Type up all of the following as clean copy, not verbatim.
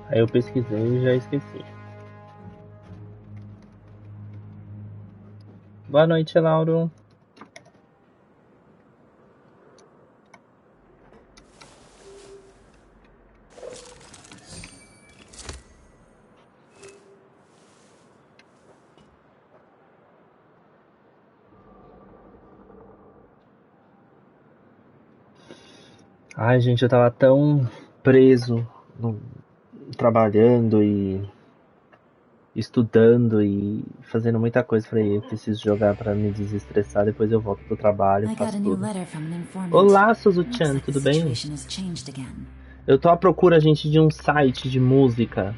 Aí eu pesquisei e já esqueci. Boa noite, Lauro. Ai, gente, eu tava tão preso trabalhando e estudando e fazendo muita coisa. Falei, eu preciso jogar pra me desestressar, depois eu volto pro trabalho e I got faço a new tudo. letter from an informant. Olá, Looks Suzu-chan, like the tudo bem? situation has changed again. Eu tô à procura, gente, de um site de música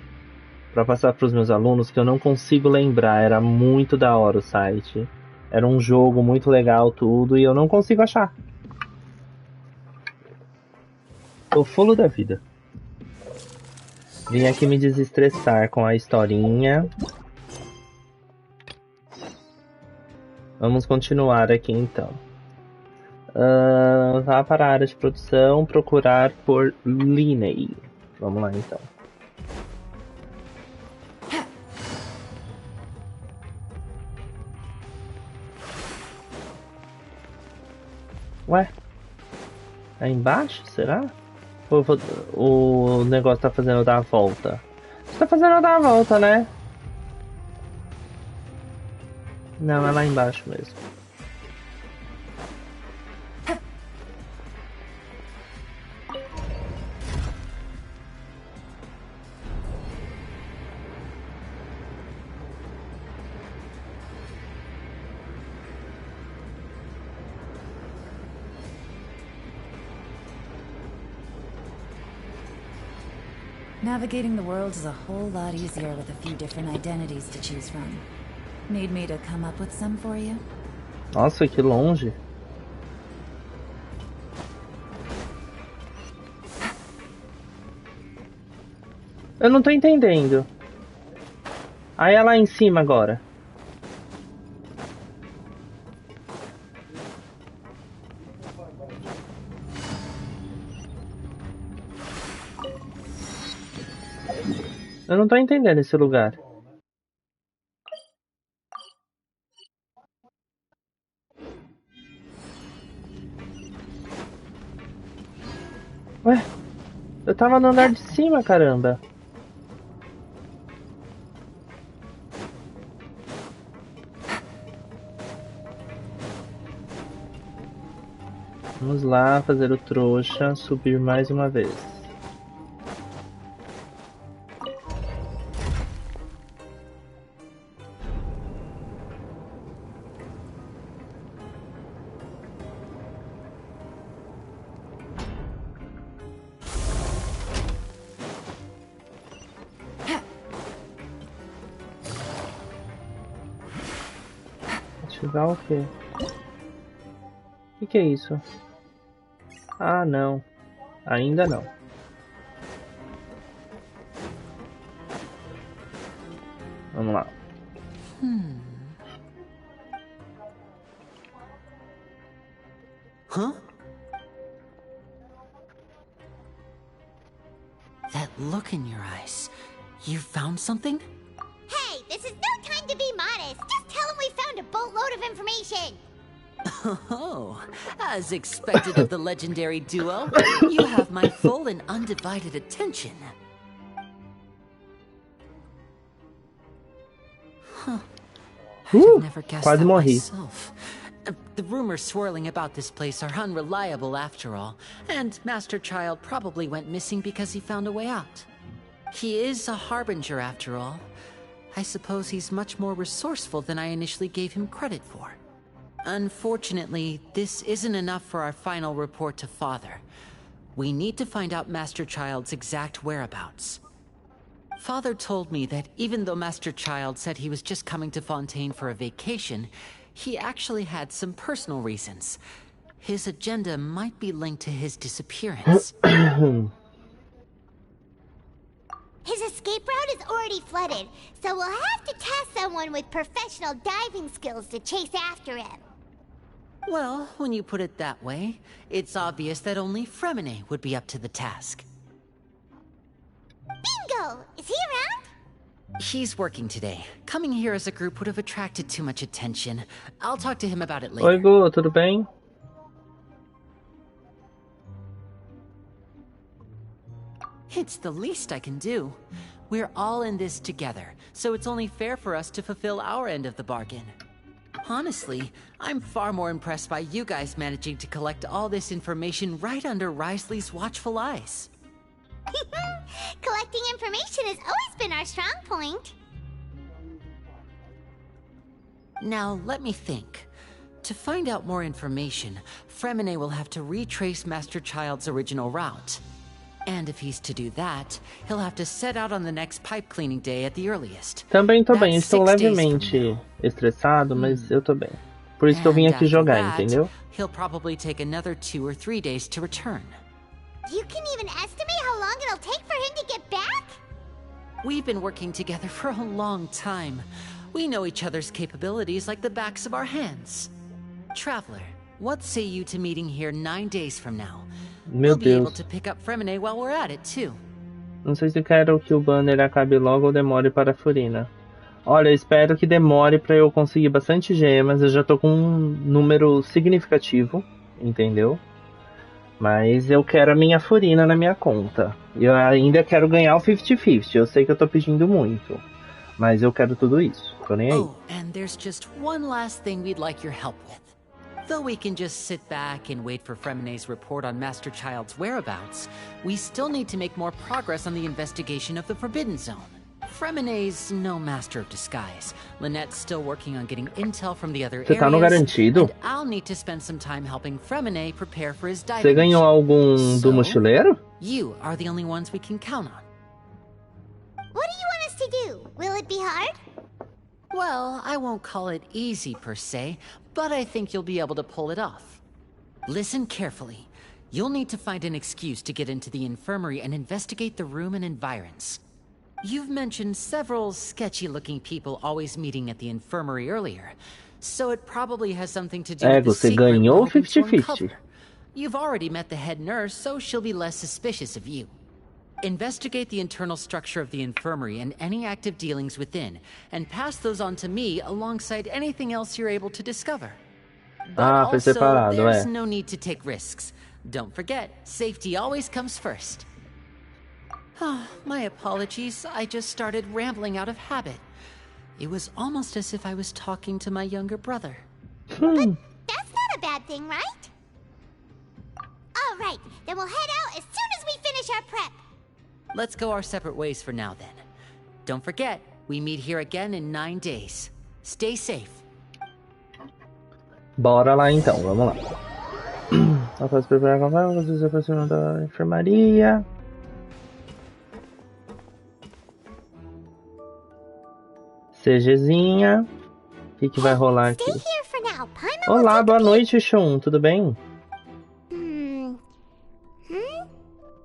pra passar pros meus alunos que eu não consigo lembrar. Era muito da hora o site. Era um jogo muito legal, tudo, e eu não consigo achar. Tô fulo da vida. Vim aqui me desestressar com a historinha. Vamos continuar aqui então. Vá para a área de produção, procurar por Linney. Vamos lá então. Ué? Aí embaixo, será? Ou o negócio tá fazendo dar a volta? Tá fazendo dar a volta, né? Não, é lá embaixo mesmo. Navigating the world is a whole lot easier with a few different identities to choose from. Need me to come up with some for you? Nossa, que longe. Eu não tô entendendo. Aí é lá em cima agora. Eu não tô entendendo esse lugar. Ué? Eu tava no andar de cima, caramba. Vamos lá fazer o trouxa subir mais uma vez. Ativar o quê? O que é isso? Ah, não. Ainda não. Vamos lá. Huh? That look in your eyes. You found something? Hey, this is no time to be modest. Just tell him we found a boatload of information. Oh, as expected of the legendary duo, you have my full and undivided attention. Huh. I'd have never guessed quase that morri. myself. The rumors swirling about this place are unreliable after all, and Master Child probably went missing because he found a way out. He is a harbinger after all. I suppose he's much more resourceful than I initially gave him credit for. Unfortunately, this isn't enough for our final report to Father. We need to find out Master Child's exact whereabouts. Father told me that even though Master Child said he was just coming to Fontaine for a vacation, he actually had some personal reasons. His agenda might be linked to his disappearance. His escape route is already flooded, so we'll have to task someone with professional diving skills to chase after him. Well, when you put it that way, it's obvious that only Fremine would be up to the task. Bingo! Ryo! Is he around? He's working today. Coming here as a group would have attracted too much attention. I'll talk to him about it later. Oi, Gu, tudo bem? It's the least I can do. We're all in this together, so it's only fair for us to fulfill our end of the bargain. Honestly, I'm far more impressed by you guys managing to collect all this information right under Risley's watchful eyes. Collecting information has always been our strong point. Now, let me think. To find out more information, Fremine will have to retrace Master Child's original route. And if he's to do that, he'll have to set out on the next pipe cleaning day at the earliest. Também tô bem, That's estou 6 days levemente from now. estressado, mas eu tô bem. Por isso que eu vim And aqui after jogar, that, entendeu? He'll probably take another 2 or 3 days to return. You can even estimate how long it'll take for him to get back? We've been working together for a long time. We know each other's capabilities like the backs of our hands. Traveler, what say you to meeting here 9 days from now? Meu We'll be able Deus. to pick up Fremine while we're at it, too. Não sei se quero que o banner acabe logo ou demore para a Furina. Olha, eu espero que demore para eu conseguir bastante gemas. Eu já tô com um número significativo, entendeu? Mas eu quero a minha Furina na minha conta. Eu ainda quero ganhar o 50-50. Eu sei que eu tô pedindo muito. Mas eu quero tudo isso. Tô nem aí. Oh, and there's just one last thing we'd like your help with. Though we can just sit back and wait for Fremine's report on Master Child's whereabouts, we still need to make more progress on the investigation of the Forbidden Zone. Fremine's no master of disguise. Lynette's still working on getting intel from the other Você tá no areas, garantido? and I'll need to spend some time helping Fremine prepare for his diving Você ganhou mission. algum do So, mochileiro? You are the only ones we can count on. What do you want us to do? Will it be hard? Well, I won't call it easy per se, but I think you'll be able to pull it off. Listen carefully. You'll need to find an excuse to get into the infirmary and investigate the room and environs. You've mentioned several sketchy-looking people always meeting at the infirmary earlier, so it probably has something to do with the Você secret we're ganhou hoping to 50-50. uncover. You've already met the head nurse, so she'll be less suspicious of you. Investigate the internal structure of the infirmary and any active dealings within, and pass those on to me alongside anything else you're able to discover. But foi separado, there's é. no need to take risks. Don't forget, safety always comes first. My apologies, I just started rambling out of habit. It was almost as if I was talking to my younger brother. That's not a bad thing, right? All right, then we'll head out as soon as we finish our prep. Let's go our separate ways for now, then. Don't forget, we meet here again in 9 days. Stay safe. Bora lá então, vamos lá. Após preparar a conversa, vocês se aproximam da enfermaria. CGzinha. O que vai rolar aqui? Stay here for now. Paimon will Olá, take boa a noite, Shun. Tudo bem?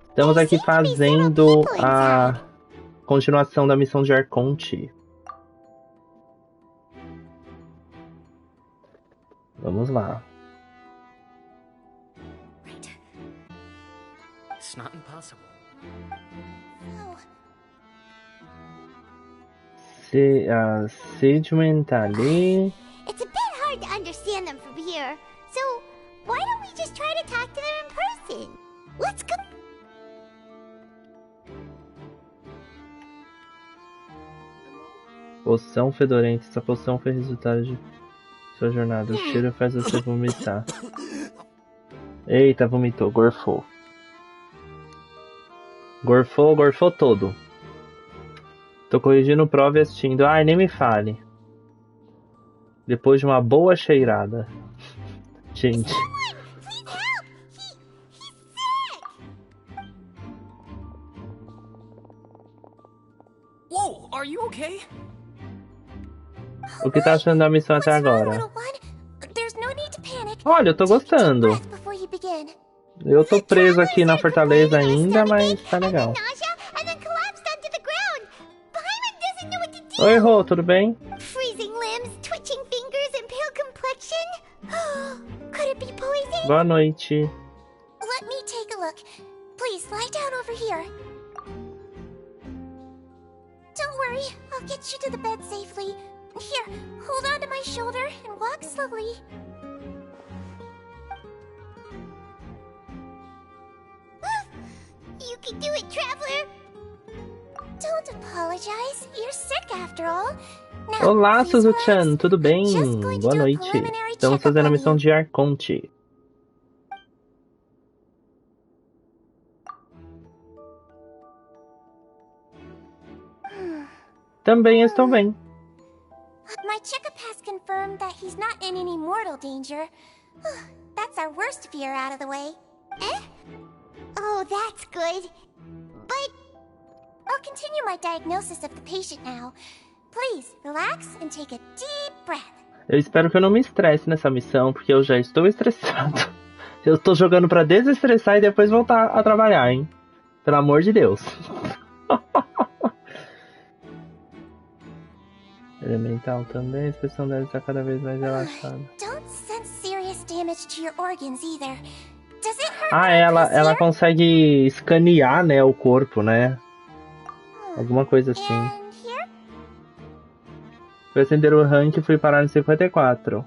Estamos aqui fazendo a continuação da Missão de Arconte. Vamos lá. It's not impossible. Sedgman tá ali. It's a bit hard to understand them from here. So, why don't we just try to talk to them in person? Let's go. Poção fedorenta. Essa poção foi resultado de sua jornada. O cheiro faz você vomitar. Eita, vomitou, gorfou. Gorfou todo. Tô corrigindo prova e assistindo. Ai, nem me fale. Depois de uma boa cheirada. Gente. Please help! He's sick! Whoa, are you okay? O que tá achando da missão até What's wrong, agora? little one? There's no need to panic. Olha, eu tô gostando. Breath before you begin. Eu tô preso aqui na fortaleza ainda, mas tá legal. Nausea and then collapsed onto the ground. Paimon doesn't know what to do. Oi, Rô, tudo bem? Freezing limbs, twitching fingers, and pale complexion. Could it be poison? Boa noite. Let me take a look. Please lie down over here. Don't worry, I'll get you to the bed safely. Here, hold on to my shoulder and walk slowly. You can do it, Traveler! Don't apologize. You're sick after all. Now, Olá, please Suzu-chan, relax. tudo bem? I'm just going to Boa do a noite. preliminary Estamos checkup fazendo a on missão you. de Arconte. Também estou bem. My checkup has confirmed that he's not in any mortal danger. That's our worst fear out of the way. Eh? Oh, that's good. But I'll continue my diagnosis of the patient now. Please, relax and take a deep breath. Eu espero que eu não me estresse nessa missão, porque eu já estou estressado. Eu tô jogando pra desestressar e depois voltar a trabalhar, hein? Pelo amor de Deus. Elemental também, a expressão deve estar cada vez mais relaxada. Don't sense serious damage to your organs either. Does it hurt? Ah, when I press ela here? consegue escanear, né, o corpo, né? Alguma coisa assim. And here? Fui acender o rank e fui parar no 54.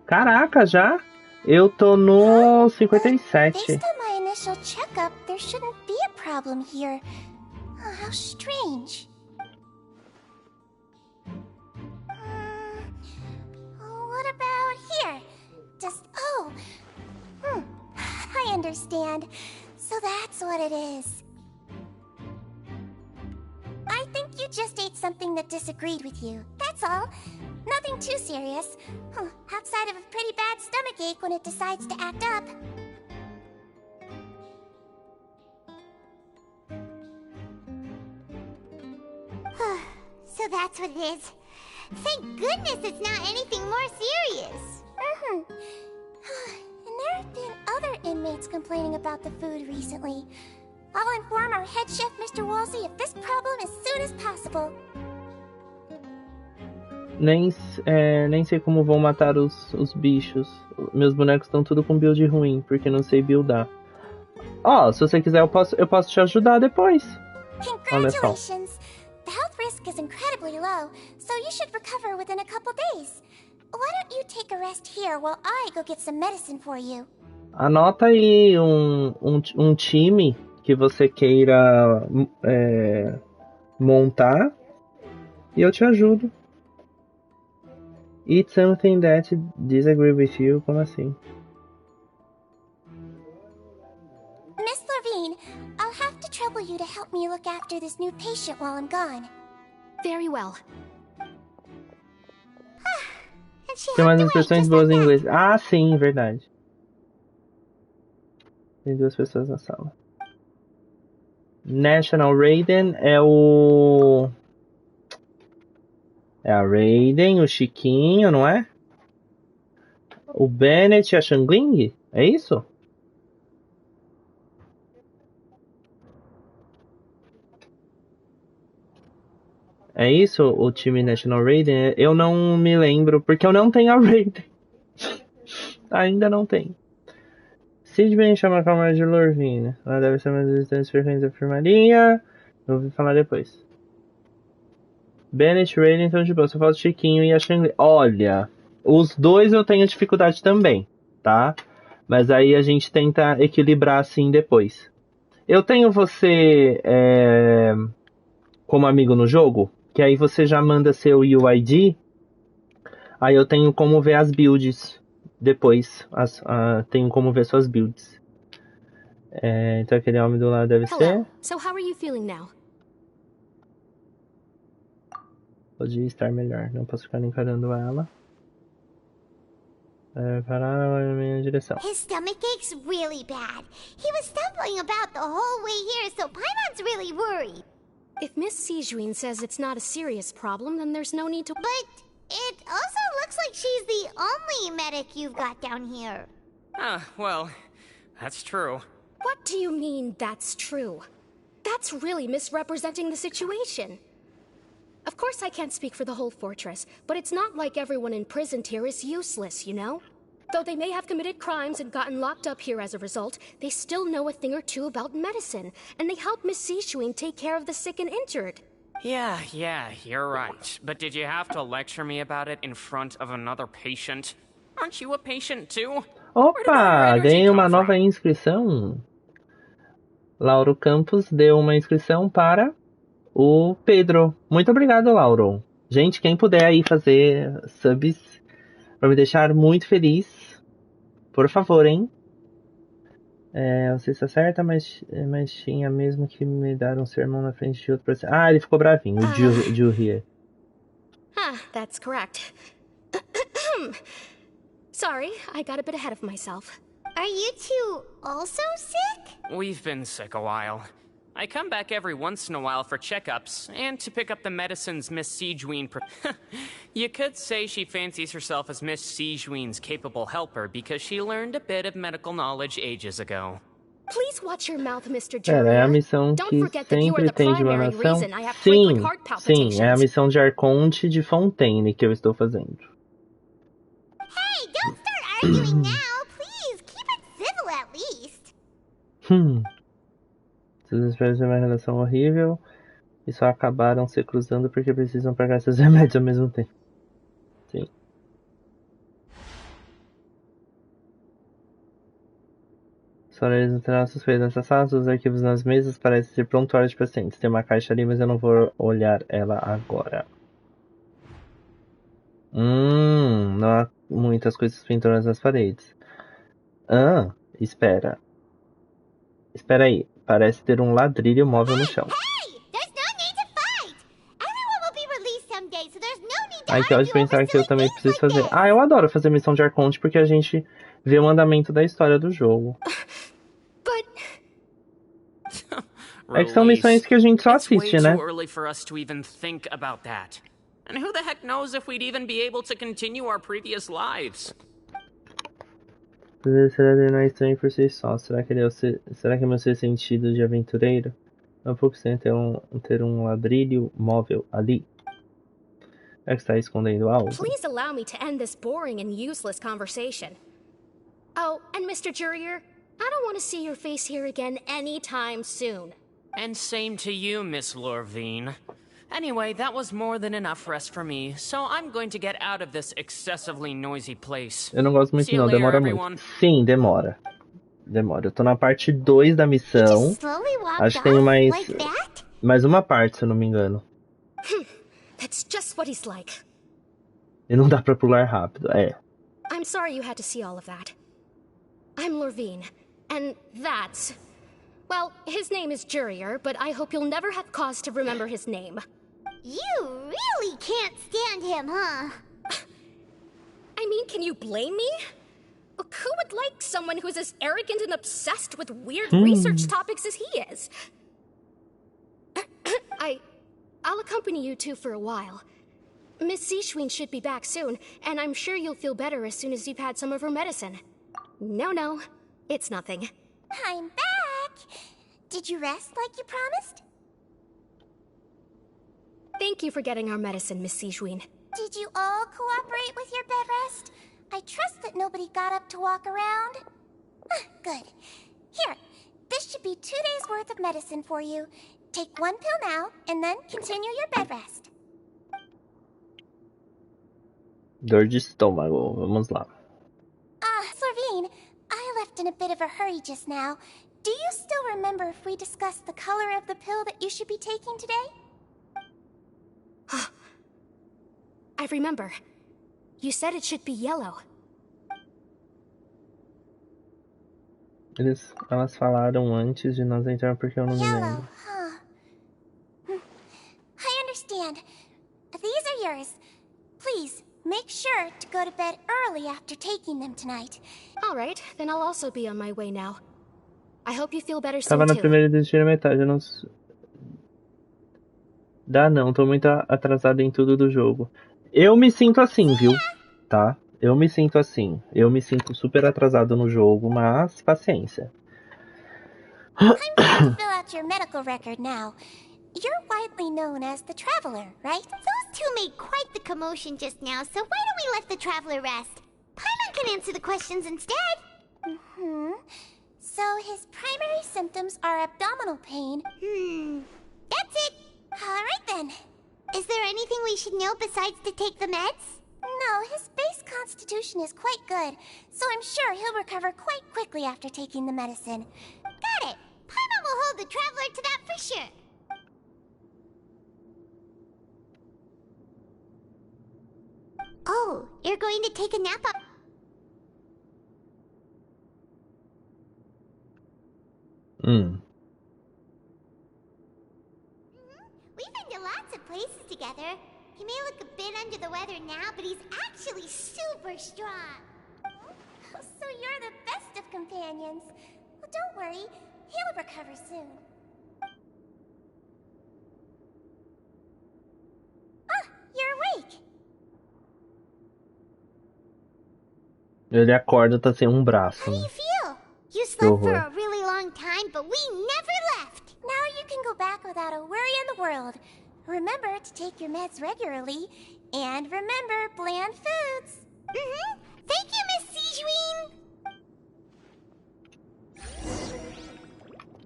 Caraca, já? Eu tô no 57. Based on my initial checkup, there shouldn't be a problem here. Oh, how strange. What about here? I understand. So that's what it is. I think you just ate something that disagreed with you. That's all. Nothing too serious. Outside of a pretty bad stomachache when it decides to act up. So that's what it is. Thank goodness it's not anything more serious. And there have been other inmates complaining about the food recently. I'll inform our head chef, Mr. Wolsey, of this problem as soon as possible. Nem sei como vão matar os bichos. Meus bonecos estão tudo com build ruim, porque não sei buildar. Ó, se você quiser, eu posso te ajudar depois. Olha só. Congratulations! The health risk is incredibly low, so you should recover within a couple days. Why don't you take a rest here while I go get some medicine for you? Anota aí um time que você queira montar e eu te ajudo. Eat something that disagree with you, como assim? Miss Levine, I'll have to trouble you to help me look after this new patient while I'm gone. Very well. And she Tem hopped mais away expressões just boas like em that. inglês. Ah, sim, verdade. Tem 2 pessoas na sala. National Raiden é o... É a Raiden, o Chiquinho, não é? O Bennett e a Shangling? É isso? É isso o time National Raiden? Eu não me lembro, porque eu não tenho a Raiden. Ainda não tenho. Sid bem chama a câmera de Lorvina. Ela deve ser mais resistente frequentes da enfermaria. Eu ouvi falar depois. Bennett e Raiden estão de boa. Só falta o Chiquinho e a Shangling. Olha, os dois eu tenho dificuldade também, tá? Mas aí a gente tenta equilibrar assim depois. Eu tenho você como amigo no jogo, que aí você já manda seu UID. Aí eu tenho como ver as builds depois. Tenho como ver suas builds. Então aquele homem do lado deve ser. Hello. So how are you feeling now? Pode estar melhor. Não posso ficar encarando ela. Parar na minha direção. His stomach ache's really bad. He was stumbling about the whole way here, so Paimon's really worried. If Miss Sijuin says it's not a serious problem, then there's no need to... But it also looks like she's the only medic you've got down here. Well, that's true. What do you mean, that's true? That's really misrepresenting the situation. Of course I can't speak for the whole fortress, but it's not like everyone imprisoned here is useless, you know? Though they may have committed crimes and gotten locked up here as a result, they still know a thing or two about medicine, and they help Miss Sishuin take care of the sick and injured. Yeah, you're right. But did you have to lecture me about it in front of another patient? Aren't you a patient too? Opa, ganhei uma nova inscrição. Lauro Campos deu uma inscrição para o Pedro. Muito obrigado, Lauro. Gente, quem puder aí fazer subs para me deixar muito feliz, por favor, hein? Não sei se acerta, mas tinha mesmo que me dar um sermão na frente de outro paciente. Ele ficou bravinho, o Jill here. That's correct. Sorry, I got a bit ahead of myself. Are you two also sick? We've been sick a while. I come back every once in a while for checkups, and to pick up the medicines Miss Sijween You could say she fancies herself as Miss Sijween's capable helper because she learned a bit of medical knowledge ages ago. Please watch your mouth, Mr. É a Junior. missão Don't que forget that you are sempre the tem de primary emanação. reason I have frequent heart palpitations. Sim, é a missão de Arconte de Fontaine que eu estou fazendo. Hey, don't start arguing now, please. Keep it civil at least. Seus espécies têm uma relação horrível e só acabaram se cruzando porque precisam pagar seus remédios ao mesmo tempo. Sim. Só eles não terão suspeito nessa sala, os arquivos nas mesas parecem ser prontuário de pacientes. Tem uma caixa ali, mas eu não vou olhar ela agora. Não há muitas coisas penduradas nas paredes. Espera. Espera aí. Parece ter um ladrilho móvel no chão. Que ódio pensar que eu também preciso fazer. Eu adoro fazer missão de Arconte porque a gente vê o andamento da história do jogo. É que são missões que a gente só assiste, né? And who the heck knows if we'd even be able to continue our previous lives? Será que ele não é estranho por si só? Será que meu ser sentido de aventureiro? É um pouco sem ter um ladrilho móvel ali. É que está escondendo algo? Please allow me to end this boring and useless conversation. Oh, and Mr. Jurier, I don't want to see your face here again anytime soon. And same to you, Miss Lorvine. Anyway, that was more than enough rest for me, so I'm going to get out of this excessively noisy place. Eu não gosto muito não, demora muito. Sim, demora. Eu tô na parte 2 da missão. Acho que tem mais uma parte, se eu não me engano. That's just what he's like. E não dá pra pular rápido, I'm sorry you had to see all of that. I'm Lorvine, and that's... Well, his name is Jurier, but I hope you'll never have cause to remember his name. You really can't stand him, huh? I mean, can you blame me? Who would like someone who's as arrogant and obsessed with weird research topics as he is? I'll accompany you two for a while. Miss Sishuin should be back soon, and I'm sure you'll feel better as soon as you've had some of her medicine. No, it's nothing. I'm back! Did you rest like you promised? Thank you for getting our medicine, Miss Sijween. Did you all cooperate with your bed rest? I trust that nobody got up to walk around. Good. Here, this should be 2 days' worth of medicine for you. Take 1 pill now, and then continue your bed rest. Dor de estômago. Vamos lá. Slovene, I left in a bit of a hurry just now. Do you still remember if we discussed the color of the pill that you should be taking today? I remember. You said it should be yellow. Elas falaram antes de nós entrar porque eu não me lembro. I understand. These are yours. Please, make sure to go to bed early after taking them tonight. All right, then I'll also be on my way now. I hope you feel better soon Tava na too. primeira e desistir na metade, eu não... tô muito atrasado em tudo do jogo. Eu me sinto assim, viu? Tá? Eu me sinto assim. Eu me sinto super atrasado no jogo, mas paciência. I'm going to fill out your medical record now. You're widely known as the Traveler, right? Those two made quite the commotion just now, so why don't we let the Traveler rest? Paimon can answer the questions instead. So his primary symptoms are abdominal pain. That's it. Alright then. Is there anything we should know besides to take the meds? No, his base constitution is quite good, so I'm sure he'll recover quite quickly after taking the medicine. Got it. Paimon will hold the traveler to that for sure. Oh, you're going to take a nap up? We've been to lots of places together. He may look a bit under the weather now, but he's actually super strong. So you're the best of companions. Well, don't worry. He'll recover soon. Ah, you're awake. Ele acorda, tá sem braço. How do you feel? You slept for a really long time, but we never left. Now you can go back without a worry in the world. Remember to take your meds regularly, and remember bland foods. Thank you, Miss Sijuin.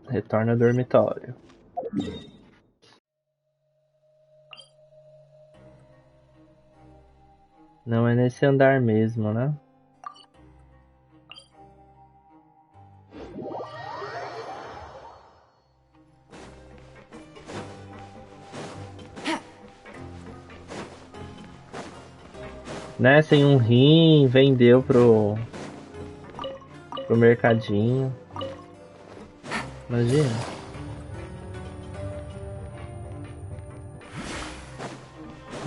Retorna ao dormitório. Não é nesse andar mesmo, né? Né, sem um rim, vendeu pro mercadinho. Imagina.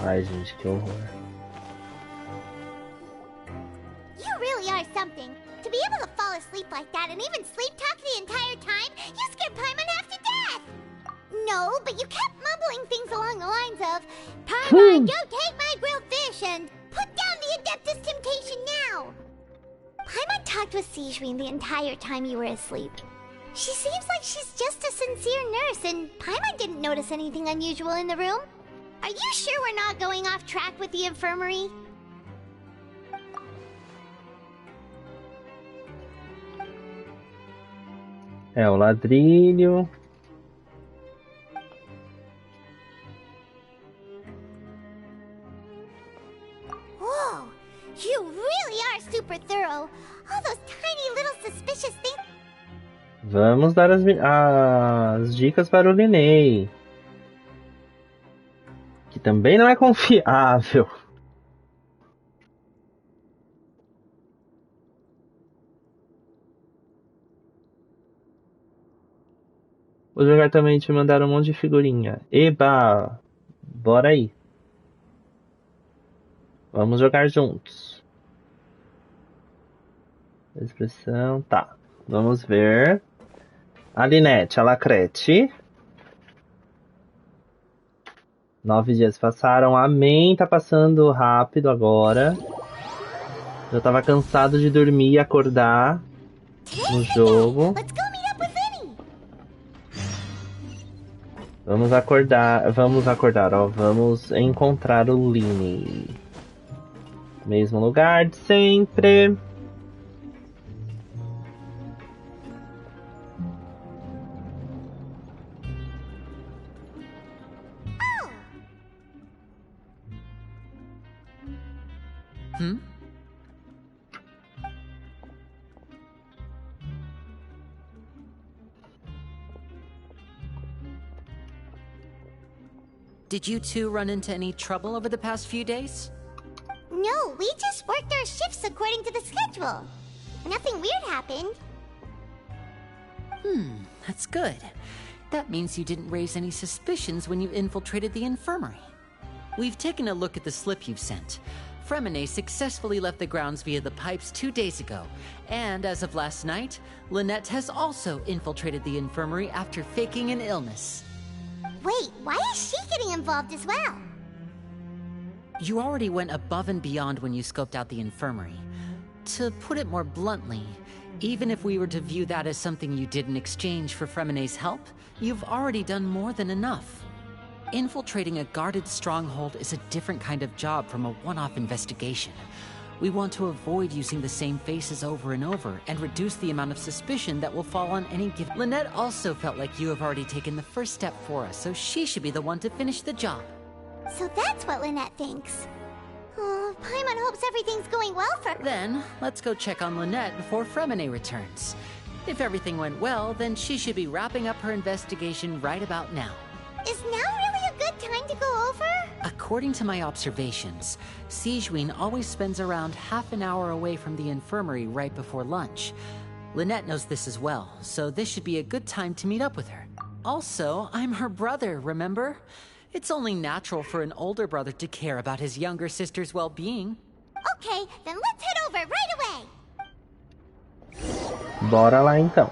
Ai, gente, que horror. You really are something. To be able to fall asleep like that and even sleep talk the entire time, you scared Paimon half to death. No, but you kept mumbling things along the lines of, Paimon, don't take my grilled fish, and put down the Adeptus Temptation now! Paimon talked with Sijuin the entire time you were asleep. She seems like she's just a sincere nurse, and Paimon didn't notice anything unusual in the room. Are you sure we're not going off track with the infirmary? É, o ladrilho. Whoa! You really are super thorough. All those tiny little suspicious things. Vamos dar as dicas para o Linnei. Que também não é confiável. Vou jogar também, te mandaram um monte de figurinha. Eba! Bora aí. Vamos jogar juntos. Expressão, tá. Vamos ver. A Linette, a Lacrete. 9 dias passaram. Amém, tá passando rápido agora. Eu tava cansado de dormir e acordar no jogo. Vamos acordar, ó. Vamos encontrar o Linnei. Mesmo lugar de sempre. Did you two run into any trouble over the past few days? No, we just worked our shifts according to the schedule. Nothing weird happened. That's good. That means you didn't raise any suspicions when you infiltrated the infirmary. We've taken a look at the slip you've sent. Fremine successfully left the grounds via the pipes 2 days ago, and as of last night, Lynette has also infiltrated the infirmary after faking an illness. Wait, why is she getting involved as well? You already went above and beyond when you scoped out the infirmary. To put it more bluntly, even if we were to view that as something you did in exchange for Fremine's help, you've already done more than enough. Infiltrating a guarded stronghold is a different kind of job from a one-off investigation. We want to avoid using the same faces over and over and reduce the amount of suspicion that will fall on any given... Lynette also felt like you have already taken the first step for us, so she should be the one to finish the job. So that's what Lynette thinks. Oh, Paimon hopes everything's going well for her. Then, let's go check on Lynette before Fremine returns. If everything went well, then she should be wrapping up her investigation right about now. Is now really a good time to go over? According to my observations, Sigewinne always spends around half an hour away from the infirmary right before lunch. Lynette knows this as well, so this should be a good time to meet up with her. Also, I'm her brother, remember? It's only natural for an older brother to care about his younger sister's well-being. Okay, then let's head over right away. Bora lá então.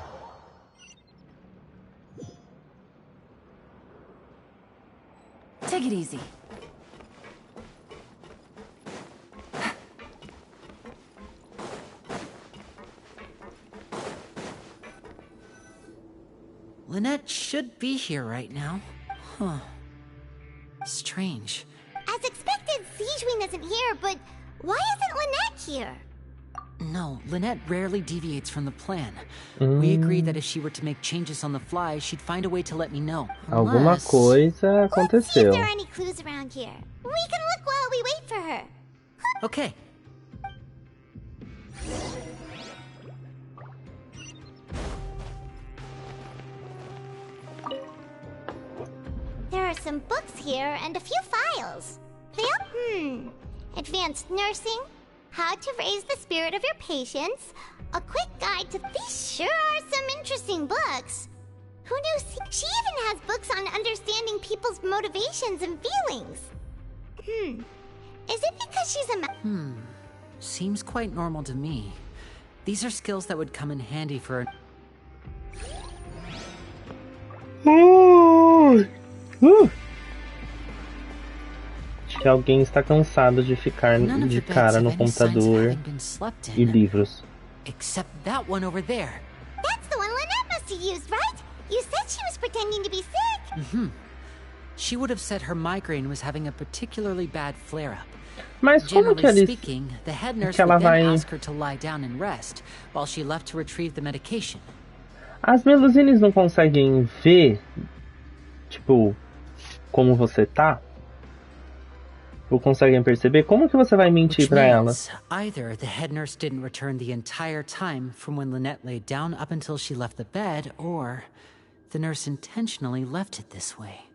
Take it easy. Lynette should be here right now. Huh. Strange. As expected, Sigewinne isn't here, but why isn't Lynette here? No, Lynette rarely deviates from the plan. We agreed that if she were to make changes on the fly, she'd find a way to let me know. Alguma coisa Let's see if aconteceu. there are any clues around here. We can look while we wait for her. Okay. There are some books here and a few files. Advanced nursing, how to raise the spirit of your patients, a quick guide to... These sure are some interesting books. Who knew she even has books on understanding people's motivations and feelings? Is it because she's a... Seems quite normal to me. These are skills that would come in handy for... Acho que alguém está cansado de ficar de cara no computador e livros. Except that one over there. That's the one Lynette must have used, right? You said she was pretending to be sick. She would have said her migraine was having a particularly bad flare-up. Mas como que Generally eles... speaking, the head nurse que ela would then vai- ask her to lie down and rest, while she left to retrieve the medication. As Melusines não conseguem ver, tipo, como você tá? Ou conseguem perceber? Como que você vai mentir Which pra elas? means either the head nurse didn't return the entire time from when Lynette laid down up until she left the bed, or the nurse intentionally left it this way.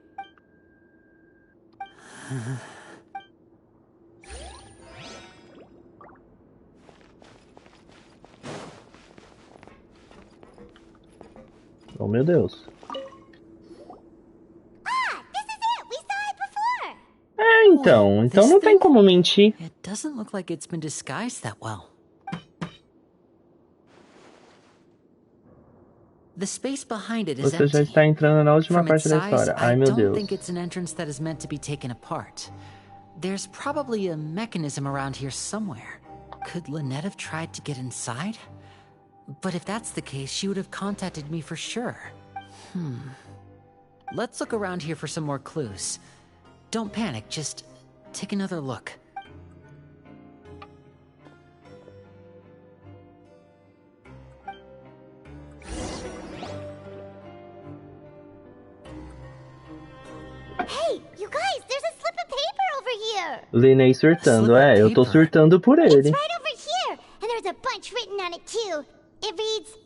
Oh meu Deus. Ah, this is it! We saw it before! Então não tem como mentir. It doesn't look like it's been disguised that well. The space behind it is Você já empty. está entrando na última From its parte da size, história. Ai I meu don't Deus. think it's an entrance that is meant to be taken apart. There's probably a mechanism around here somewhere. Could Lynette have tried to get inside? But if that's the case, she would have contacted me for sure. Let's look around here for some more clues. Don't panic, just take another look. Hey, you guys, there's a slip of paper over here! Linei surtando, Slip of eu tô paper. surtando por It's ele. right over here! And there's a bunch written on it, too. It reads,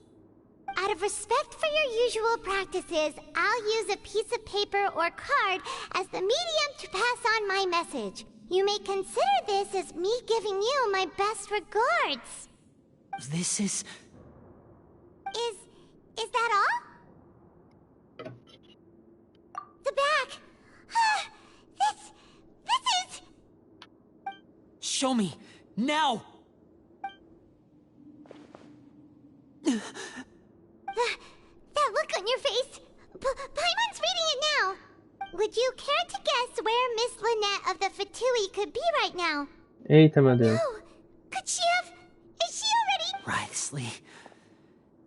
out of respect for your usual practices, I'll use a piece of paper or card as the medium to pass on my message. You may consider this as me giving you my best regards. This is... Is that all? The back. This is... Show me! Now! That look on your face. Paimon's reading it now. Would you care to guess where Miss Lynette of the Fatui could be right now? Eita, meu Deus. Oh, could she have... Is she already... Writhely.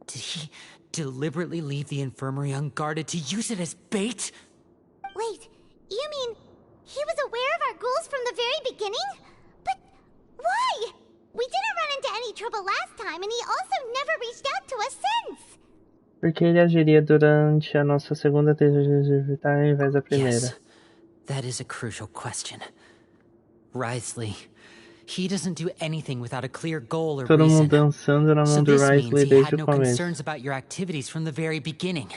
Did he deliberately leave the infirmary unguarded to use it as bait? Wait, you mean he was aware of our goals from the very beginning? But why? We any trouble last time, and he also never reached out to us since. Porque ele agiria durante a nossa segunda tentativa ao invés da primeira. Yes, that is a crucial question. Risley, he doesn't do anything without a clear goal or Todo reason. mundo dançando na So mão do this means Risley he desde had o no começo. concerns about your activities from the very beginning.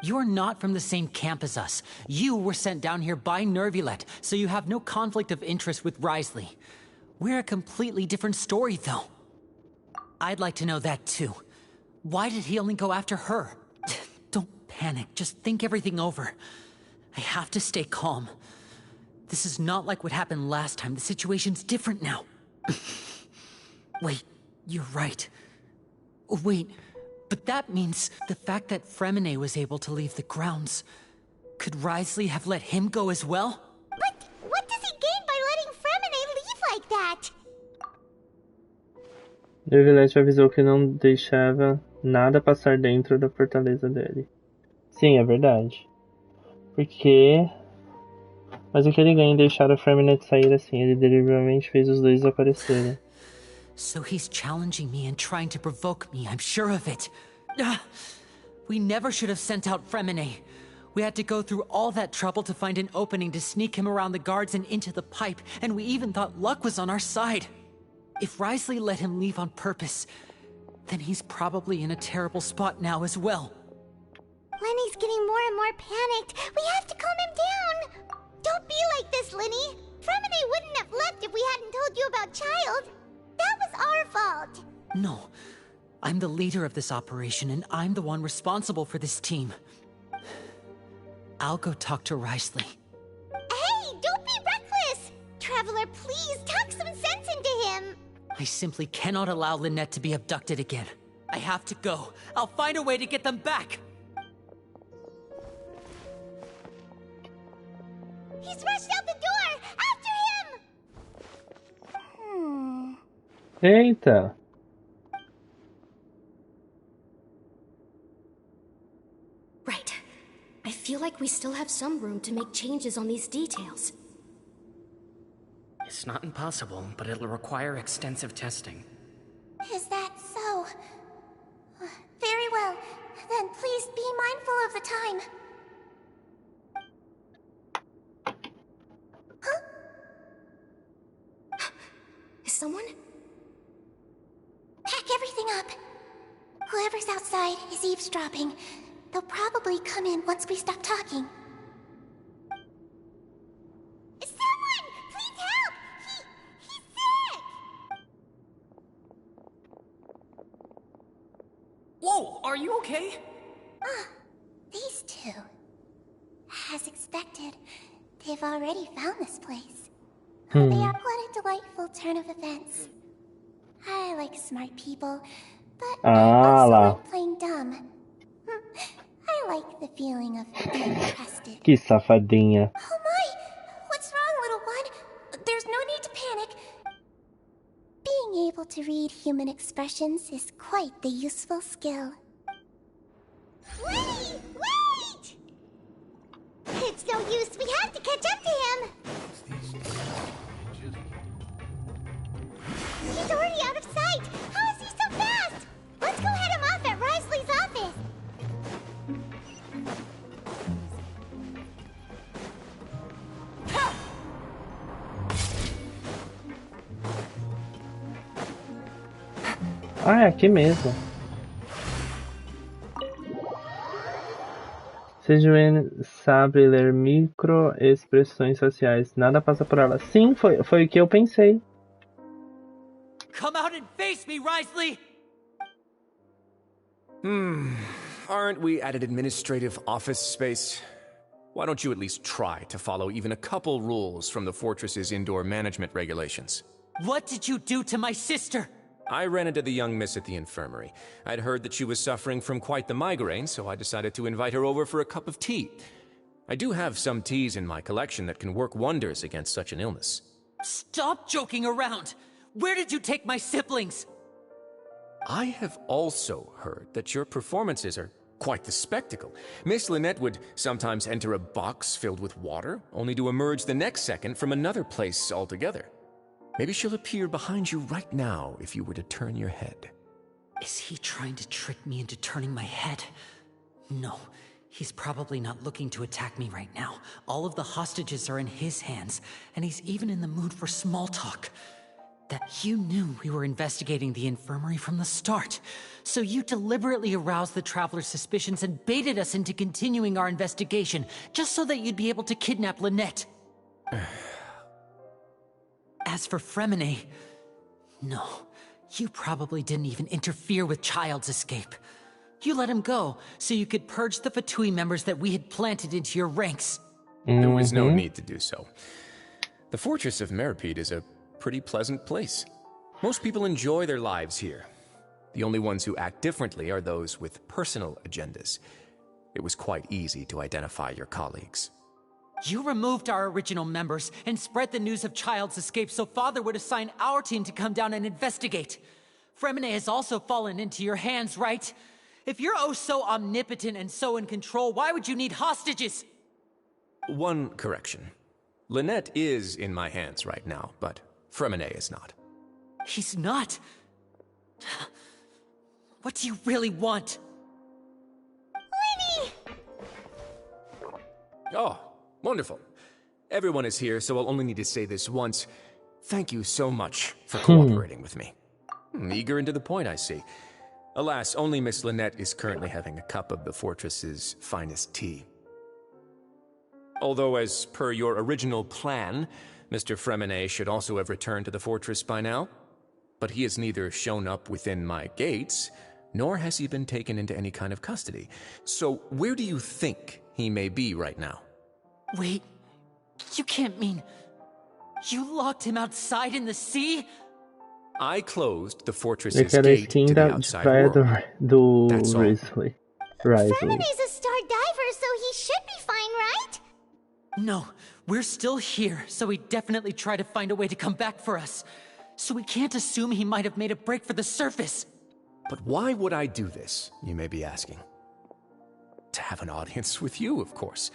You're not from the same camp as us. You were sent down here by Nervulet, so you have no conflict of interest with Risley. We're a completely different story, though. I'd like to know that, too. Why did he only go after her? Don't panic, just think everything over. I have to stay calm. This is not like what happened last time. The situation's different now. Wait, you're right. Wait, but that means the fact that Fremine was able to leave the grounds. Could Risley have let him go as well? But what does he gain by letting Fremine leave like that? Nervulet avisou que não deixava nada passar dentro da fortaleza dele. Sim, é verdade. Porque... Mas o que ele ganha em deixar a Fremine sair assim? Ele deliberadamente fez os dois desaparecerem. So he's challenging me and trying to provoke me, I'm sure of it. We never should have sent out Fremine. We had to go through all that trouble to find an opening to sneak him around the guards and into the pipe, and we even thought luck was on our side. If Risley let him leave on purpose, then he's probably in a terrible spot now as well. Lenny's getting more and more panicked. We have to calm him down. Don't be like this, Lenny. Fremine wouldn't have left if we hadn't told you about Child. That was our fault. No. I'm the leader of this operation, and I'm the one responsible for this team. I'll go talk to Risley. Hey, don't be reckless! Traveler, please talk some sense into him. I simply cannot allow Lynette to be abducted again. I have to go. I'll find a way to get them back. He's rushed out the door! After him! Eita! Right. I feel like we still have some room to make changes on these details. It's not impossible, but it'll require extensive testing. Is that so? Very well. Then please be mindful of the time. Huh? Is someone? Pack everything up. Whoever's outside is eavesdropping. They'll probably come in once we stop talking. Someone! Please help! He's sick! Whoa, are you okay? These two. As expected, they've already found this place. They are what a delightful turn of events. I like smart people, but I also like playing dumb. I like the feeling of being trusted. Que safadinha. Oh my! What's wrong, little one? There's no need to panic. Being able to read human expressions is quite the useful skill. Wait! Wait! It's no use. We have to catch up to him. He's already out of sight. How is he so fast? Let's go head him off at Risley's office. Ah, é aqui mesmo. Sejuene sabe ler microexpressões faciais. Nada passa por ela. Sim, foi o que eu pensei. Come out and face me, Risley! Aren't we at an administrative office space? Why don't you at least try to follow even a couple rules from the fortress's indoor management regulations? What did you do to my sister? I ran into the young miss at the infirmary. I'd heard that she was suffering from quite the migraine, so I decided to invite her over for a cup of tea. I do have some teas in my collection that can work wonders against such an illness. Stop joking around! Where did you take my siblings? I have also heard that your performances are quite the spectacle. Miss Lynette would sometimes enter a box filled with water, only to emerge the next second from another place altogether. Maybe she'll appear behind you right now if you were to turn your head. Is he trying to trick me into turning my head? No, he's probably not looking to attack me right now. All of the hostages are in his hands, and he's even in the mood for small talk. That you knew we were investigating the infirmary from the start. So you deliberately aroused the Traveler's suspicions and baited us into continuing our investigation, just so that you'd be able to kidnap Lynette. As for Fremine, no, you probably didn't even interfere with Child's escape. You let him go, so you could purge the Fatui members that we had planted into your ranks. There was no need to do so. The Fortress of Meripede is a pretty pleasant place. Most people enjoy their lives here. The only ones who act differently are those with personal agendas. It was quite easy to identify your colleagues. You removed our original members and spread the news of Child's escape so Father would assign our team to come down and investigate. Fremine has also fallen into your hands, right? If you're oh so omnipotent and so in control, why would you need hostages? One correction. Lynette is in my hands right now, but Fremine is not. He's not? What do you really want? Lenny! Oh, wonderful. Everyone is here, so I'll only need to say this once. Thank you so much for cooperating with me. Eager and to the point, I see. Alas, only Miss Lynette is currently having a cup of the fortress's finest tea. Although, as per your original plan, Mr. Fremine should also have returned to the fortress by now. But he has neither shown up within my gates, nor has he been taken into any kind of custody. So where do you think he may be right now? Wait, you can't mean... You locked him outside in the sea? I closed the fortress's Aquela gate skin to the da outside praia world. do That's all. Risley. Fremine's a star diver, so he should be fine, right? No, we're still here, so he definitely tried to find a way to come back for us. So we can't assume he might have made a break for the surface. But why would I do this, you may be asking? To have an audience with you, of course.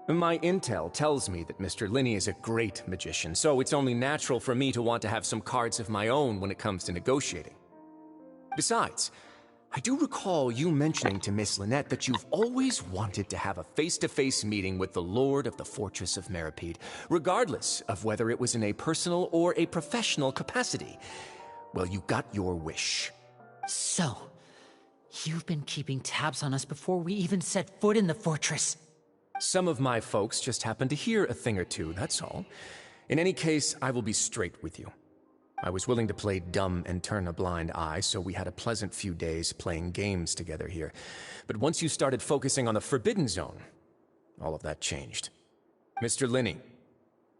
My intel tells me that Mr. Linney is a great magician, so it's only natural for me to want to have some cards of my own when it comes to negotiating. Besides, I do recall you mentioning to Miss Lynette that you've always wanted to have a face-to-face meeting with the Lord of the Fortress of Meripede, regardless of whether it was in a personal or a professional capacity. Well, you got your wish. So, you've been keeping tabs on us before we even set foot in the fortress. Some of my folks just happened to hear a thing or two, that's all. In any case, I will be straight with you. I was willing to play dumb and turn a blind eye, so we had a pleasant few days playing games together here. But once you started focusing on the Forbidden Zone, all of that changed. Mr. Linney,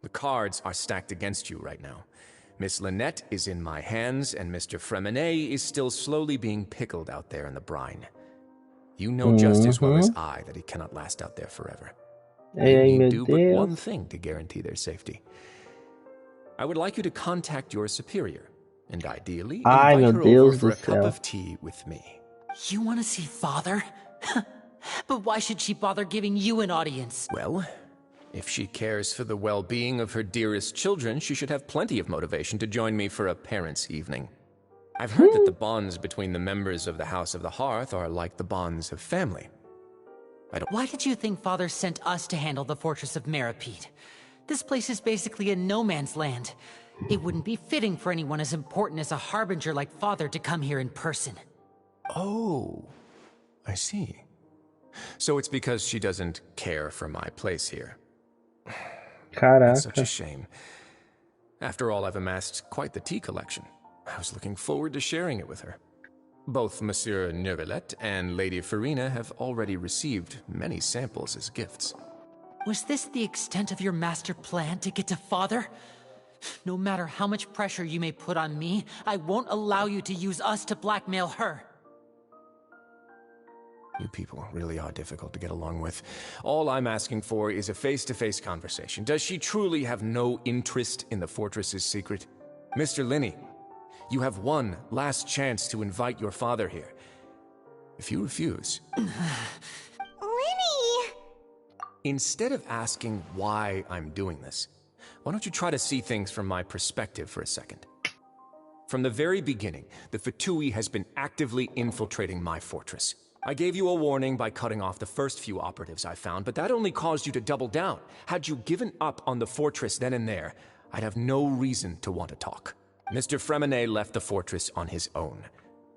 the cards are stacked against you right now. Miss Lynette is in my hands, and Mr. Fremine is still slowly being pickled out there in the brine. You know just as well as I that he cannot last out there forever. You need do but one thing to guarantee their safety. I would like you to contact your superior, and ideally invite her over for a cup of tea with me. You want to see Father? But why should she bother giving you an audience? Well, if she cares for the well-being of her dearest children, she should have plenty of motivation to join me for a parents' evening. I've heard that the bonds between the members of the House of the Hearth are like the bonds of family. Why did you think Father sent us to handle the Fortress of Meripede? This place is basically a no-man's land. It wouldn't be fitting for anyone as important as a harbinger like Father to come here in person. Oh, I see. So it's because she doesn't care for my place here. Caraca. It's such a shame. After all, I've amassed quite the tea collection. I was looking forward to sharing it with her. Both Monsieur Neuvillette and Lady Farina have already received many samples as gifts. Was this the extent of your master plan to get to Father? No matter how much pressure you may put on me, I won't allow you to use us to blackmail her. You people really are difficult to get along with. All I'm asking for is a face-to-face conversation. Does she truly have no interest in the fortress's secret? Mr. Linney, you have one last chance to invite your father here. If you refuse... Lenny! Instead of asking why I'm doing this, Why don't you try to see things from my perspective for a second? From the very beginning, the Fatui has been actively infiltrating my fortress. I gave you a warning by cutting off the first few operatives I found, but that only caused you to double down. Had you given up on the fortress then and there, I'd have no reason to want to talk. Mr. Fremenet left the fortress on his own,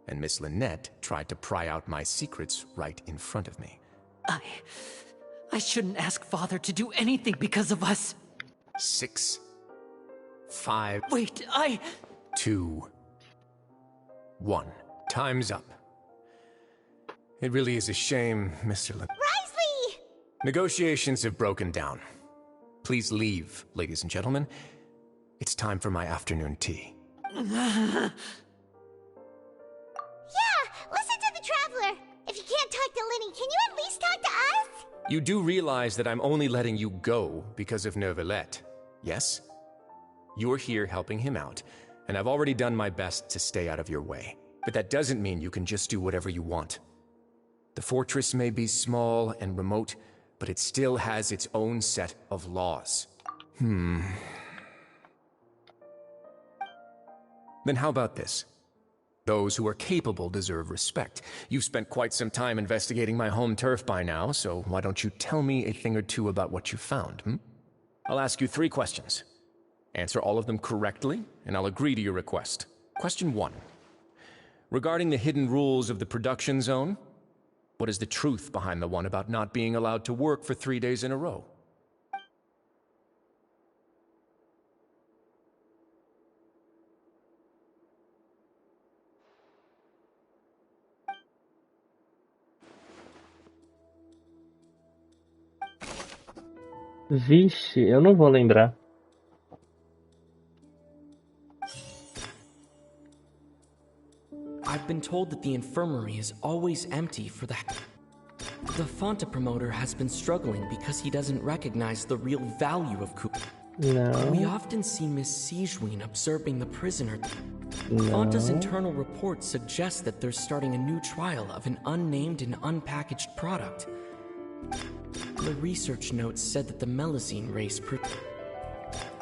and Miss Lynette tried to pry out my secrets right in front of me. I shouldn't ask Father to do anything because of us. 6, 5... Wait, 2, 1. Time's up. It really is a shame, Mr. Risley! Negotiations have broken down. Please leave, ladies and gentlemen. It's time for my afternoon tea. Yeah, listen to the Traveler. If you can't talk to Linny, can you at least talk to us? You do realize that I'm only letting you go because of Neuvillette, yes? You're here helping him out, and I've already done my best to stay out of your way. But that doesn't mean you can just do whatever you want. The fortress may be small and remote, but it still has its own set of laws. Then how about this? Those who are capable deserve respect. You've spent quite some time investigating my home turf by now, so why don't you tell me a thing or two about what you found, I'll ask you 3 questions. Answer all of them correctly, and I'll agree to your request. Question 1. Regarding the hidden rules of the production zone, what is the truth behind the one about not being allowed to work for 3 days in a row? Vixe, eu não vou lembrar. I've been told that the infirmary is always empty for the Fanta promoter has been struggling because he doesn't recognize the real value of coupons. No. We often see Miss Sijween observing the prisoner. No. Fanta's internal reports suggest that they're starting a new trial of an unnamed and unpackaged product. The research notes said that the Melusine race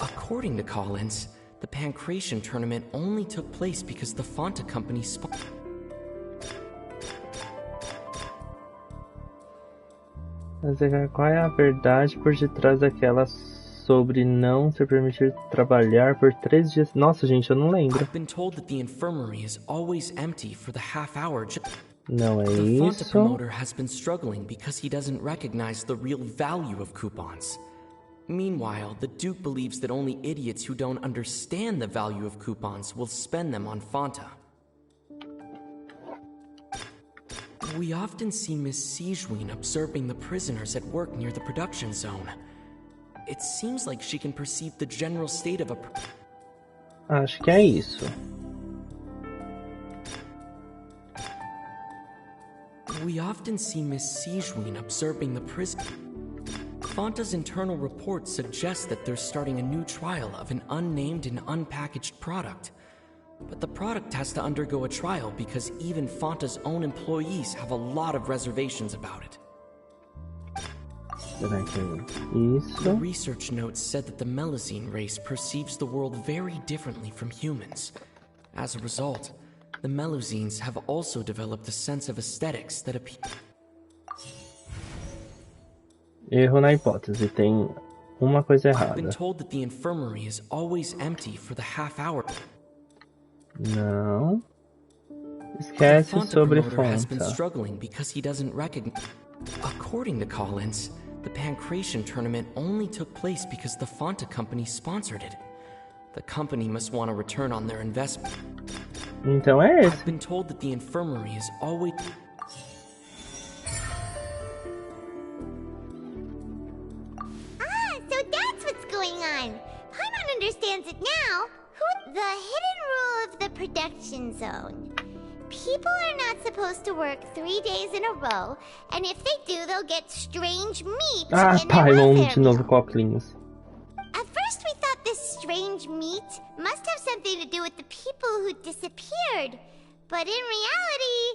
According to Collins, the Pancration tournament only took place because the Fanta company Qual é a verdade por detrás daquela sobre não ser permitido trabalhar por 3 dias? Nossa, gente, eu não lembro. I've been told that the infirmary is always empty for the half-hour. Não é The Fanta isso. promoter has been struggling because he doesn't recognize the real value of coupons. Meanwhile, the Duke believes that only idiots who don't understand the value of coupons will spend them on Fanta. We often see Miss Sijween observing the prisoners at work near the production zone. It seems like she can perceive the general state of a... Acho que é isso. We often see Miss Sijween observing the prison. Fanta's internal reports suggest that they're starting a new trial of an unnamed and unpackaged product. But the product has to undergo a trial because even Fanta's own employees have a lot of reservations about it. Será que é isso? The research notes said that the Melusine race perceives the world very differently from humans. As a result, the Melusines have also developed a sense of aesthetics that appear... Erro na hipótese, tem uma coisa I've been errada. told that the infirmary is always empty for the half-hour. Não. The Esquece Fanta sobre promoter has been Fanta. struggling because he doesn't recognize... According to Collins, the Pancration tournament only took place because the Fanta company sponsored it. The company must want a return on their investment. Então é esse. I've been told that the infirmary is always... Ah, so that's what's going on. Paimon understands it now. The hidden rule of the production zone. People are not supposed to work 3 days in a row, and if they do, they'll get strange meat Ah, in their Paimon welfare de novo meal. com óculos. At first we thought this strange meat must have something to do with the people who disappeared. But in reality,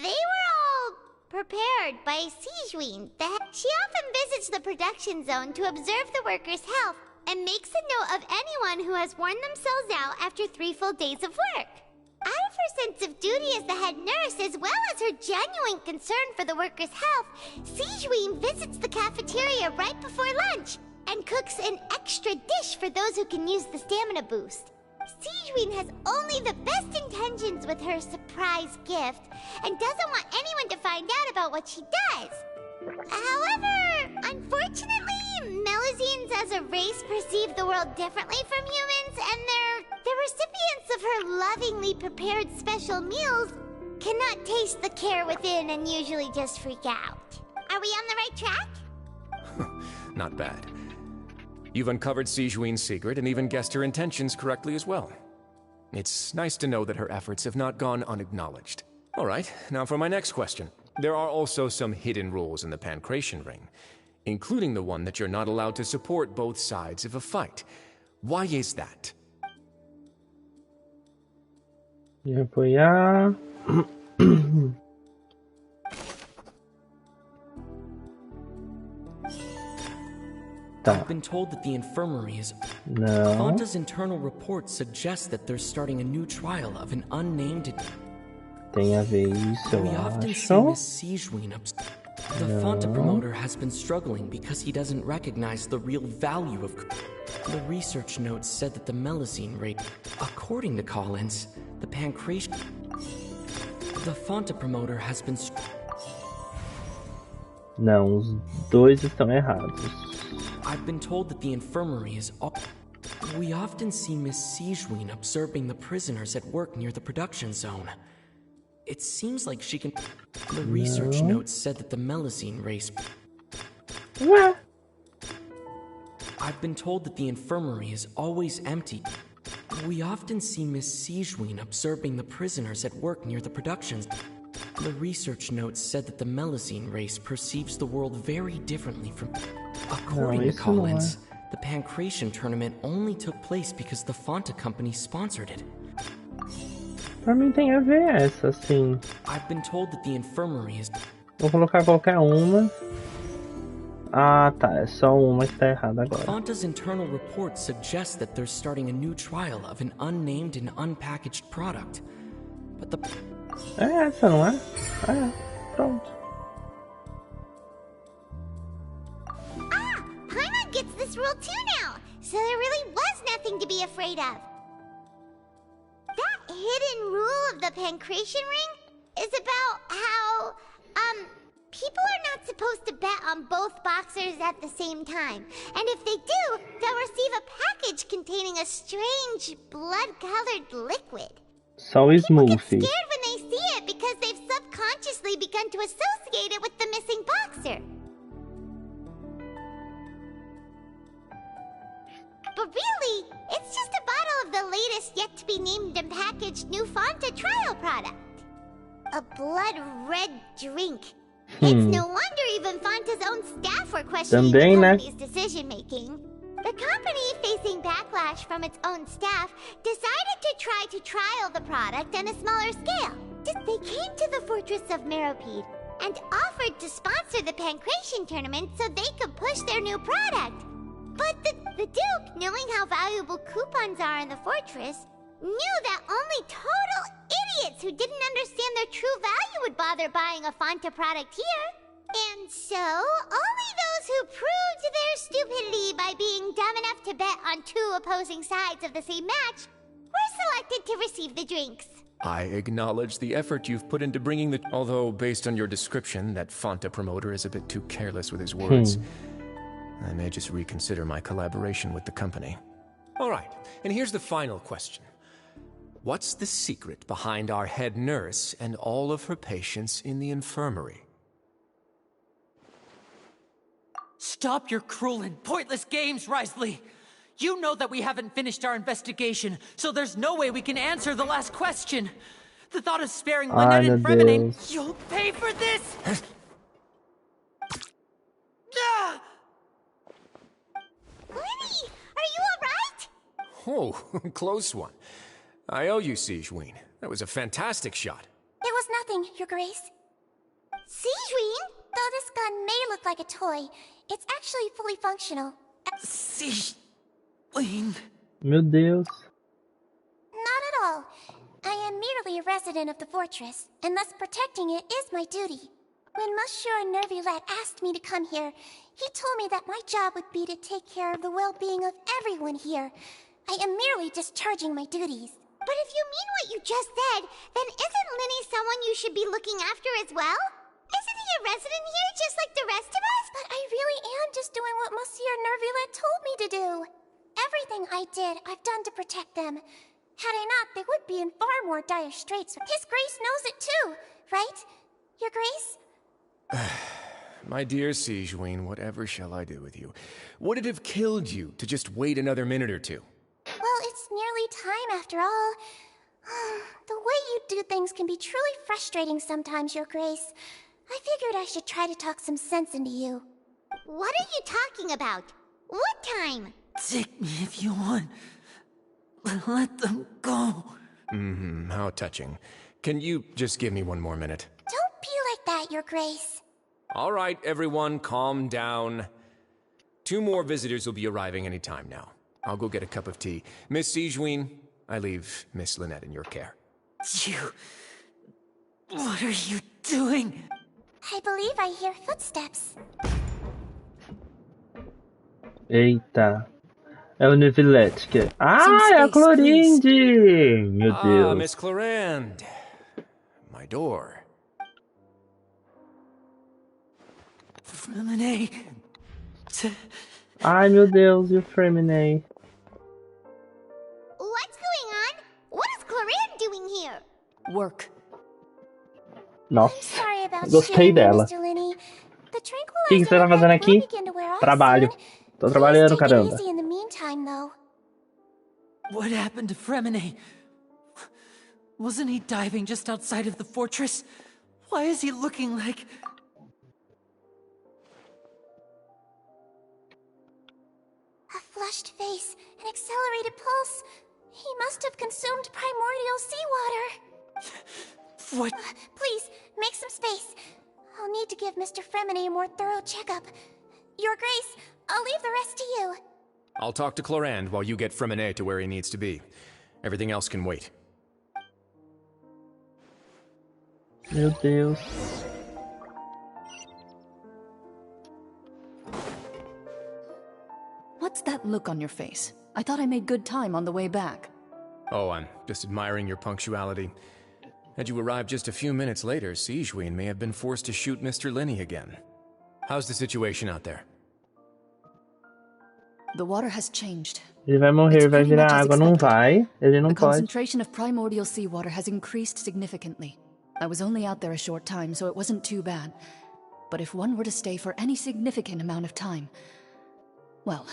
they were all prepared by Sijween. She often visits the production zone to observe the workers' health and makes a note of anyone who has worn themselves out after 3 full days of work. Out of her sense of duty as the head nurse, as well as her genuine concern for the workers' health, Sijween visits the cafeteria right before lunch and cooks an extra dish for those who can use the stamina boost. Sijween has only the best intentions with her surprise gift and doesn't want anyone to find out about what she does. However, unfortunately, Melusines as a race perceive the world differently from humans, and the recipients of her lovingly prepared special meals cannot taste the care within and usually just freak out. Are we on the right track? Not bad. You've uncovered Sijween's secret and even guessed her intentions correctly as well. It's nice to know that her efforts have not gone unacknowledged. All right, now for my next question. There are also some hidden rules in the Pancration Ring, including the one that you're not allowed to support both sides of a fight. Why is that? E apoiar. I've been told that the infirmary is... No. Fanta's internal reports suggest that they're starting a new trial of an unnamed... Tem a ver isso, eu We often see acho. Miss Sijween The Fanta promoter has been struggling because he doesn't recognize the real value of... The research notes said that the Melusine rate... According to Collins, the Pancration... The Fanta promoter has been... Não, os dois estão errados. I've been told that the infirmary is... We often see Miss Sijween observing the prisoners at work near the production zone. It seems like she can... The research notes said that the Melusine race... Ué? I've been told that the infirmary is always empty. We often see Miss Sijween observing the prisoners at work near the production. The research notes said that the Melusine race perceives the world very differently from... According to Collins, the Pancration tournament only took place because the Fanta company sponsored it. Pra mim tem a ver essa, sim. I've been told that the infirmary is... Vou colocar qualquer uma. Ah, tá. É só uma que tá errada agora. Fanta's internal reports suggest that they're starting a new trial of an unnamed and unpackaged product. But the... É essa, não é? É, pronto. Ah! Paimon gets this rule too now, so there really was nothing to be afraid of. That hidden rule of the Pancration Ring is about how, people are not supposed to bet on both boxers at the same time. And if they do, they'll receive a package containing a strange, blood-colored liquid. Só o People get Smoothie. scared when they see it because they've subconsciously begun to associate it with the missing boxer. But really, it's just a bottle of the latest yet-to-be-named and packaged new Fanta trial product. A blood-red drink. It's no wonder even Fanta's own staff were questioning Também, the né? company's decision-making. The company, facing backlash from its own staff, decided to try to trial the product on a smaller scale. They came to the fortress of Meropide and offered to sponsor the Pancration tournament so they could push their new product. But the Duke, knowing how valuable coupons are in the fortress, knew that only total idiots who didn't understand their true value would bother buying a Fanta product here. And so, only those who proved their stupidity by being dumb enough to bet on 2 opposing sides of the same match were selected to receive the drinks. I acknowledge the effort you've put into bringing the... Although, based on your description, that Fanta promoter is a bit too careless with his words. I may just reconsider my collaboration with the company. All right, and here's the final question. What's the secret behind our head nurse and all of her patients in the infirmary? Stop your cruel and pointless games, Risley! You know that we haven't finished our investigation, so there's no way we can answer the last question. The thought of sparing Lynette and Fremenane... You'll pay for this! Ah! Lenny, are you alright? Oh, close one. I owe you, Sijween. That was a fantastic shot. It was nothing, Your Grace. Sijween? Though this gun may look like a toy, it's actually fully functional. Meu Deus. Not at all. I am merely a resident of the fortress, and thus protecting it is my duty. When Monsieur Nervulette asked me to come here, he told me that my job would be to take care of the well-being of everyone here. I am merely discharging my duties. But if you mean what you just said, then isn't Linny someone you should be looking after as well? Isn't he a resident here just like the rest of us? But I really am just doing what Monsieur Nervulette told me to do. Everything I did, I've done to protect them. Had I not, they would be in far more dire straits. His Grace knows it too, right? Your Grace? My dear Sigewinne, whatever shall I do with you? Would it have killed you to just wait another minute or two? Well, it's nearly time after all. The way you do things can be truly frustrating sometimes, Your Grace. I figured I should try to talk some sense into you. What are you talking about? What time? Take me if you want. But let them go. How touching. Can you just give me one more minute? Don't be like that, Your Grace. All right, everyone, calm down. 2 more visitors will be arriving any time now. I'll go get a cup of tea. Miss Sigewinne, I leave Miss Lynette in your care. You... What are you doing? I believe I hear footsteps. Eita. É o Nervulette que... Ah, é a Clorinde! Meu Deus. Miss Clorinde. My door. Freminet. Ai, meu Deus, e o Freminet? What's going on? What is Clorinde doing here? Work. Nossa, Sorry about gostei you, dela. Mr. Linny. The O que você tá tranquilizer fazendo effect will aqui? begin to wear off Trabalho. soon. Tô Please trabalhando, take it caramba. easy in the meantime, though. What happened to Freminet? Wasn't he diving just outside of the fortress? Why is he looking like... A flushed face, an accelerated pulse. He must have consumed primordial seawater. What? Please, make some space. I'll need to give Mr. Freminet a more thorough checkup. Your Grace, I'll leave the rest to you. I'll talk to Clorinde while you get Freminet to where he needs to be. Everything else can wait. Meu Deus. What's that look on your face? I thought I made good time on the way back. Oh, I'm just admiring your punctuality. Had you arrived just a few minutes later, Sigewinne may have been forced to shoot Mr. Linny again. How's the situation out there? The water has changed. Ele vai morrer, vai virar água, não vai. Ele não The pode. concentration of primordial seawater has increased significantly. I was only out there a short time, so it wasn't too bad. But if one were to stay for any significant amount of time... Well,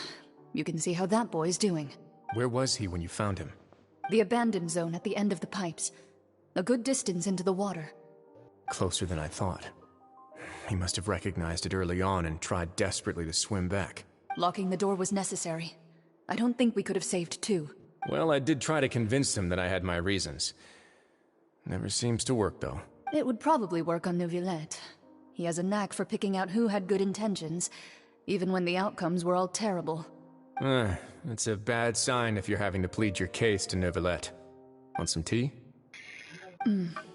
you can see how that boy's doing. Where was he when you found him? The abandoned zone at the end of the pipes. A good distance into the water. Closer than I thought. He must have recognized it early on and tried desperately to swim back. Locking the door was necessary. I don't think we could have saved 2. Well, I did try to convince him that I had my reasons. Never seems to work, though. It would probably work on Nervulette. He has a knack for picking out who had good intentions, even when the outcomes were all terrible. It's a bad sign if you're having to plead your case to Nervulette. Want some tea?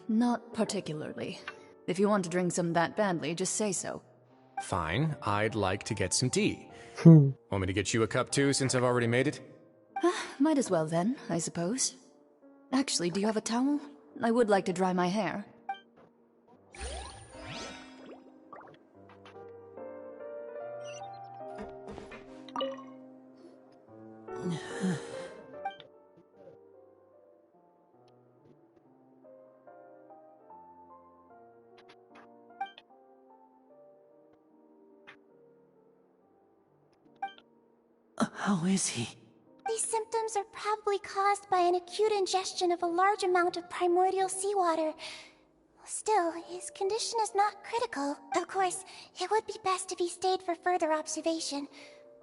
Not particularly. If you want to drink some that badly, just say so. Fine, I'd like to get some tea. Want me to get you a cup too, since I've already made it? Might as well then, I suppose. Actually, do you have a towel? I would like to dry my hair. How is he? These symptoms are probably caused by an acute ingestion of a large amount of primordial seawater. Still, his condition is not critical. Of course, it would be best if he stayed for further observation.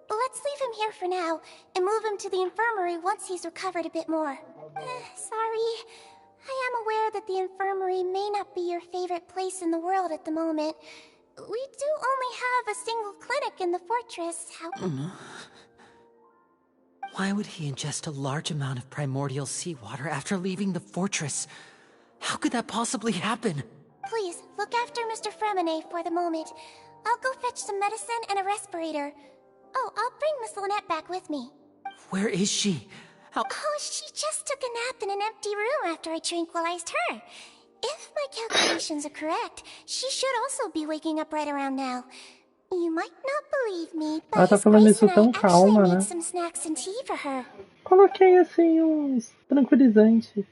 Let's leave him here for now, and move him to the infirmary once he's recovered a bit more. Sorry. I am aware that the infirmary may not be your favorite place in the world at the moment. We do only have a single clinic in the fortress, Why would he ingest a large amount of primordial seawater after leaving the fortress? How could that possibly happen? Please, look after Mr. Fremine for the moment. I'll go fetch some medicine and a respirator. Oh, I'll bring Miss Lynette back with me. Where is she? How— Oh, she just took a nap in an empty room after I tranquilized her. If my calculations are correct, she should also be waking up right around now. You might not believe me, Ela but tá His falando Grace isso and I tão actually calma, made né? some snacks and tea for her. Coloquei assim uns tranquilizantes.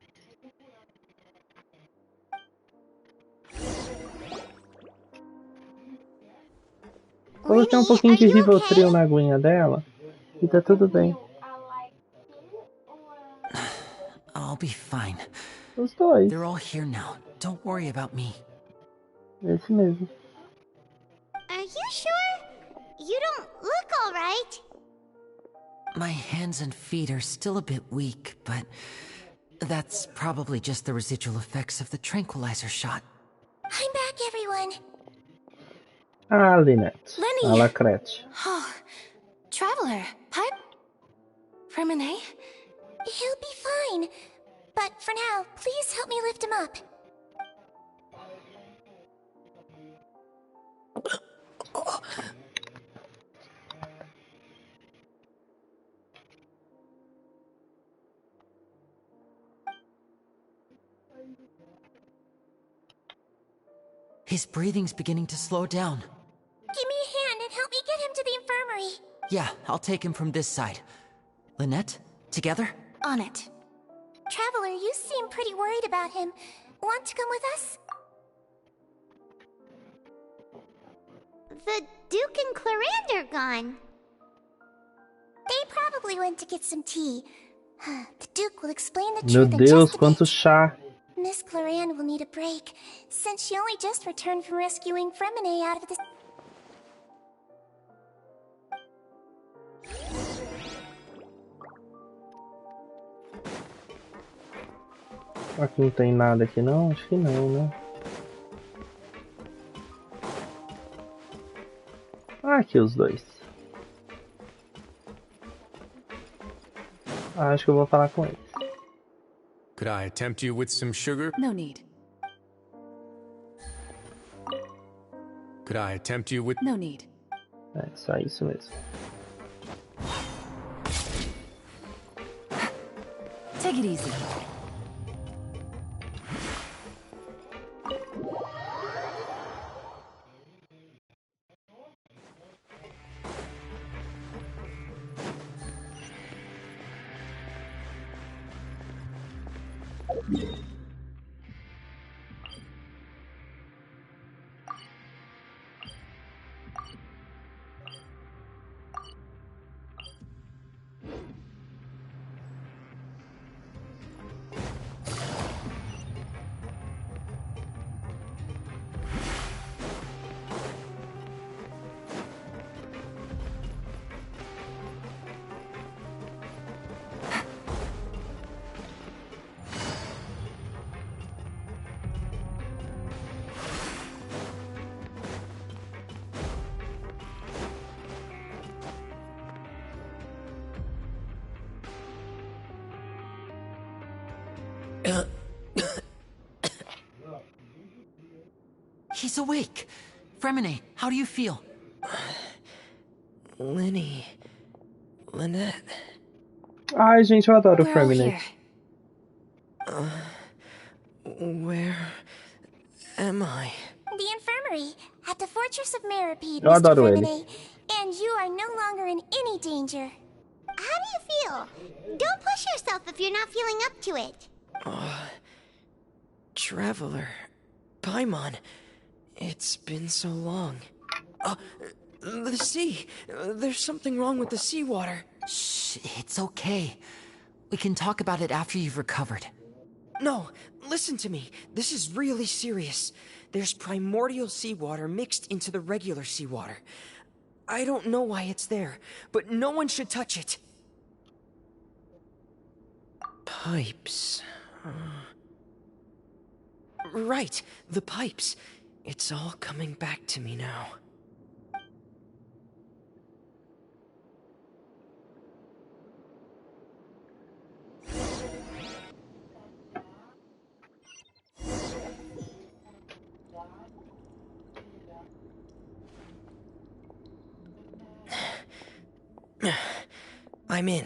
Coloquei um Linny, pouquinho are de you Rivotril okay? na aguinha dela e tá tudo bem. I'll be fine. Os dois. They're all here now. Don't worry about me. Esse mesmo. Are you sure? You don't look alright. My hands and feet are still a bit weak, but that's probably just the residual effects of the tranquilizer shot. I'm back, everyone. Ah, Lynette. Lenny! A Lacrete. Oh, Traveler, Pipe? Fremine? He'll be fine. But for now, please help me lift him up. His breathing's beginning to slow down. Give me a hand and help me get him to the infirmary. Yeah, I'll take him from this side. Lynette, together? On it. Traveler, you seem pretty worried about him. Want to come with us? The Duke and Clarande are gone. They probably went to get some tea. The Duke will explain the Meu truth in Deus, just a quanto bit. chá. Miss Clarande will need a break, since she only just returned from rescuing Fremine out of the... Aqui não tem nada aqui não? Acho que não, né? Ah, aqui os dois. Ah, acho que eu vou falar com eles. Could I tempt you with some sugar? No need. Could I tempt you with... No need. É, só isso mesmo. Take it easy. He's awake. Fremine, how do you feel? Linny. Lynette. Ai, gente, eu adoro o We're all Fremine. here. Where am I? The infirmary, at the Fortress of Meripede, Eu Mr. adoro ele. Fremine. And you are no longer in any danger. How do you feel? Don't push yourself if you're not feeling up to it. Traveler. Paimon. It's been so long. The sea. There's something wrong with the seawater. Shh, it's okay. We can talk about it after you've recovered. No, listen to me. This is really serious. There's primordial seawater mixed into the regular seawater. I don't know why it's there, but no one should touch it. Pipes. Right, the pipes. It's all coming back to me now. I'm in.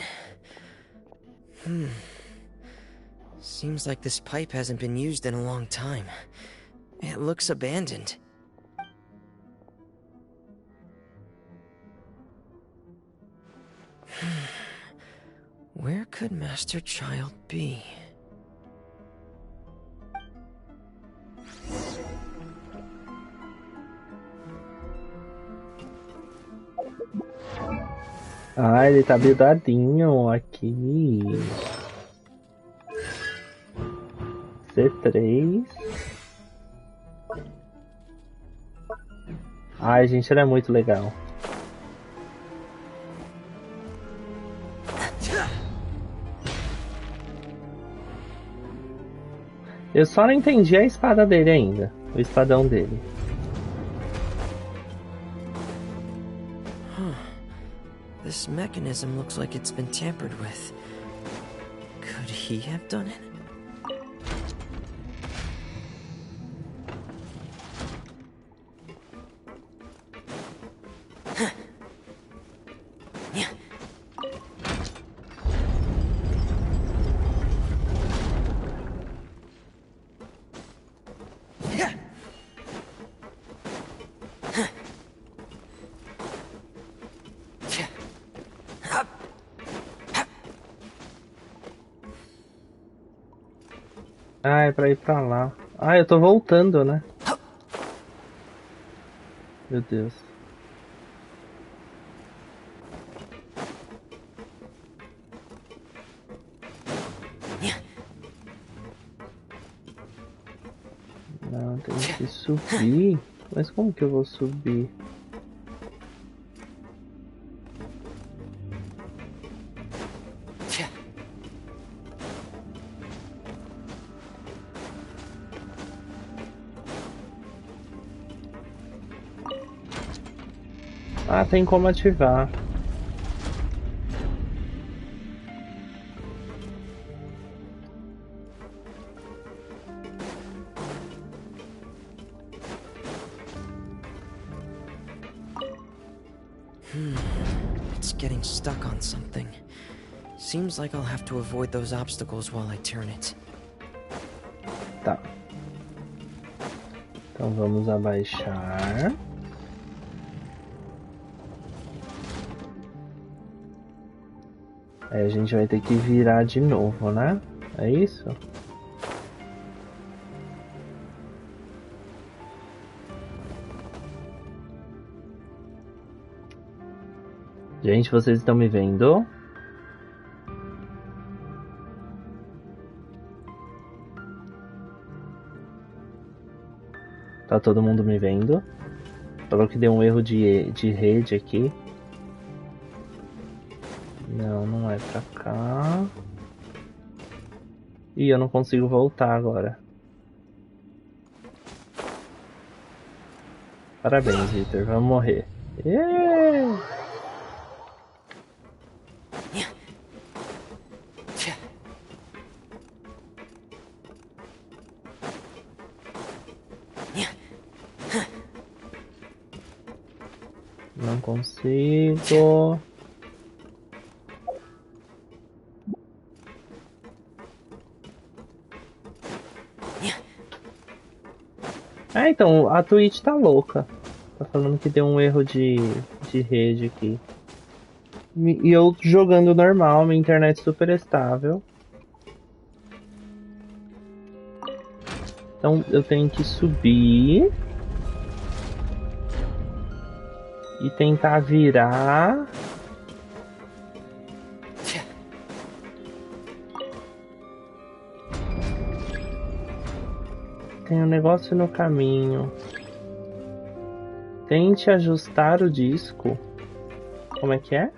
Seems like this pipe hasn't been used in a long time. It looks abandoned. Where could Master Child be? Ah, ele tá buildadinho aqui. C3. Ai, gente, ele é muito legal. Eu só não entendi a espada dele ainda. O espadão dele. This mechanism looks like it's been tampered with. Could he have done it? Ah, é pra ir pra lá. Ah, eu tô voltando, né? Meu Deus. Não, tem que subir. Mas como que eu vou subir? Ah, tem como ativar. It's getting stuck on something. Seems like I'll have to avoid those obstacles while I turn it. Tá. Então vamos abaixar. Aí a gente vai ter que virar de novo, né? É isso? Gente, vocês estão me vendo? Tá todo mundo me vendo? Falou que deu um erro de rede aqui. Não, não é pra cá. Ih, eu não consigo voltar agora. Parabéns, Victor. Vamos morrer. Yeah! Não consigo. Ah, então, a Twitch tá louca. Tá falando que deu um erro de rede aqui. E eu jogando normal, minha internet super estável. Então eu tenho que subir. E tentar virar. Tem um negócio no caminho. Tente ajustar o disco. Como é que é?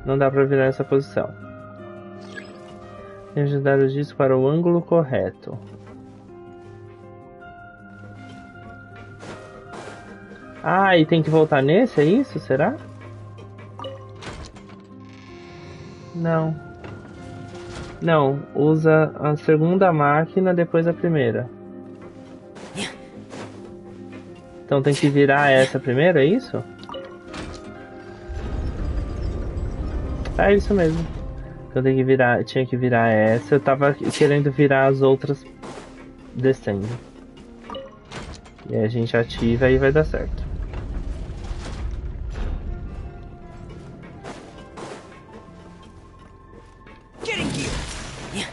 Não dá pra virar essa posição. Tente ajustar o disco para o ângulo correto. Ah, e tem que voltar nesse, é isso? Será? Não. Não, usa a segunda máquina, depois a primeira. Então tem que virar essa primeiro, é isso? É isso mesmo. Eu tenho que virar, tinha que virar essa. Eu tava querendo virar as outras descendo. E aí a gente ativa e vai dar certo.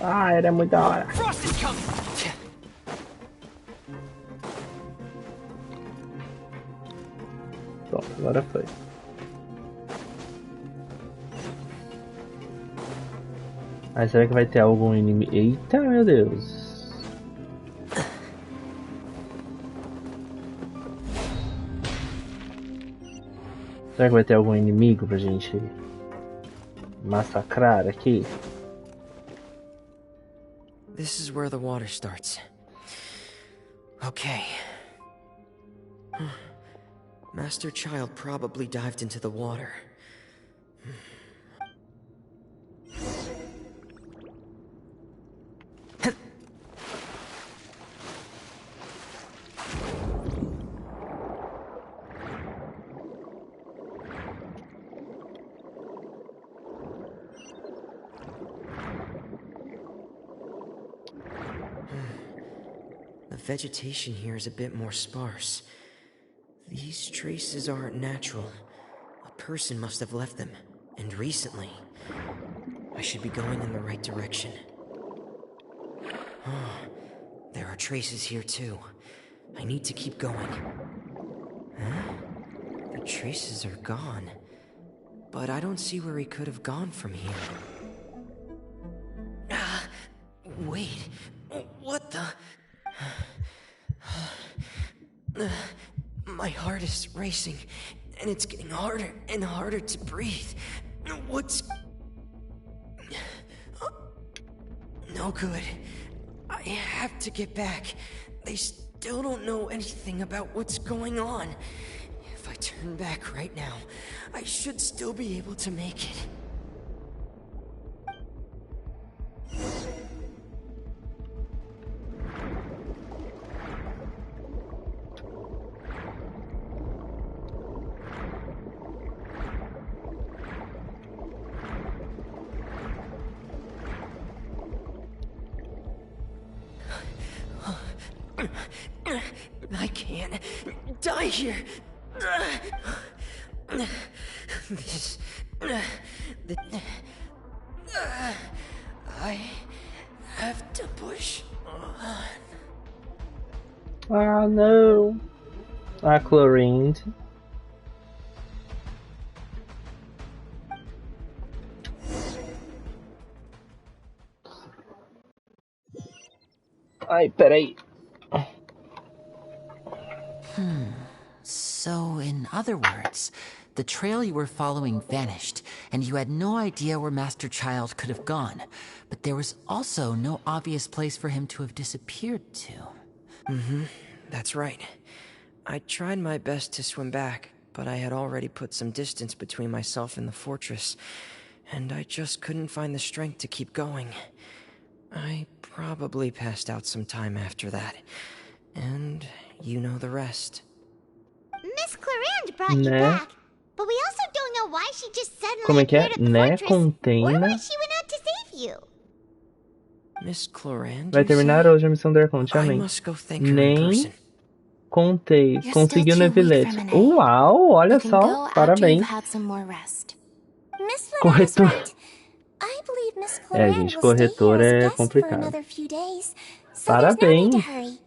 Ah, era muito da hora. Pronto, agora foi. Aí será que vai ter algum inimigo? Eita, meu Deus. Será que vai ter algum inimigo pra gente massacrar aqui? This is where the water starts. Okay. Master Child probably dived into the water. The vegetation here is a bit more sparse. These traces aren't natural. A person must have left them, and recently. I should be going in the right direction. There are traces here too. I need to keep going. Huh? The traces are gone. But I don't see where he could have gone from here. Wait, what the... My heart is racing, and it's getting harder and harder to breathe. What's... No good. I have to get back. They still don't know anything about what's going on. If I turn back right now, I should still be able to make it. I can't die here. This... I have to push on. Ah, no. Chlorine. Ai, peraí. So, in other words, the trail you were following vanished, and you had no idea where Master Child could have gone. But there was also no obvious place for him to have disappeared to. That's right. I tried my best to swim back, but I had already put some distance between myself and the fortress, and I just couldn't find the strength to keep going. I probably passed out some time after that, and you know the rest. Miss Clarande brought you back, but we also don't know why she just suddenly Como é que é? appeared at the Né, fortress, or Containa? why she went out to save you. Miss Clarande, Vai you terminar say? hoje a missão da Arconte, I amém. must go thank her in Nem person. contei. You're Conseguiu still too weak Nevilete. from an A. Uau, olha You can só. go after Parabéns. you've had some more rest. Miss Lynette is Corretor. right. I believe Miss Clarande gente, will stay corretor here as a é guest for complicado. another few days. So there's no need to Parabéns. hurry.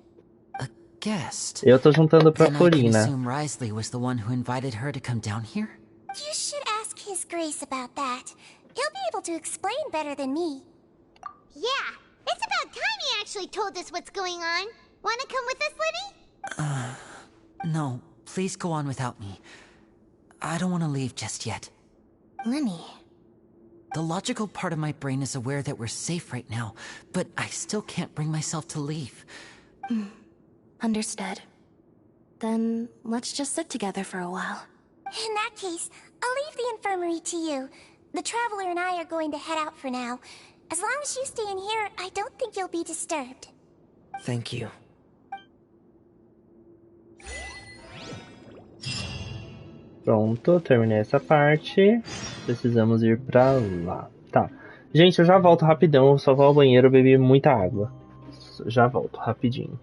A guest? Eu tô juntando pra Then I can Furina. assume Risley was the one who invited her to come down here? You should ask His Grace about that. He'll be able to explain better than me. Yeah, it's about time he actually told us what's going on. Wanna come with us, Lenny? No, please go on without me. I don't want to leave just yet. Lenny. The logical part of my brain is aware that we're safe right now, but I still can't bring myself to leave. Understood. Then let's just sit together for a while. In that case, I'll leave the infirmary to you. The Traveler and I are going to head out for now. As long as you stay in here, I don't think you'll be disturbed. Thank you. Pronto, terminei essa parte. Precisamos ir pra lá. Tá. Gente, eu já volto rapidão. Eu só vou ao banheiro, eu bebi muita água. Já volto, rapidinho.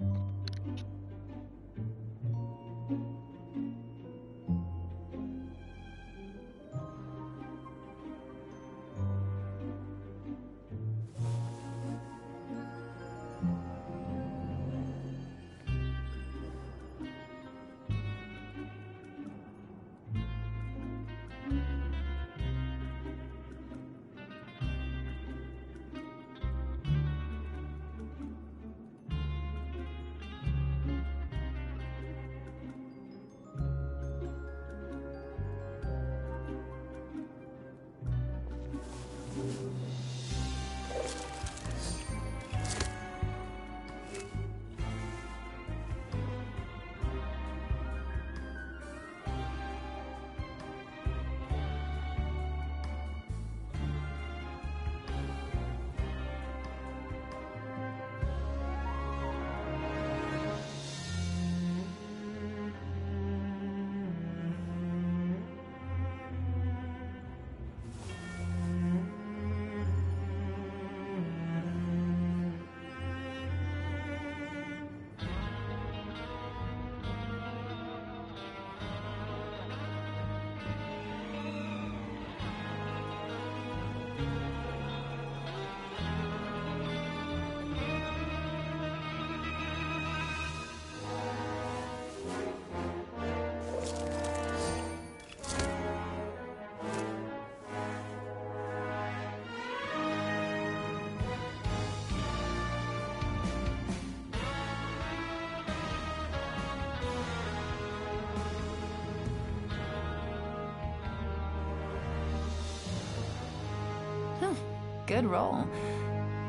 Good roll.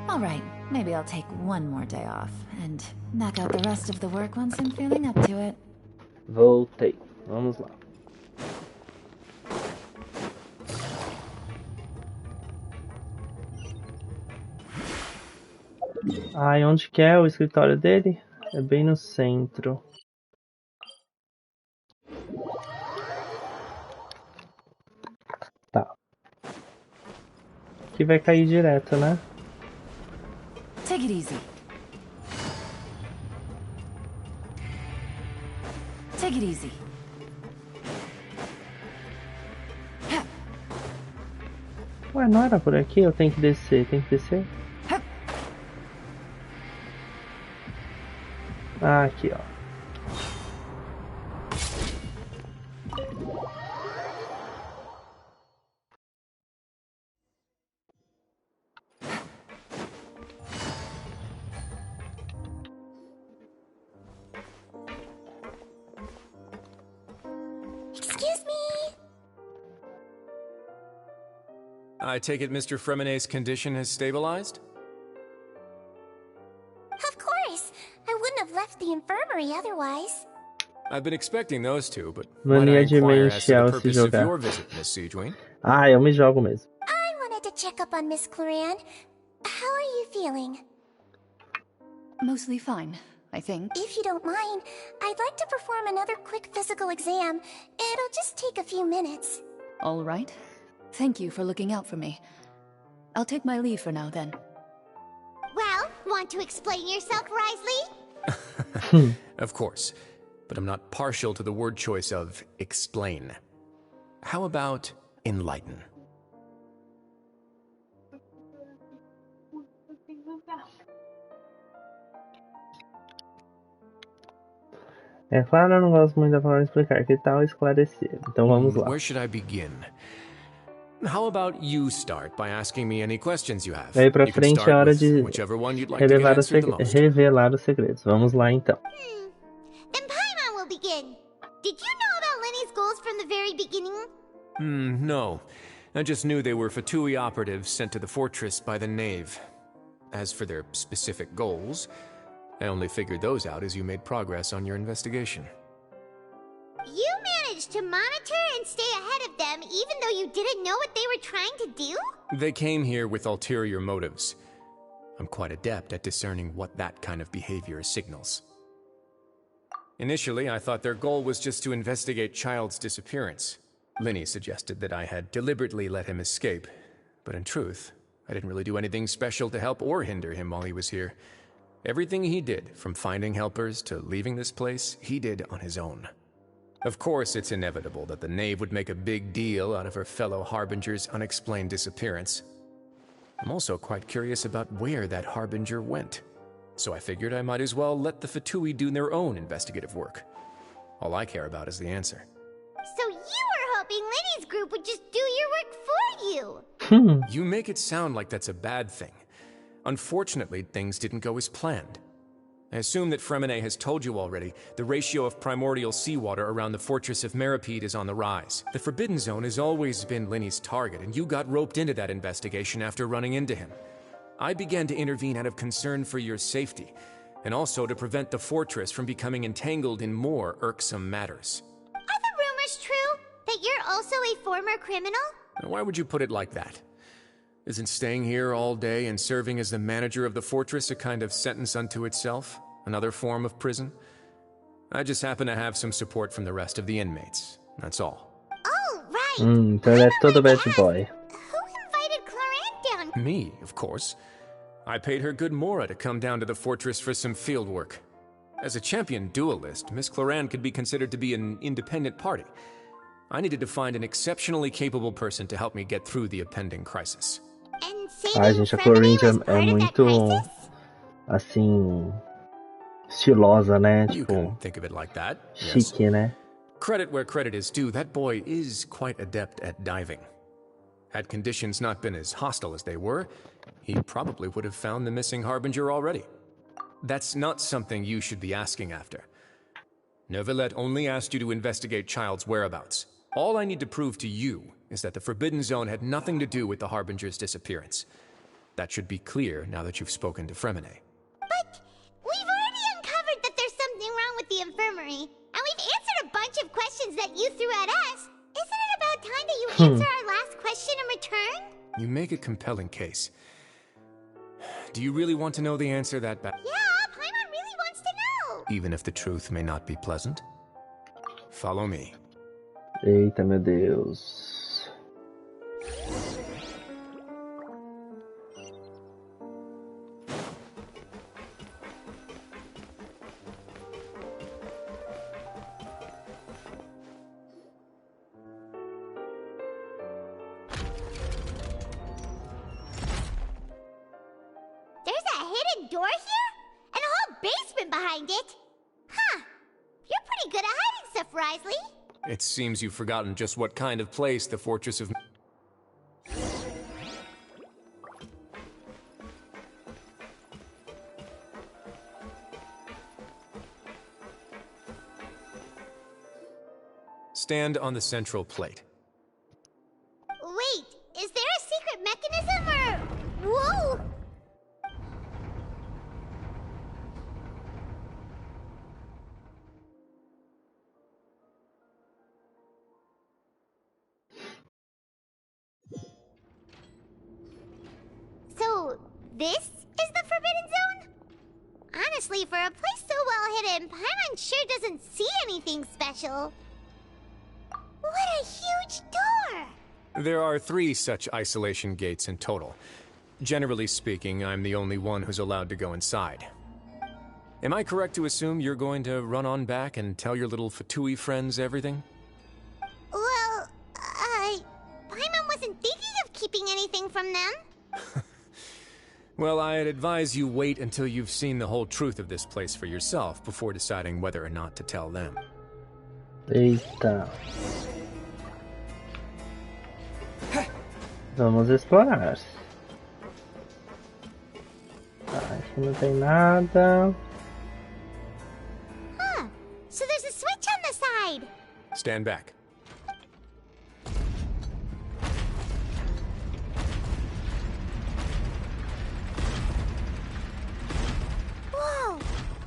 Alright, maybe I'll take one more day off and knock out the rest of the work once I'm feeling up to it. Voltei. Vamos lá. Ai, onde que é o escritório dele? É bem no centro. Tá. Aqui vai cair direto, né? Take it easy. Take it easy. Ué, não era por aqui? Eu tenho que descer, tem que descer? Ah, aqui, ó. Excuse me. I take it Mr. Fremonet's condition has stabilized? Of course. I wouldn't have left the infirmary otherwise. I've been expecting those two, but Mania de inquire as to the demencial se purpose of jogar. your visit, Miss Siegewing? Ah, eu me jogo mesmo. I wanted to check up on Miss Cloran. How are you feeling? Mostly fine, I think. If you don't mind, I'd like to perform another quick physical exam. It'll just take a few minutes. All right. Thank you for looking out for me. I'll take my leave for now, then. Well, want to explain yourself, Risley? Of course, but I'm not partial to the word choice of explain. How about enlighten? É claro, eu não gosto muito da palavra explicar. Que tal esclarecer? Então vamos lá. Where should I begin? How about you start by asking me any questions you have? Daí pra You can frente é start hora with de whichever one you'd like to get revelar, answered the most. revelar os segredos. Vamos lá então. Then Paimon will begin. Did you know about Lenny's goals from the very beginning? No. I just knew they were Fatui operatives sent to the fortress by the Knave. As for their specific goals, I only figured those out as you made progress on your investigation. You managed to monitor and stay ahead of them even though you didn't know what they were trying to do? They came here with ulterior motives. I'm quite adept at discerning what that kind of behavior signals. Initially, I thought their goal was just to investigate Child's disappearance. Linny suggested that I had deliberately let him escape, but in truth, I didn't really do anything special to help or hinder him while he was here. Everything he did, from finding helpers to leaving this place, he did on his own. Of course, it's inevitable that the knave would make a big deal out of her fellow Harbinger's unexplained disappearance. I'm also quite curious about where that Harbinger went, so I figured I might as well let the Fatui do their own investigative work. All I care about is the answer. So you were hoping Linny's group would just do your work for you? You make it sound like that's a bad thing. Unfortunately, things didn't go as planned. I assume that Fremine has told you already, the ratio of primordial seawater around the fortress of Meripede is on the rise. The Forbidden Zone has always been Linny's target, and you got roped into that investigation after running into him. I began to intervene out of concern for your safety, and also to prevent the fortress from becoming entangled in more irksome matters. Are the rumors true? That you're also a former criminal? Why would you put it like that? Isn't staying here all day and serving as the manager of the fortress a kind of sentence unto itself? Another form of prison? I just happen to have some support from the rest of the inmates. That's all. Oh, right. Então ele é todo bad boy. Who invited Cloran down? Me, of course. I paid her good Mora to come down to the fortress for some field work. As a champion duelist, Miss Cloran could be considered to be an independent party. I needed to find an exceptionally capable person to help me get through the impending crisis. Ai, gente, a Clorinda é muito, assim, estilosa, né? You Tipo, can think of it like that. chique, Yes. né? Credit where credit is due, that boy is quite adept at diving. Had conditions not been as hostile as they were, he probably would have found the missing Harbinger already. That's not something you should be asking after. Neuvillette only asked you to investigate Child's whereabouts. All I need to prove to you is that the Forbidden Zone had nothing to do with the Harbinger's disappearance. That should be clear now that you've spoken to Fremine. But we've already uncovered that there's something wrong with the infirmary, and we've answered a bunch of questions that you threw at us. Isn't it about time that you answer our last question in return? You make a compelling case. Do you really want to know the answer that bad? Yeah, Paimon really wants to know. Even if the truth may not be pleasant? Follow me. Eita, meu Deus. There's a hidden door here? And a whole basement behind it? Huh. You're pretty good at hiding stuff, Risley. It seems you've forgotten just what kind of place the Fortress of... Stand on the central plate. Wait, is there a secret mechanism or... Whoa! So, this is the Forbidden Zone? Honestly, for a place so well hidden, Paimon sure doesn't see anything special. What a huge door! There are 3 such isolation gates in total. Generally speaking, I'm the only one who's allowed to go inside. Am I correct to assume you're going to run on back and tell your little Fatui friends everything? Well, Paimon wasn't thinking of keeping anything from them. Well, I'd advise you wait until you've seen the whole truth of this place for yourself before deciding whether or not to tell them. Eita. Vamos explorar. Tá, aqui não tem nada. Huh. So there's a switch on the side. Stand back. Whoa!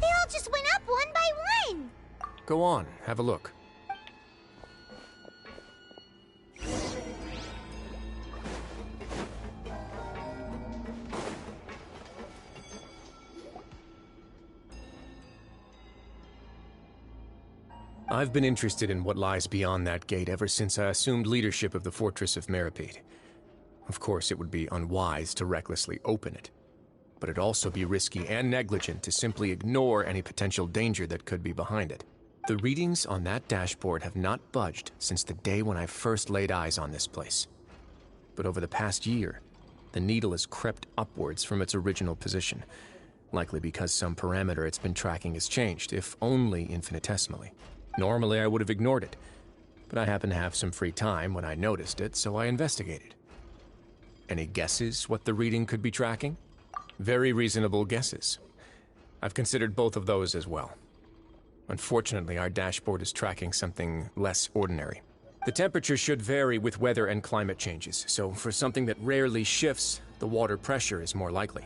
They all just went up one by one. Go on, have a look. I've been interested in what lies beyond that gate ever since I assumed leadership of the Fortress of Meripede. Of course, it would be unwise to recklessly open it, but it'd also be risky and negligent to simply ignore any potential danger that could be behind it. The readings on that dashboard have not budged since the day when I first laid eyes on this place. But over the past year, the needle has crept upwards from its original position, likely because some parameter it's been tracking has changed, if only infinitesimally. Normally, I would have ignored it, but I happened to have some free time when I noticed it, so I investigated. Any guesses what the reading could be tracking? Very reasonable guesses. I've considered both of those as well. Unfortunately, our dashboard is tracking something less ordinary. The temperature should vary with weather and climate changes, so for something that rarely shifts, the water pressure is more likely.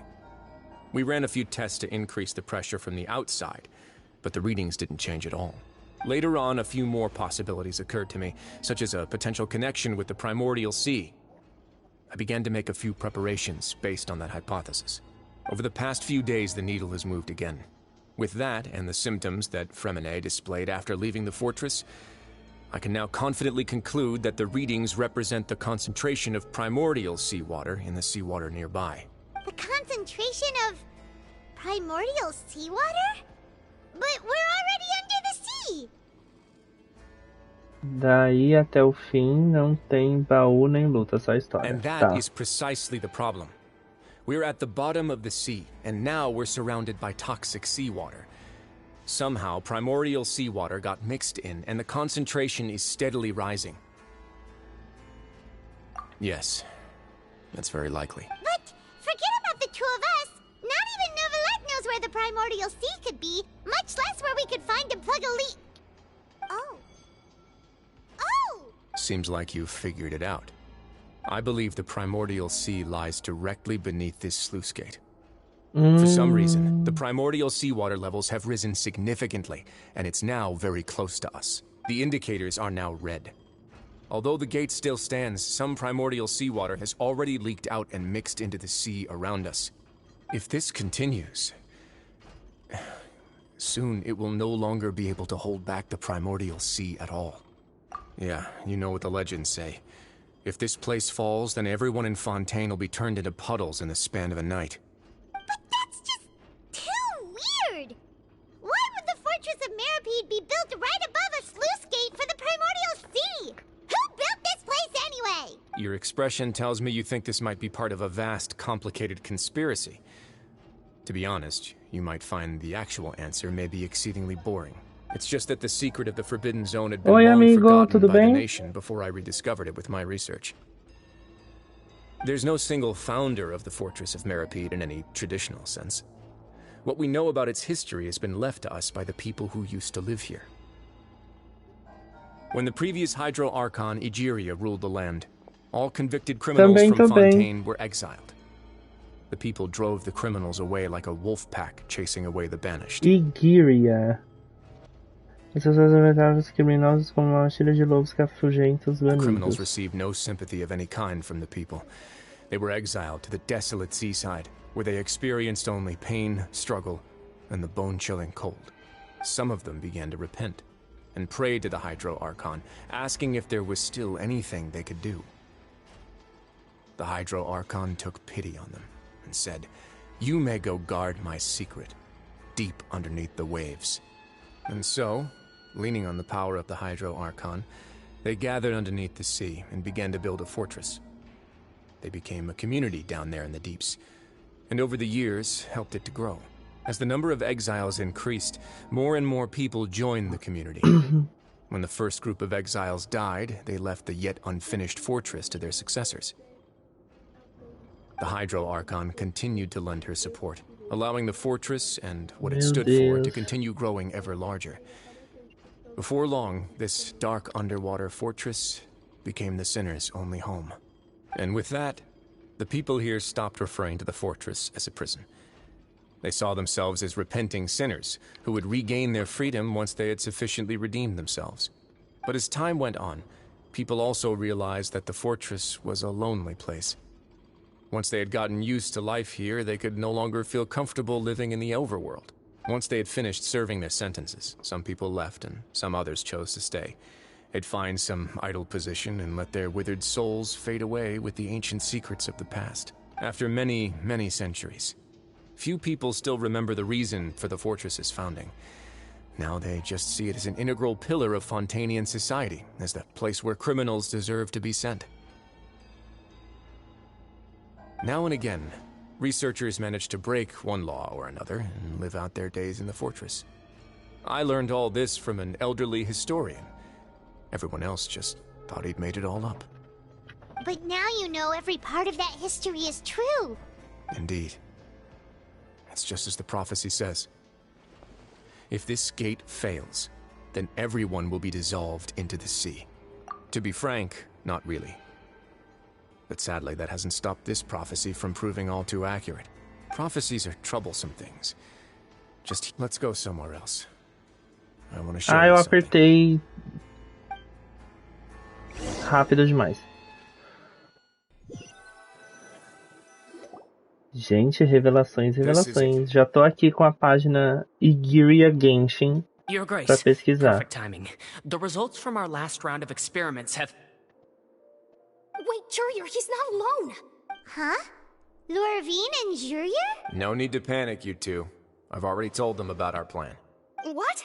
We ran a few tests to increase the pressure from the outside, but the readings didn't change at all. Later on, a few more possibilities occurred to me, such as a potential connection with the primordial sea. I began to make a few preparations based on that hypothesis. Over the past few days, the needle has moved again. With that, and the symptoms that Fremine displayed after leaving the fortress, I can now confidently conclude that the readings represent the concentration of primordial seawater in the seawater nearby. The concentration of primordial seawater? But we're already under the sea! Daí até o fim não tem baú nem luta, só história. And that is precisely the problem. We're at the bottom of the sea, and now we're surrounded by toxic seawater. Somehow, primordial seawater got mixed in, and the concentration is steadily rising. Yes, that's very likely. But forget about the two of us! Not even Neuvillette knows where the primordial sea could be, much less where we could find and plug a leak. Oh. Oh! Seems like you've figured it out. I believe the primordial sea lies directly beneath this sluice gate. For some reason, the primordial seawater levels have risen significantly, and it's now very close to us. The indicators are now red. Although the gate still stands, some primordial seawater has already leaked out and mixed into the sea around us. If this continues, soon it will no longer be able to hold back the primordial sea at all. Yeah, you know what the legends say. If this place falls, then everyone in Fontaine will be turned into puddles in the span of a night. But that's just too weird! Why would the Fortress of Meripede be built right above a sluice gate for the primordial sea? Who built this place anyway? Your expression tells me you think this might be part of a vast, complicated conspiracy. To be honest, you might find the actual answer may be exceedingly boring. It's just that the secret of the Forbidden Zone had been long forgotten by the nation before I rediscovered it with my research. There's no single founder of the Fortress of Meripede in any traditional sense. What we know about its history has been left to us by the people who used to live here. When the previous Hydro Archon Egeria ruled the land, all convicted criminals from Fontaine were exiled. The people drove the criminals away like a wolf pack chasing away the banished. Egeria. Essas aventuras os criminosos como uma filha de lobos cafugentos banidos. Criminals received no sympathy of any kind from the people. They were exiled to the desolate seaside, where they experienced only pain, struggle, and the bone-chilling cold. Some of them began to repent, and prayed to the Hydro Archon, asking if there was still anything they could do. The Hydro Archon took pity on them, and said, "You may go guard my secret, deep underneath the waves." And so, leaning on the power of the Hydro Archon, they gathered underneath the sea and began to build a fortress. They became a community down there in the deeps, and over the years helped it to grow. As the number of exiles increased, more and more people joined the community. When the first group of exiles died, they left the yet unfinished fortress to their successors. The Hydro Archon continued to lend her support, allowing the fortress and what it stood for to continue growing ever larger. Before long, this dark underwater fortress became the sinner's only home. And with that, the people here stopped referring to the fortress as a prison. They saw themselves as repenting sinners who would regain their freedom once they had sufficiently redeemed themselves. But as time went on, people also realized that the fortress was a lonely place. Once they had gotten used to life here, they could no longer feel comfortable living in the overworld. Once they had finished serving their sentences, some people left and some others chose to stay. They'd find some idle position and let their withered souls fade away with the ancient secrets of the past. After many, many centuries, few people still remember the reason for the fortress's founding. Now they just see it as an integral pillar of Fontanian society, as the place where criminals deserve to be sent. Now and again, researchers manage to break one law or another and live out their days in the fortress. I learned all this from an elderly historian. Everyone else just thought he'd made it all up. But now you know every part of that history is true. Indeed. It's just as the prophecy says. If this gate fails, then everyone will be dissolved into the sea. To be frank, not really. But sadly, that hasn't stopped this prophecy from proving all too accurate. Prophecies are troublesome things. Just let's go somewhere else. I want to show you eu something. apertei rápido demais. Gente, revelações. Já tô aqui com a página Igiria Genshin Your pra Grace, pesquisar. perfect timing. The results from our last round of experiments have... Wait, Jurier, he's not alone. Huh? Lorvine and Jurier? No need to panic, you two. I've already told them about our plan. What?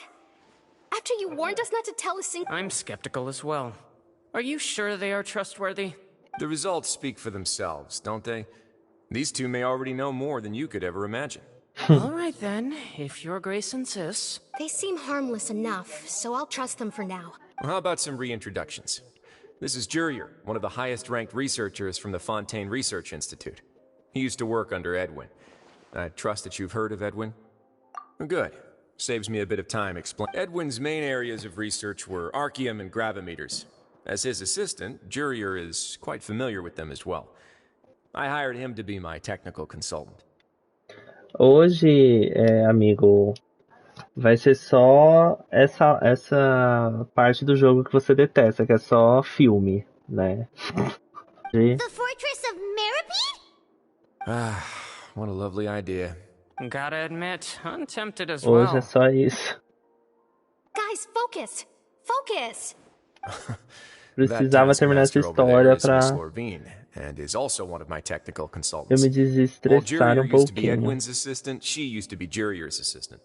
After you warned us not to tell a single... I'm skeptical as well. Are you sure they are trustworthy? The results speak for themselves, don't they? These two may already know more than you could ever imagine. All right then, if Your Grace insists. They seem harmless enough, so I'll trust them for now. Well, how about some reintroductions? This is Jurier, one of the highest-ranked researchers from the Fontaine Research Institute. He used to work under Edwin. I trust that you've heard of Edwin? Good. Saves me a bit of time explaining. Edwin's main areas of research were archaeum and gravimeters. As his assistant, Jurier is quite familiar with them as well. I hired him to be my technical consultant. Hoje, amigo, vai ser só essa parte do jogo que você detesta, que é só filme, né? The Fortress of Meripede? Ah, what a lovely idea. Gotta admit, I'm tempted as Hoje well. é só isso. Guys, focus! Focus! Precisava terminar essa história pra and is also one of my technical eu consultants. me desestressar Used to be pouquinho. Edwin's assistant, she used to be Jurier's assistant.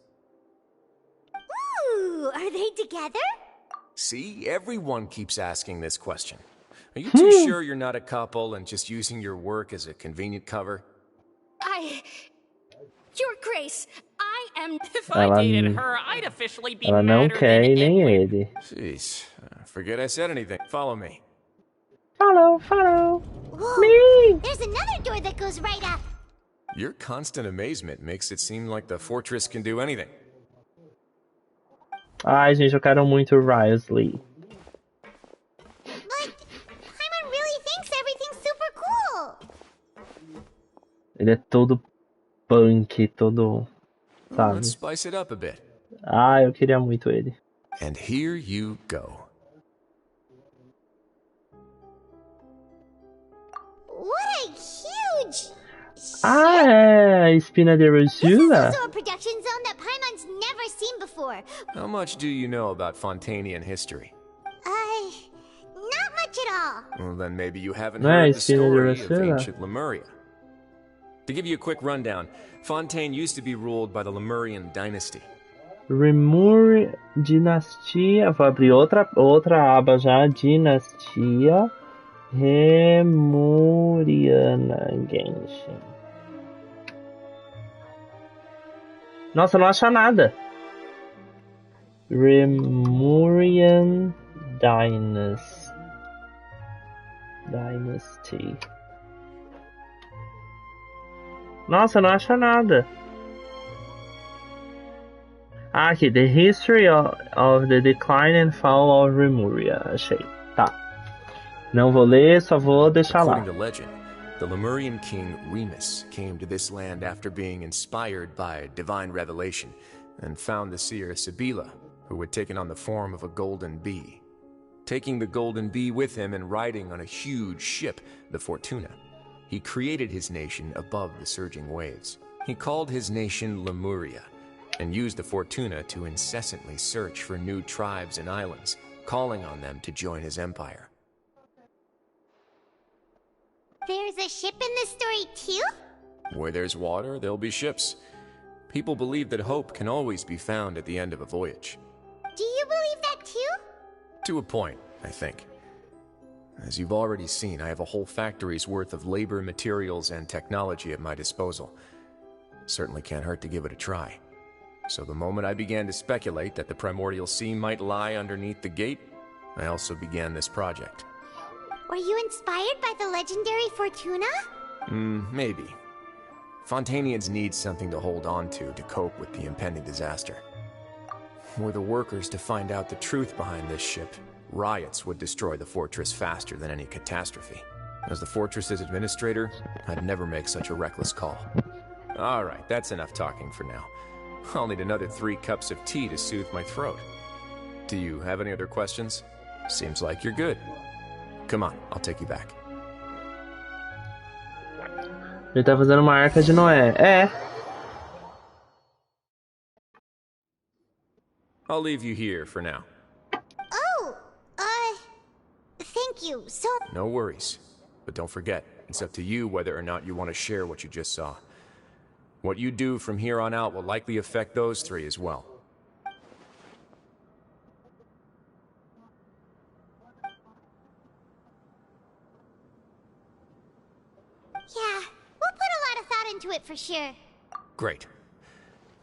Ooh, are they together? See, everyone keeps asking this question. Are you too sure you're not a couple and just using your work as a convenient cover? Your Grace, I am... If I dated her, I'd officially be Ela não madder quer than e nem Edwin. ele. Jeez, forget I said anything. Follow me. Follow. Whoa, Me! there's another door that goes right up. Your constant amazement makes it seem like the fortress can do anything. Ai, gente, eu quero muito o Risley. But Paimon really thinks everything's super cool. Ele é todo punk, todo... sabe? Let's spice it up a bit. Ah, eu queria muito ele. And here you go. What a huge... Ah, é a Espina de This is Rosula? also a production zone that Paimon's never seen before. How much do you know about Fontanian history? Not much at all. Well, then maybe you haven't Não é a heard the Espina de story of Rosula? ancient Lemuria. To give you a quick rundown, Fontaine used to be ruled by the Lemurian dynasty. Remur Dinastia. Vou abrir outra aba já. Dinastia Remuriana Genshin. Nossa, não acha nada. Remurian Dynasty. Nossa, não acha nada. Ah, aqui, The History of the Decline and Fall of Remuria. Achei. Tá. Não vou ler, só vou deixar lá. According to legend, the Lemurian king Remus came to this land after being inspired by divine revelation and found the seer Sibila, who had taken on the form of a golden bee. Taking the golden bee with him and riding on a huge ship, the Fortuna, he created his nation above the surging waves. He called his nation Lemuria, and used the Fortuna to incessantly search for new tribes and islands, calling on them to join his empire. There's a ship in this story too? Where there's water, there'll be ships. People believe that hope can always be found at the end of a voyage. Do you believe that too? To a point, I think. As you've already seen, I have a whole factory's worth of labor, materials, and technology at my disposal. Certainly can't hurt to give it a try. So the moment I began to speculate that the Primordial Sea might lie underneath the gate, I also began this project. Were you inspired by the legendary Fortuna? Maybe. Fontanians need something to hold on to cope with the impending disaster. Were the workers to find out the truth behind this ship, riots would destroy the fortress faster than any catastrophe. As the fortress's administrator, I'd never make such a reckless call. Alright, that's enough talking for now. I'll need another 3 cups of tea to soothe my throat. Do you have any other questions? Seems like you're good. Come on, I'll take you back. Ele tá fazendo uma arca de Noé. I'll leave you here for now. Oh, thank you. So... No worries. But don't forget, it's up to you whether or not you want to share what you just saw. What you do from here on out will likely affect those 3 as well. Yeah, we'll put a lot of thought into it for sure. Great.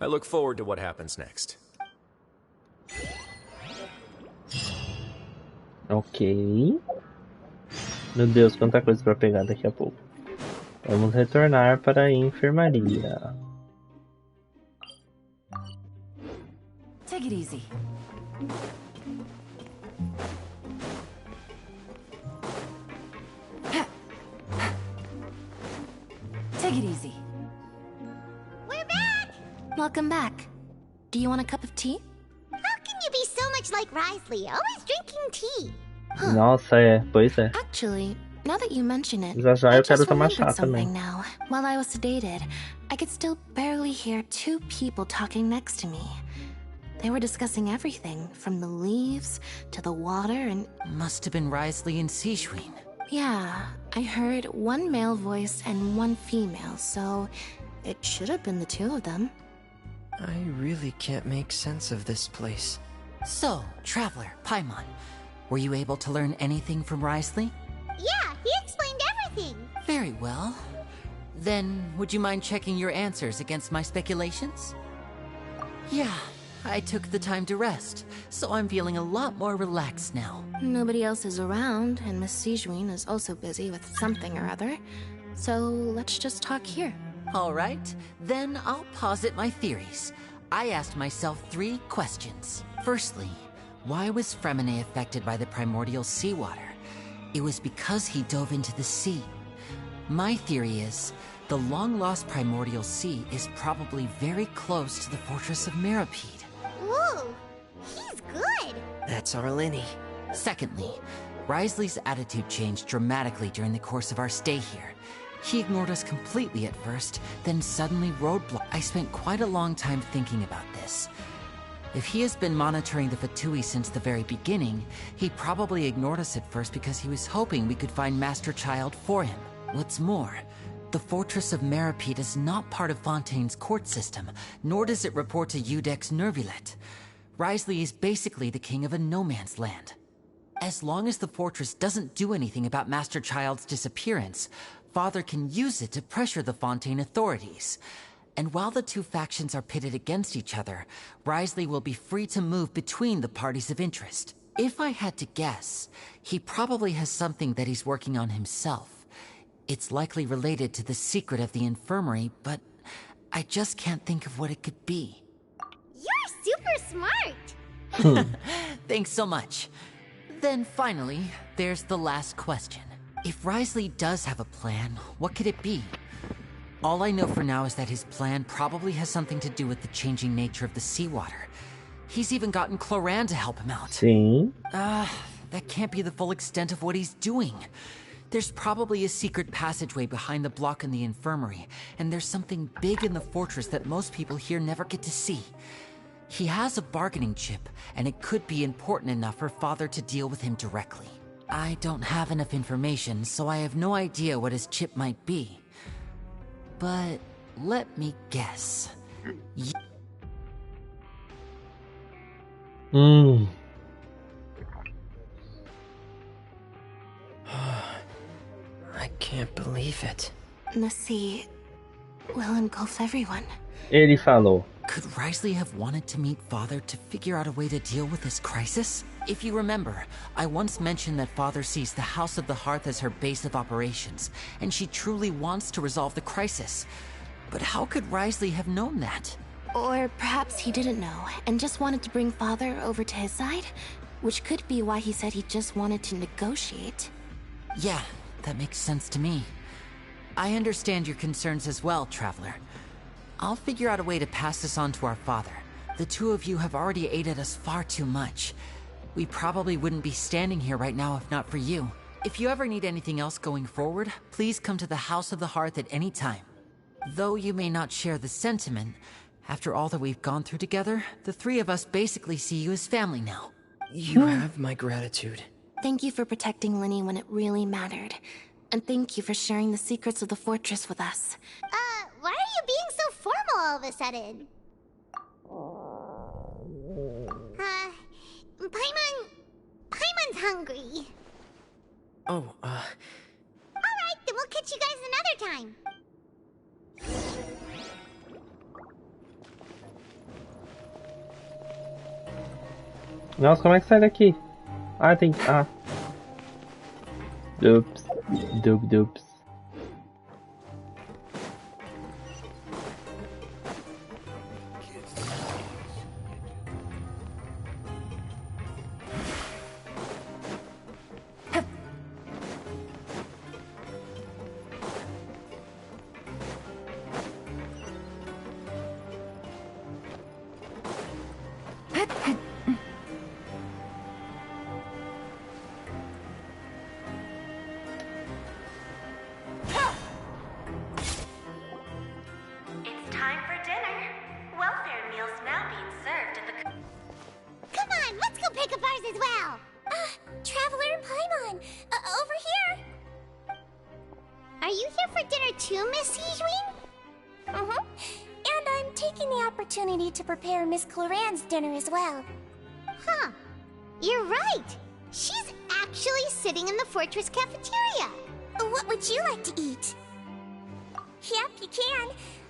I look forward to what happens next. Ok. Meu Deus, quanta coisa pra pegar daqui a pouco. Vamos retornar para a enfermaria. Take it easy. Take it easy. We're back! Welcome back. Do you want a cup of tea? How can you be so much like Risley, always drinking tea? Nossa, pois é. Actually, now that you mention it, Já já I eu quero just tomar remembered chá something também. now. While I was sedated, I could still barely hear 2 people talking next to me. They were discussing everything, from the leaves to the water and... Must have been Risley and Sejuin. Yeah, I heard 1 male voice and 1 female, so it should have been the 2 of them. I really can't make sense of this place. So, Traveler, Paimon, were you able to learn anything from Risley? Yeah, he explained everything. Very well. Then, would you mind checking your answers against my speculations? Yeah, I took the time to rest, so I'm feeling a lot more relaxed now. Nobody else is around, and Miss Sejuin is also busy with something or other. So let's just talk here. All right, then I'll posit my theories. I asked myself 3 questions. Firstly, why was Fremine affected by the primordial seawater? It was because he dove into the sea. My theory is, the long-lost primordial sea is probably very close to the fortress of Mirapede. Ooh, he's good. That's our Lenny. Secondly, Risley's attitude changed dramatically during the course of our stay here. He ignored us completely at first, then suddenly roadblocked. I spent quite a long time thinking about this. If he has been monitoring the Fatui since the very beginning, he probably ignored us at first because he was hoping we could find Master Child for him. What's more, the Fortress of Mirapede is not part of Fontaine's court system, nor does it report to Udex Nervulet. Risley is basically the king of a no-man's land. As long as the fortress doesn't do anything about Master Child's disappearance, Father can use it to pressure the Fontaine authorities. And while the 2 factions are pitted against each other, Risley will be free to move between the parties of interest. If I had to guess, he probably has something that he's working on himself. It's likely related to the secret of the infirmary, but I just can't think of what it could be. You're super smart. Thanks so much. Then finally, there's the last question. If Risley does have a plan, what could it be? All I know for now is that his plan probably has something to do with the changing nature of the seawater. He's even gotten Cloran to help him out. Sim. That can't be the full extent of what he's doing. There's probably a secret passageway behind the block in the infirmary, and there's something big in the fortress that most people here never get to see. He has a bargaining chip, and it could be important enough for Father to deal with him directly. I don't have enough information, so I have no idea what his chip might be. But let me guess. I can't believe it. The sea will engulf everyone. Ele falou. Could Risley have wanted to meet Father to figure out a way to deal with this crisis? If you remember, I once mentioned that Father sees the House of the Hearth as her base of operations, and she truly wants to resolve the crisis. But how could Risley have known that? Or perhaps he didn't know, and just wanted to bring Father over to his side? Which could be why he said he just wanted to negotiate. Yeah, that makes sense to me. I understand your concerns as well, Traveler. I'll figure out a way to pass this on to our father. The two of you have already aided us far too much. We probably wouldn't be standing here right now if not for you. If you ever need anything else going forward, please come to the House of the Hearth at any time. Though you may not share the sentiment, after all that we've gone through together, the three of us basically see you as family now. You have my gratitude. Thank you for protecting Linny when it really mattered. And thank you for sharing the secrets of the fortress with us. Why are you being so formal all of a sudden? Paimon's hungry. Oh, Alright, then we'll catch you guys another time. Nossa, como é que sai daqui? Ah, tem que... Ah. Dups. Dups. Traveler Paimon, over here. Are you here for dinner too, Miss Sijween? And I'm taking the opportunity to prepare Miss Cloran's dinner as well. Huh. You're right. She's actually sitting in the fortress cafeteria. What would you like to eat? Yep, you can.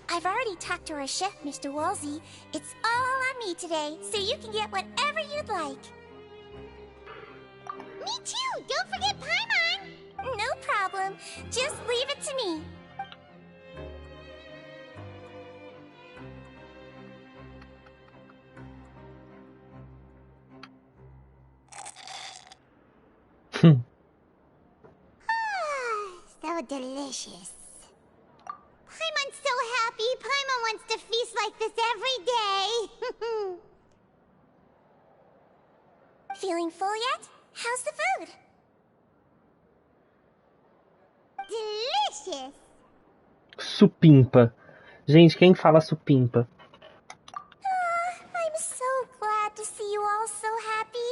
I've already talked to our chef, Mr. Wolsey. It's all on me today, so you can get whatever you'd like. Me too! Don't forget Paimon! No problem. Just leave it to me. So delicious. Paimon's so happy. Paimon wants to feast like this every day. Feeling full yet? How's the food? Delicious. Supimpa. Gente, quem fala supimpa? I'm so glad to see you all so happy.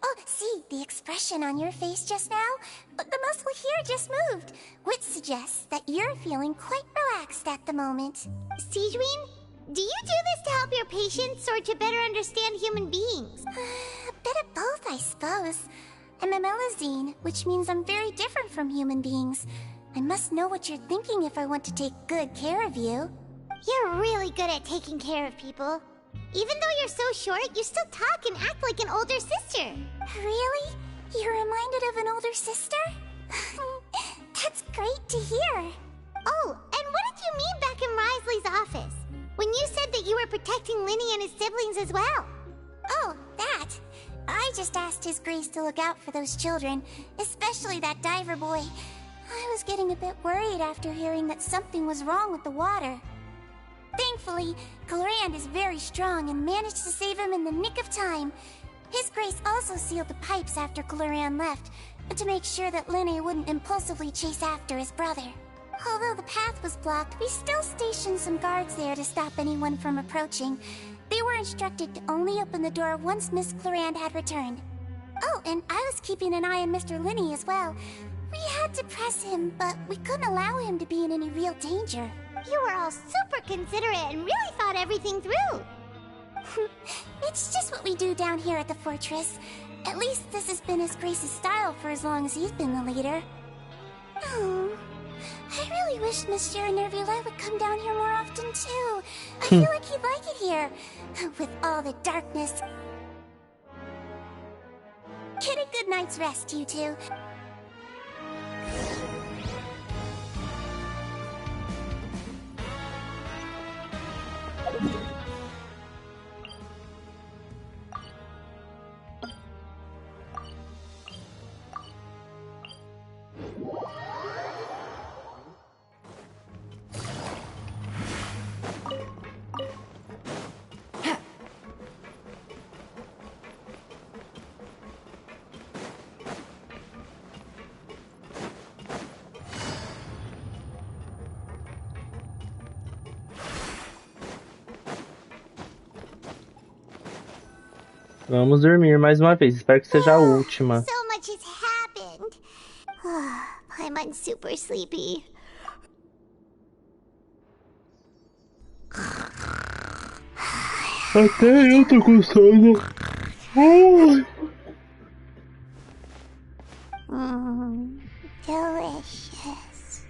Oh, see, the expression on your face just now? The muscle here just moved, which suggests that you're feeling quite relaxed at the moment. Sijween, do you do this to help your patients or to better understand human beings? A bit of both, I suppose. I'm a Melusine, which means I'm very different from human beings. I must know what you're thinking if I want to take good care of you. You're really good at taking care of people. Even though you're so short, you still talk and act like an older sister. Really? You're reminded of an older sister? That's great to hear. Oh, and what did you mean back in Risley's office? When you said that you were protecting Linny and his siblings as well? Oh, that. I just asked His Grace to look out for those children, especially that diver boy. I was getting a bit worried after hearing that something was wrong with the water. Thankfully, Clorand is very strong and managed to save him in the nick of time. His Grace also sealed the pipes after Clorand left, to make sure that Linne wouldn't impulsively chase after his brother. Although the path was blocked, we still stationed some guards there to stop anyone from approaching. They were instructed to only open the door once Miss Clorand had returned. Oh, and I was keeping an eye on Mr. Linne as well. We had to press him, but we couldn't allow him to be in any real danger. You were all super considerate and really thought everything through. It's just what we do down here at the fortress. At least this has been His Grace's style for as long as he's been the leader. Oh, I really wish Monsieur Nervula would come down here more often too. I feel like he'd like it here, with all the darkness. Get a good night's rest, you two. Vamos dormir mais uma vez. Espero que seja a última. So much has happened. I'm super sleepy. Até eu tô com sono. Delicious.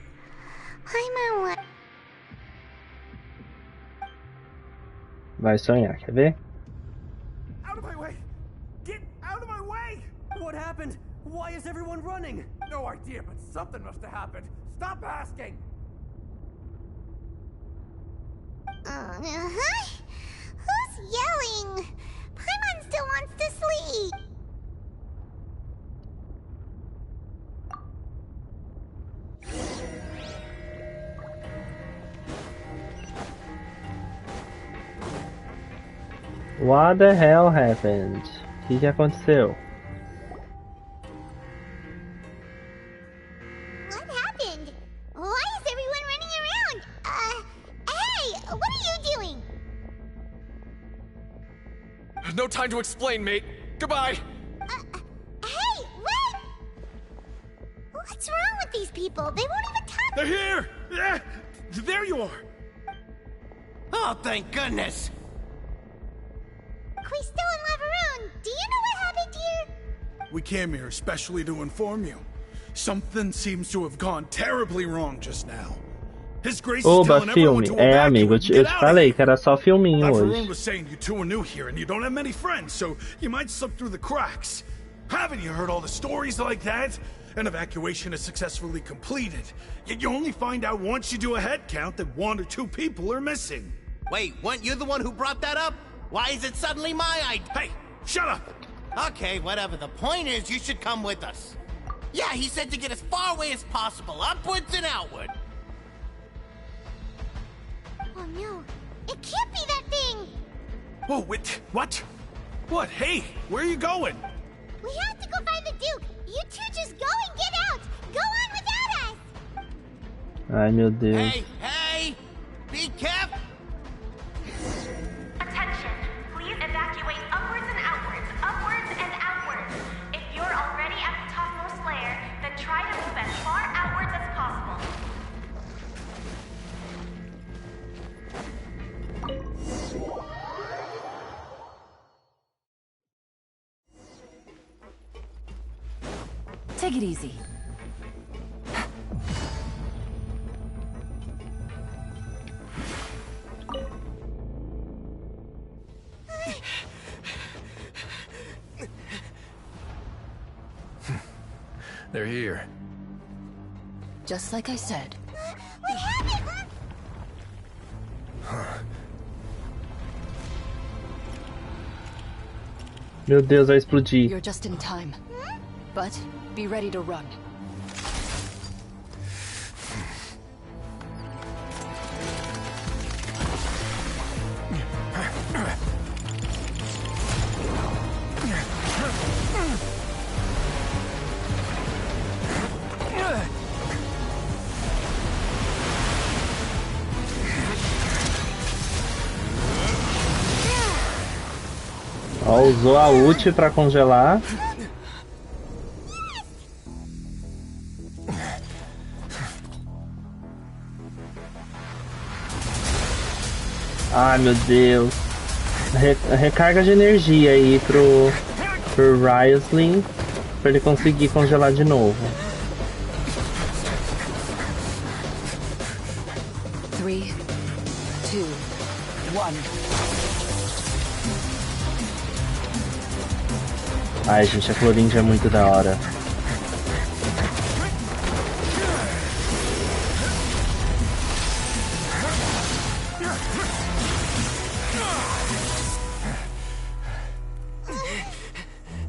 I'm on. Vai sonhar, quer ver? Out of my way! Get out of my way! What happened? Why is everyone running? No idea, but something must have happened. Stop asking! Who's yelling? Paimon still wants to sleep. What the hell happened? O que aconteceu? What happened? Why is everyone running around? Hey, what are you doing? No time to explain, mate. Goodbye! Hey, wait! What's wrong with these people? They won't even talk. They're here! Yeah! There you are! Oh, thank goodness! Quisto and Laveroon, do you know what happened here? We came here especially to inform you. Something seems to have gone terribly wrong just now. His Grace is Oba, telling everyone filme. to É, evacuate amigo, eu and te get out of falei here. que era só filminho Laveroon hoje. was saying you two are new here and you don't have many friends, so you might slip through the cracks. Haven't you heard all the stories like that? An evacuation is successfully completed, yet you only find out once you do a head count that 1 or 2 people are missing. Wait, weren't you the one who brought that up? Why is it suddenly my idea? Hey, shut up! Okay, whatever. The point is, you should come with us. Yeah, he said to get as far away as possible, upwards and outward. Oh no, it can't be that thing! Oh, wait, what? What? Hey, where are you going? We have to go find the Duke! You two just go and get out! Go on without us! Ai, meu Deus. Hey, hey! Be careful! Attention! Please evacuate upwards and outwards, upwards and outwards. If you're already at the topmost layer, then try to move as far outwards as possible. Take it easy. They're here. Just like I said. What happened? Meu Deus, vai explodir. You're just in time. But be ready to run. Ó, usou a ult pra congelar. Ai, meu Deus. Recarga de energia aí pro Ryoslin pra ele conseguir congelar de novo. 3, 2, 1. Ai, gente, a Clorinda é muito da hora.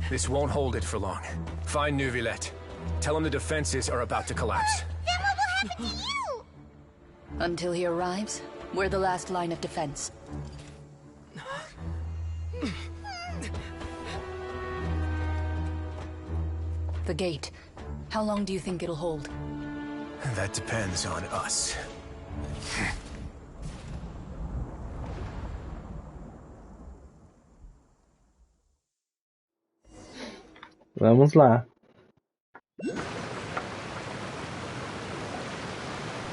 This won't hold it for long. Find Neuvillette. Tell him the defenses are about to collapse. Then what will happen to you? Until he arrives, we're the last line of defense. The gate. How long do you think it'll hold? That depends on us. Vamos lá.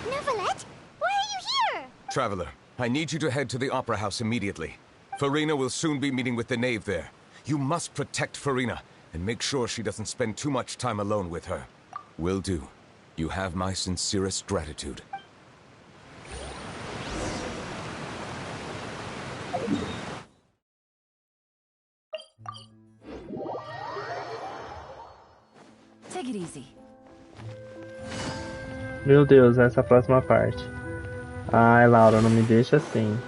Neuvillette, why are you here? Traveler, I need you to head to the Opera House immediately. Farina will soon be meeting with the knave there. You must protect Farina, and make sure she doesn't spend too much time alone with her. Will do. You have my sincerest gratitude. Take it easy. Meu Deus, essa próxima parte. Ai, Laura, não me deixa assim.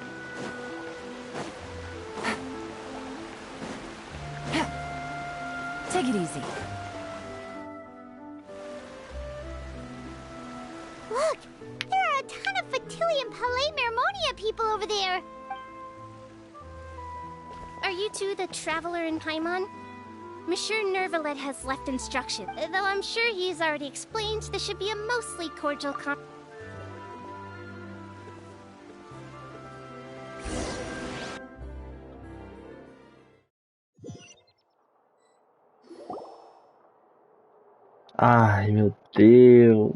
Take it easy. Look, there are a ton of Fatui and Palais Mermonia people over there. Are you two the Traveler in Paimon? Monsieur Neuvillette has left instructions. Though I'm sure he's already explained, this should be a mostly cordial Ai, meu Deus.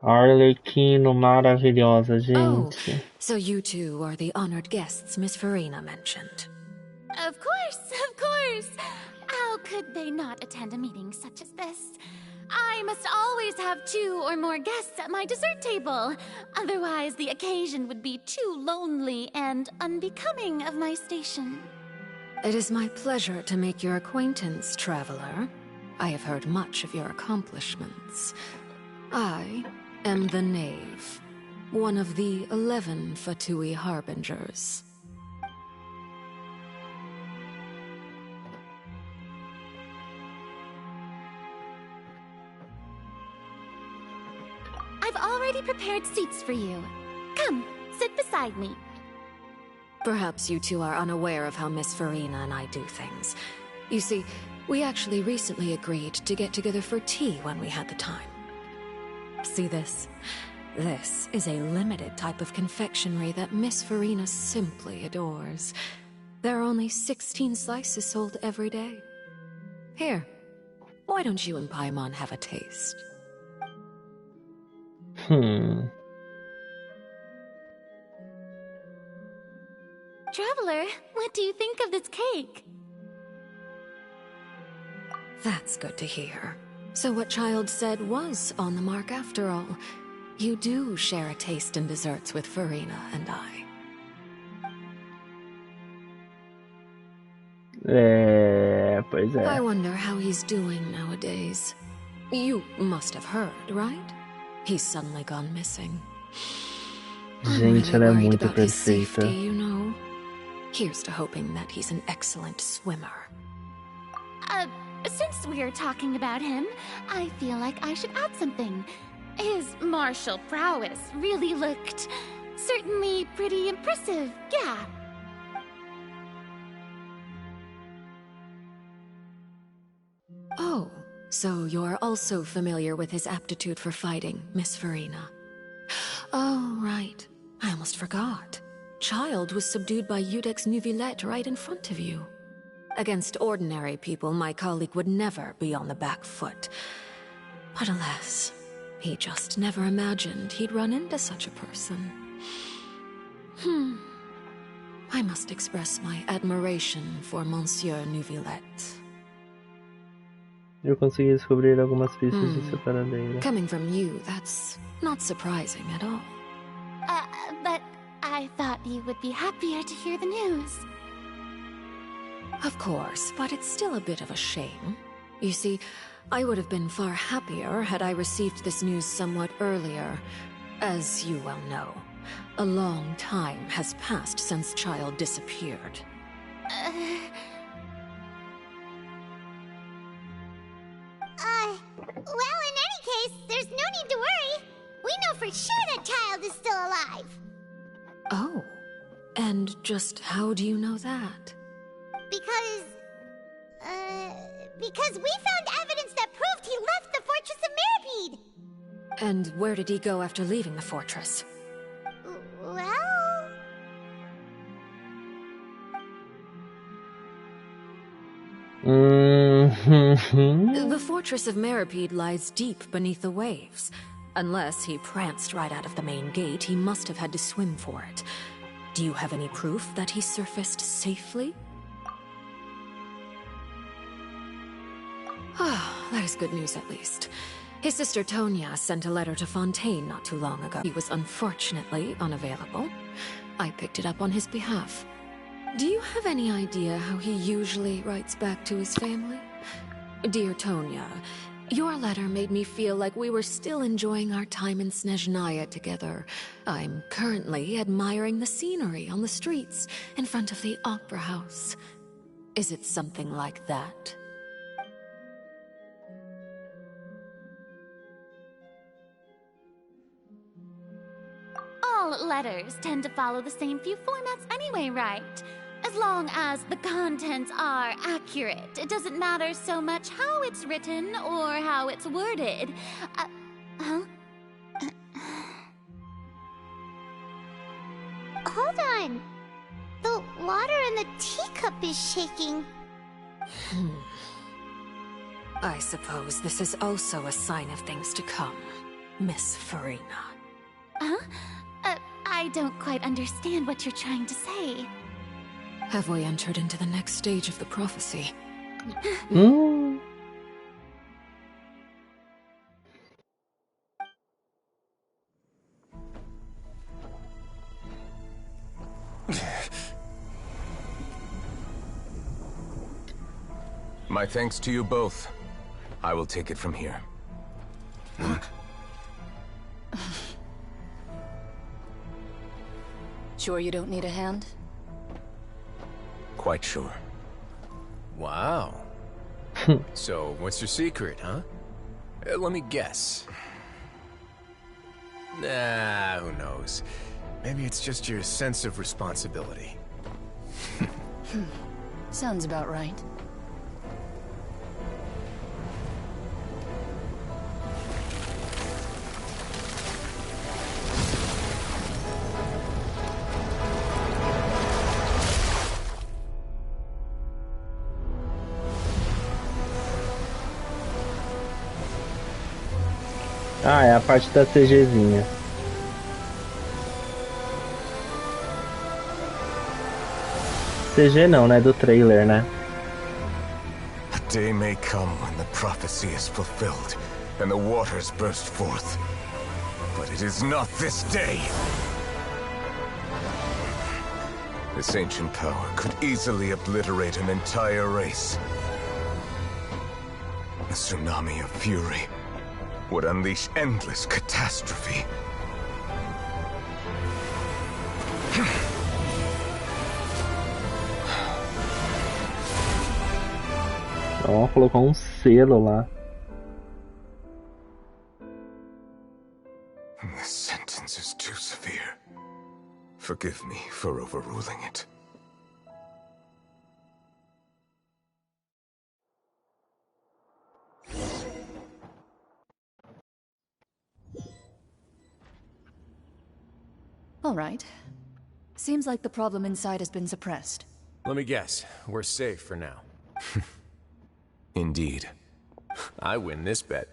Arlequino maravilhosa, gente. So you two are the honored guests Miss Farina mentioned. Of course, of course. How could they not attend a meeting such as this? I must always have 2 or more guests at my dessert table. Otherwise, the occasion would be too lonely and unbecoming of my station. It is my pleasure to make your acquaintance, traveler. I have heard much of your accomplishments. I am the Knave, one of the 11 Fatui Harbingers. I've already prepared seats for you. Come, sit beside me. Perhaps you two are unaware of how Miss Farina and I do things. You see, we actually recently agreed to get together for tea when we had the time. See this? This is a limited type of confectionery that Miss Farina simply adores. There are only 16 slices sold every day. Here, why don't you and Paimon have a taste? Traveler, what do you think of this cake? That's good to hear. So what Child said was on the mark after all. You do share a taste in desserts with Farina and I. Pois é. I wonder how he's doing nowadays. You must have heard, right? He's suddenly gone missing. Gente, ela é muito perfeita. Safety, you know. Here's to hoping that he's an excellent swimmer. Since we're talking about him, I feel like I should add something. His martial prowess really looked certainly pretty impressive, yeah. Oh, so you're also familiar with his aptitude for fighting, Miss Farina. Oh, right. I almost forgot. Child was subdued by Udex Nuvillette right in front of you. Against ordinary people, my colleague would never be on the back foot. But alas, he just never imagined he'd run into such a person. I must express my admiration for Monsieur Nuvillette. Eu consegui descobrir algumas pistas de seu paradeiro. Coming from you, that's not surprising at all. But I thought you would be happier to hear the news. Of course, but it's still a bit of a shame. You see, I would have been far happier had I received this news somewhat earlier. As you well know, a long time has passed since Child disappeared. Well, in any case, there's no need to worry. We know for sure that Child is still alive. Oh, and just how do you know that? Because we found evidence that proved he left the Fortress of Mirapede. And where did he go after leaving the fortress? Well... The Fortress of Mirapede lies deep beneath the waves. Unless he pranced right out of the main gate, he must have had to swim for it. Do you have any proof that he surfaced safely? Ah, that is good news at least. His sister Tonya sent a letter to Fontaine not too long ago. He was unfortunately unavailable. I picked it up on his behalf. Do you have any idea how he usually writes back to his family? Dear Tonya, your letter made me feel like we were still enjoying our time in Snezhnaya together. I'm currently admiring the scenery on the streets in front of the Opera House. Is it something like that? All letters tend to follow the same few formats anyway, right? As long as the contents are accurate, it doesn't matter so much how it's written or how it's worded. Hold on. The water in the teacup is shaking. I suppose this is also a sign of things to come, Miss Farina. Huh? I don't quite understand what you're trying to say. Have we entered into the next stage of the prophecy? My thanks to you both. I will take it from here. Sure you don't need a hand? Quite sure. Wow. So, what's your secret, huh? Let me guess. Nah, who knows? Maybe it's just your sense of responsibility. Sounds about right. Ah, é a parte da CGzinha. CG não, né? Do trailer, né? A day may come when the prophecy is fulfilled and the waters burst forth. But it is not this day. This ancient power could easily obliterate an entire race. A tsunami of fury would unleash endless catastrophe. Ó, colocou um selo lá. This sentence is too severe. Forgive me for overruling it. All right. Seems like the problem inside has been suppressed. Let me guess. We're safe for now. Indeed. I win this bet.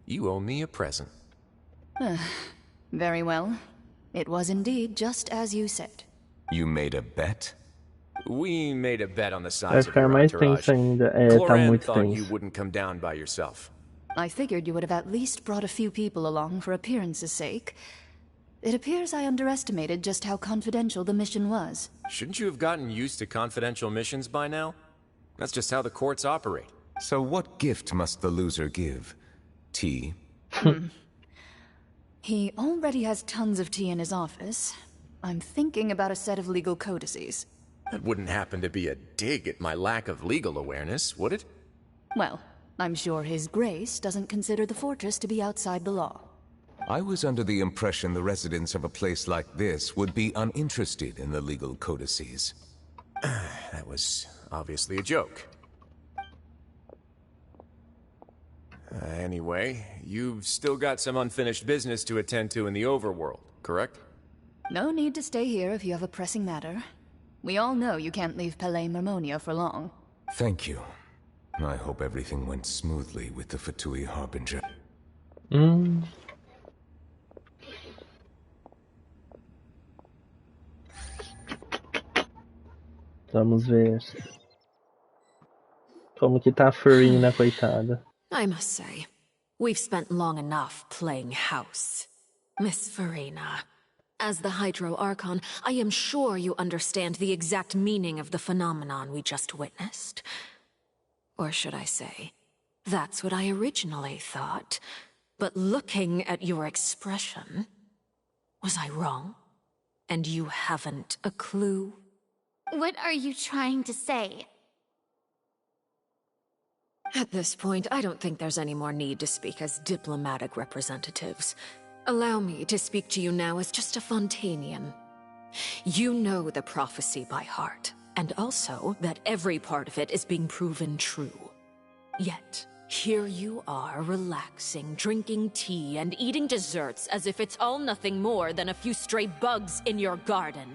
You owe me a present. Very well. It was indeed just as you said. You made a bet? We made a bet on the Vai size of ficar your mais entourage. tenso ainda. É, tá Cloran muito thought you tenso. wouldn't come down by yourself. I figured you would have at least brought a few people along for appearance's sake. It appears I underestimated just how confidential the mission was. Shouldn't you have gotten used to confidential missions by now? That's just how the courts operate. So what gift must the loser give? Tea? He already has tons of tea in his office. I'm thinking about a set of legal codices. That wouldn't happen to be a dig at my lack of legal awareness, would it? Well, I'm sure His Grace doesn't consider the fortress to be outside the law. I was under the impression the residents of a place like this would be uninterested in the legal codices. That was obviously a joke. Anyway, you've still got some unfinished business to attend to in the overworld, correct? No need to stay here if you have a pressing matter. We all know you can't leave Palais Mermonia for long. Thank you. I hope everything went smoothly with the Fatui Harbinger. Vamos ver como que tá a Farina, coitada. I must say, we've spent long enough playing house. Miss Farina, as the Hydro Archon, I am sure you understand the exact meaning of the phenomenon we just witnessed. Or should I say, that's what I originally thought. But looking at your expression, was I wrong? And you haven't a clue? What are you trying to say? At this point, I don't think there's any more need to speak as diplomatic representatives. Allow me to speak to you now as just a Fontanian. You know the prophecy by heart, and also that every part of it is being proven true. Yet, here you are relaxing, drinking tea, and eating desserts as if it's all nothing more than a few stray bugs in your garden.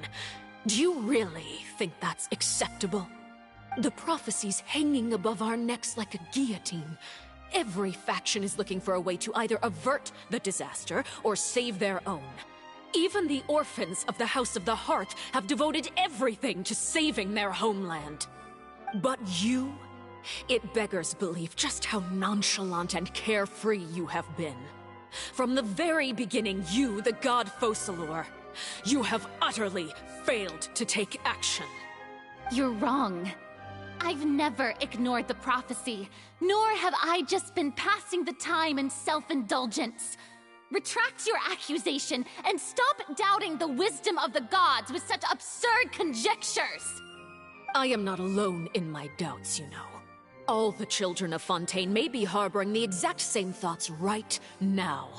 Do you really think that's acceptable? The prophecy's hanging above our necks like a guillotine. Every faction is looking for a way to either avert the disaster or save their own. Even the orphans of the House of the Hearth have devoted everything to saving their homeland. But you? It beggars belief just how nonchalant and carefree you have been. From the very beginning, you, the god Focalor, you have utterly failed to take action. You're wrong. I've never ignored the prophecy, nor have I just been passing the time in self-indulgence. Retract your accusation and stop doubting the wisdom of the gods with such absurd conjectures. I am not alone in my doubts, you know. All the children of Fontaine may be harboring the exact same thoughts right now.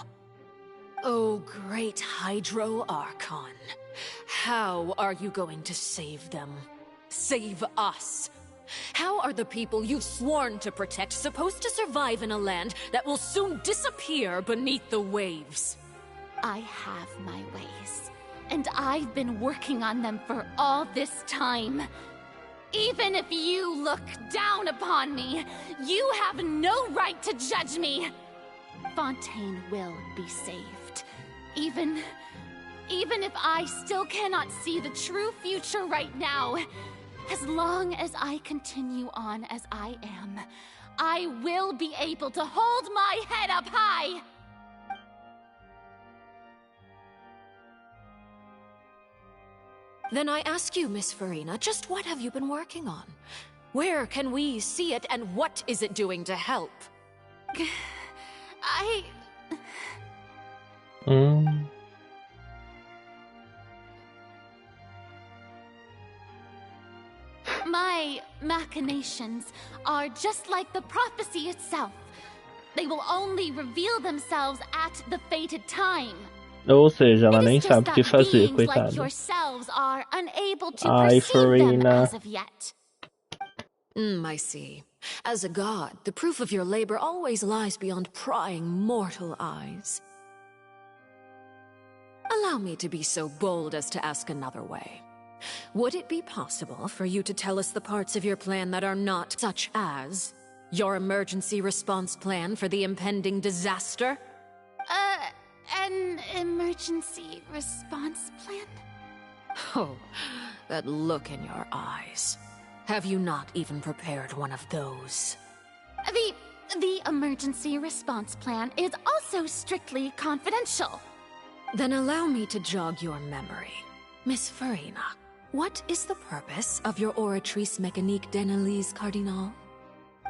Oh, great Hydro Archon. How are you going to save them? Save us? How are the people you've sworn to protect supposed to survive in a land that will soon disappear beneath the waves? I have my ways, and I've been working on them for all this time. Even if you look down upon me, you have no right to judge me. Fontaine will be saved. Even if I still cannot see the true future right now, as long as I continue on as I am, I will be able to hold my head up high. Then I ask you, Miss Farina, just what have you been working on? Where can we see it, and what is it doing to help? My machinations are just like the prophecy itself. They will only reveal themselves at the fated time. Ou seja, ela nem It is sabe just o que that fazer, beings like coitada. yourselves are unable to Ai, perceive them Farina. as of yet. I see. As a god, the proof of your labor always lies beyond prying mortal eyes. Allow me to be so bold as to ask another way. Would it be possible for you to tell us the parts of your plan that are not, such as your emergency response plan for the impending disaster? An emergency response plan? Oh, that look in your eyes. Have you not even prepared one of those? The emergency response plan is also strictly confidential. Then allow me to jog your memory. Miss Farina, what is the purpose of your Oratrice Mécanique d'Analyse Cardinal?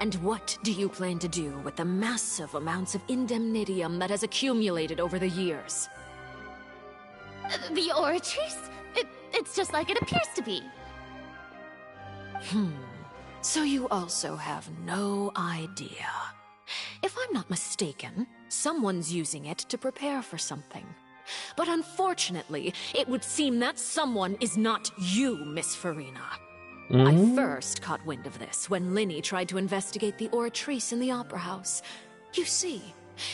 And what do you plan to do with the massive amounts of indemnitium that has accumulated over the years? The Oratrice? It's just like it appears to be. So you also have no idea. If I'm not mistaken, someone's using it to prepare for something. But unfortunately, it would seem that someone is not you, Miss Farina. I first caught wind of this when Linny tried to investigate the Oratrice in the Opera House. You see,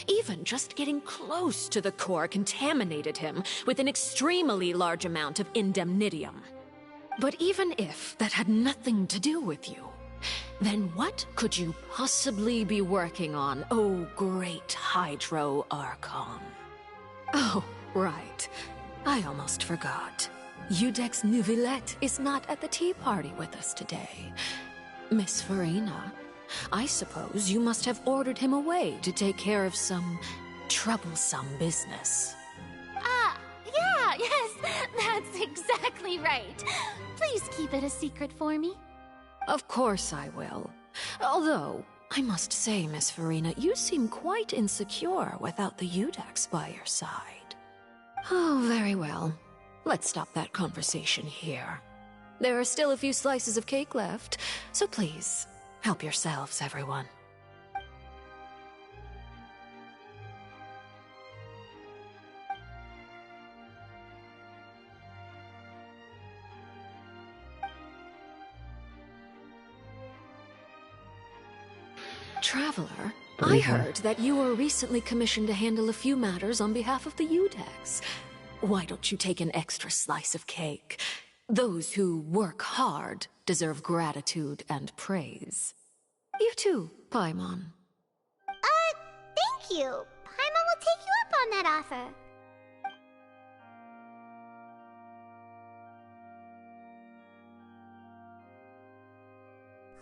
even just getting close to the core contaminated him with an extremely large amount of indemnitium. But even if that had nothing to do with you, then what could you possibly be working on, oh great Hydro Archon? Oh, right. I almost forgot. Udex Nouvillette is not at the tea party with us today. Miss Farina, I suppose you must have ordered him away to take care of some troublesome business. Yes, that's exactly right. Please keep it a secret for me. Of course I will. Although, I must say, Miss Farina, you seem quite insecure without the Udex by your side. Oh, very well. Let's stop that conversation here. There are still a few slices of cake left, so please, help yourselves, everyone. Traveler, I heard that you were recently commissioned to handle a few matters on behalf of the Udex. Why don't you take an extra slice of cake? Those who work hard deserve gratitude and praise. You too, Paimon. Thank you. Paimon will take you up on that offer.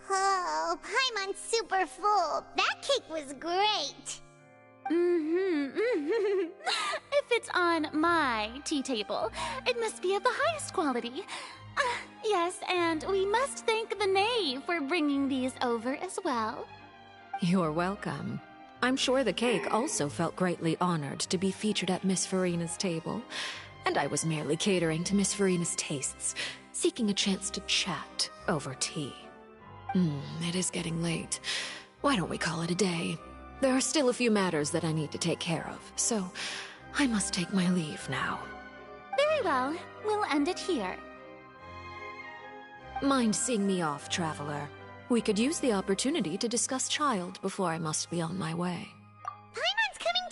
Oh, Paimon's super full. That cake was great. If it's on my tea table, it must be of the highest quality. Yes, and we must thank the knave for bringing these over as well. You're welcome. I'm sure the cake also felt greatly honored to be featured at Miss Farina's table, and I was merely catering to Miss Farina's tastes, seeking a chance to chat over tea. It is getting late. Why don't we call it a day? There are still a few matters that I need to take care of, so I must take my leave now. Very well. We'll end it here. Mind seeing me off, Traveler? We could use the opportunity to discuss Child before I must be on my way. Paimon's coming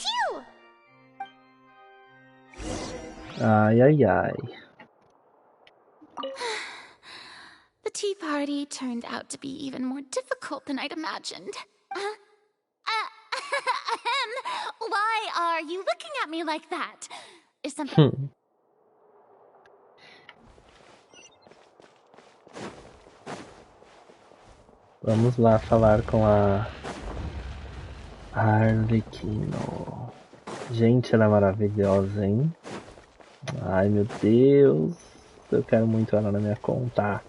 too! Ai, ai, ai. The tea party turned out to be even more difficult than I'd imagined. Why are you looking at me like that? Is something... Vamos lá falar com a Arlequino. Gente, ela é maravilhosa, hein? Ai, meu Deus. Eu quero muito ela na minha conta.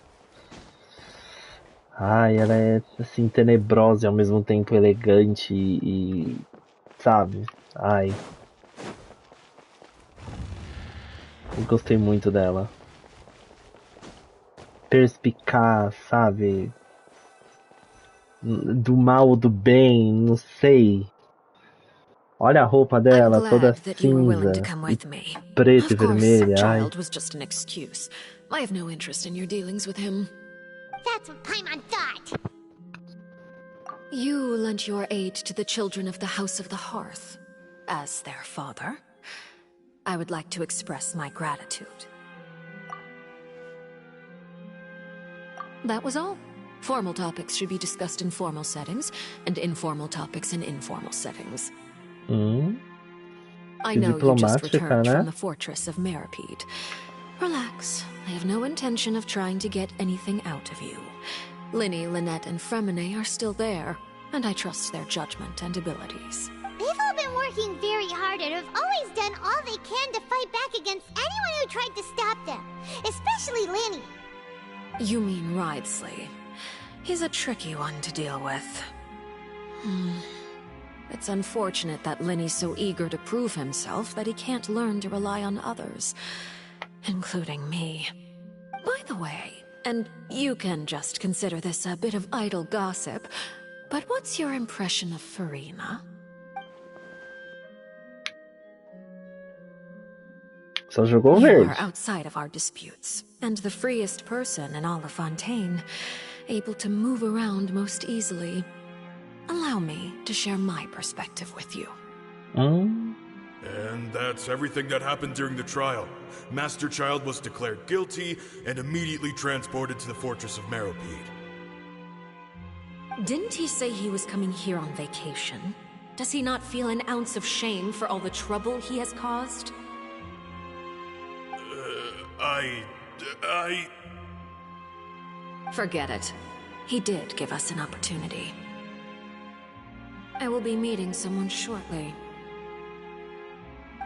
Ai, ela é assim tenebrosa e ao mesmo tempo elegante e sabe? Ai. Eu gostei muito dela. Perspicaz, sabe? Do mal ou do bem, não sei. Olha a roupa dela, toda cinza, e preta e vermelha. Ai. Was just an excuse. I have no interest in your dealings with him. That's what Paimon thought. You lent your aid to the children of the House of the Hearth as their father. I would like to express my gratitude. That was all. Formal topics should be discussed in formal settings, and informal topics in informal settings. I know you just returned from the fortress of Meripede. Relax. I have no intention of trying to get anything out of you. Linny, Lynette, and Fremine are still there, and I trust their judgment and abilities. They've all been working very hard and have always done all they can to fight back against anyone who tried to stop them, especially Linny. You mean Wriothesley. He's a tricky one to deal with. It's unfortunate that Linny's so eager to prove himself that he can't learn to rely on others, including me. By the way, and you can just consider this a bit of idle gossip, but what's your impression of Furina? Só jogou You verde. are outside of our disputes, and the freest person in all of Fontaine, able to move around most easily. Allow me to share my perspective with you. And that's everything that happened during the trial. Master Child was declared guilty and immediately transported to the Fortress of Meripede. Didn't he say he was coming here on vacation? Does he not feel an ounce of shame for all the trouble he has caused? Forget it. He did give us an opportunity. I will be meeting someone shortly.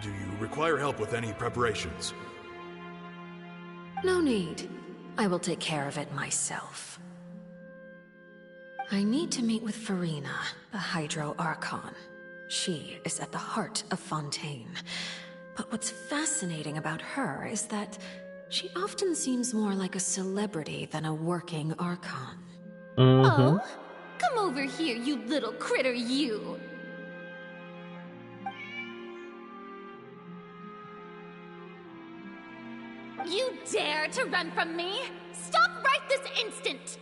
Do you require help with any preparations? No need. I will take care of it myself. I need to meet with Furina, the Hydro Archon. She is at the heart of Fontaine. But what's fascinating about her is that she often seems more like a celebrity than a working Archon. Oh? Come over here, you little critter, you! You dare to run from me? Stop right this instant!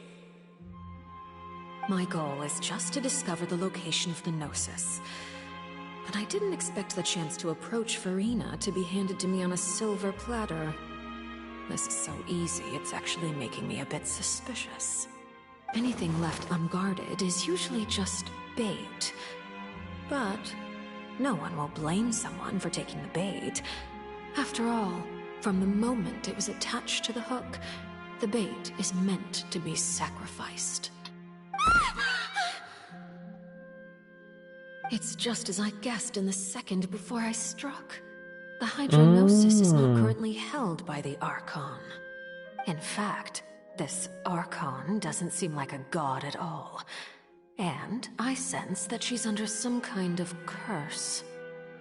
My goal is just to discover the location of the Gnosis. But I didn't expect the chance to approach Furina to be handed to me on a silver platter. This is so easy, it's actually making me a bit suspicious. Anything left unguarded is usually just bait. But no one will blame someone for taking the bait. After all, from the moment it was attached to the hook, the bait is meant to be sacrificed. It's just as I guessed in the second before I struck. The Hydrognosis is not currently held by the Archon. In fact, this Archon doesn't seem like a god at all. And I sense that she's under some kind of curse.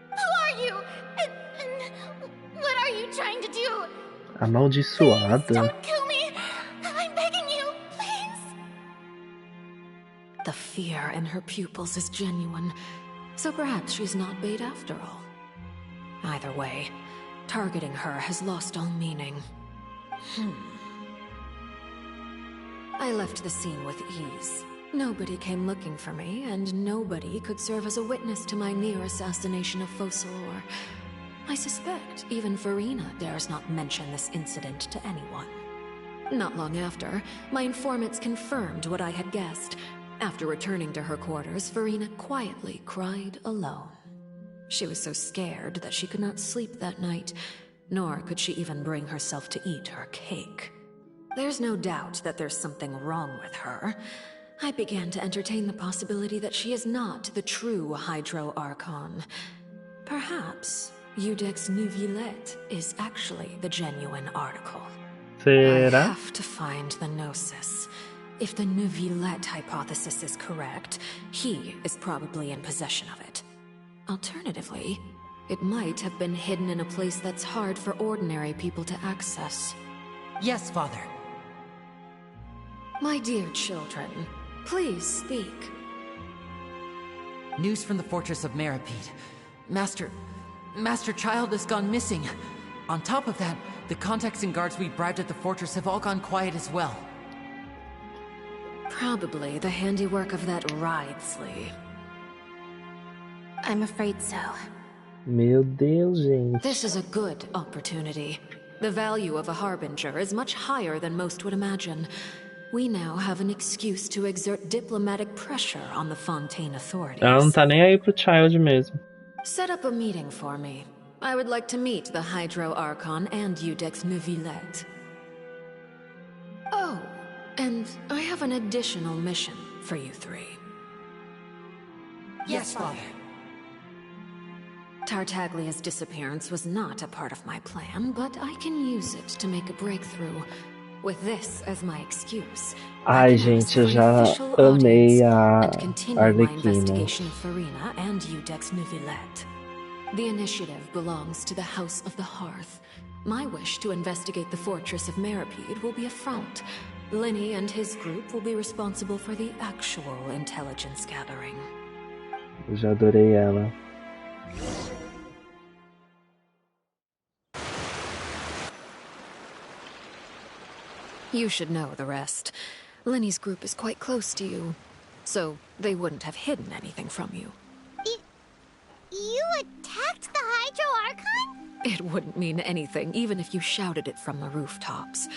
Who are you? And what are you trying to do? Amaldiçoada. Don't kill me! I'm begging you, please! The fear in her pupils is genuine, so perhaps she's not bait after all. Either way, targeting her has lost all meaning. I left the scene with ease. Nobody came looking for me, and nobody could serve as a witness to my near assassination of Focalor. I suspect even Furina dares not mention this incident to anyone. Not long after, my informants confirmed what I had guessed. After returning to her quarters, Furina quietly cried alone. She was so scared that she could not sleep that night, nor could she even bring herself to eat her cake. There's no doubt that there's something wrong with her. I began to entertain the possibility that she is not the true Hydro Archon. Perhaps Eudex Neuvillette is actually the genuine article. Será? I have to find the Gnosis. If the Neuvillette hypothesis is correct, he is probably in possession of it. Alternatively, it might have been hidden in a place that's hard for ordinary people to access. Yes, Father. My dear children, please speak. News from the Fortress of Meripede. Master Child has gone missing. On top of that, the contacts and guards we bribed at the fortress have all gone quiet as well. Probably the handiwork of that Wriothesley. I'm afraid so. Meu Deus, gente. This is a good opportunity. The value of a harbinger is much higher than most would imagine. We now have an excuse to exert diplomatic pressure on the Fontaine authorities. Ela não tá nem aí pro Child mesmo. Set up a meeting for me. I would like to meet the Hydro Archon and Eudex Neuvillette. Oh, and I have an additional mission for you three. Yes, Father. Tartaglia's disappearance was not a part of my plan, but I can use it to make a breakthrough. With this as my excuse, Ai, gente, eu já amei a Arlequina. Of Farina and Eudex Neuvillette. The initiative belongs to the House of the Hearth. My wish to investigate the fortress of Meripede will be a front. Linny and his group will be responsible for the actual intelligence gathering. Eu já adorei ela. You should know the rest. Linny's group is quite close to you, so they wouldn't have hidden anything from you. You attacked the Hydro Archon? It wouldn't mean anything, even if you shouted it from the rooftops.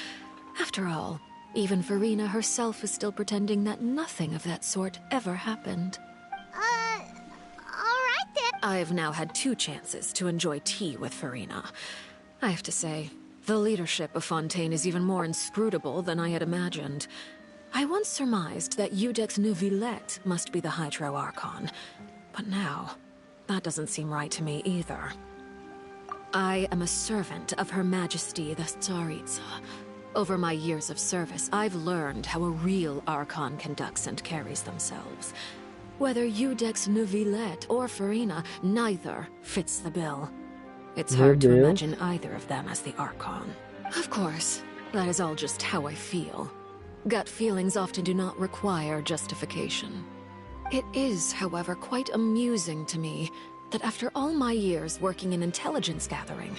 After all, even Farina herself is still pretending that nothing of that sort ever happened. Alright then. I've now had 2 chances to enjoy tea with Farina. I have to say, the leadership of Fontaine is even more inscrutable than I had imagined. I once surmised that Eudex Neuvillette must be the Hydro Archon, but now, that doesn't seem right to me either. I am a servant of Her Majesty the Tsaritsa. Over my years of service, I've learned how a real Archon conducts and carries themselves. Whether Eudex Neuvillette or Farina, neither fits the bill. It's hard to imagine either of them as the Archon. Of course, that is all just how I feel. Gut feelings often do not require justification. It is, however, quite amusing to me that after all my years working in intelligence gathering,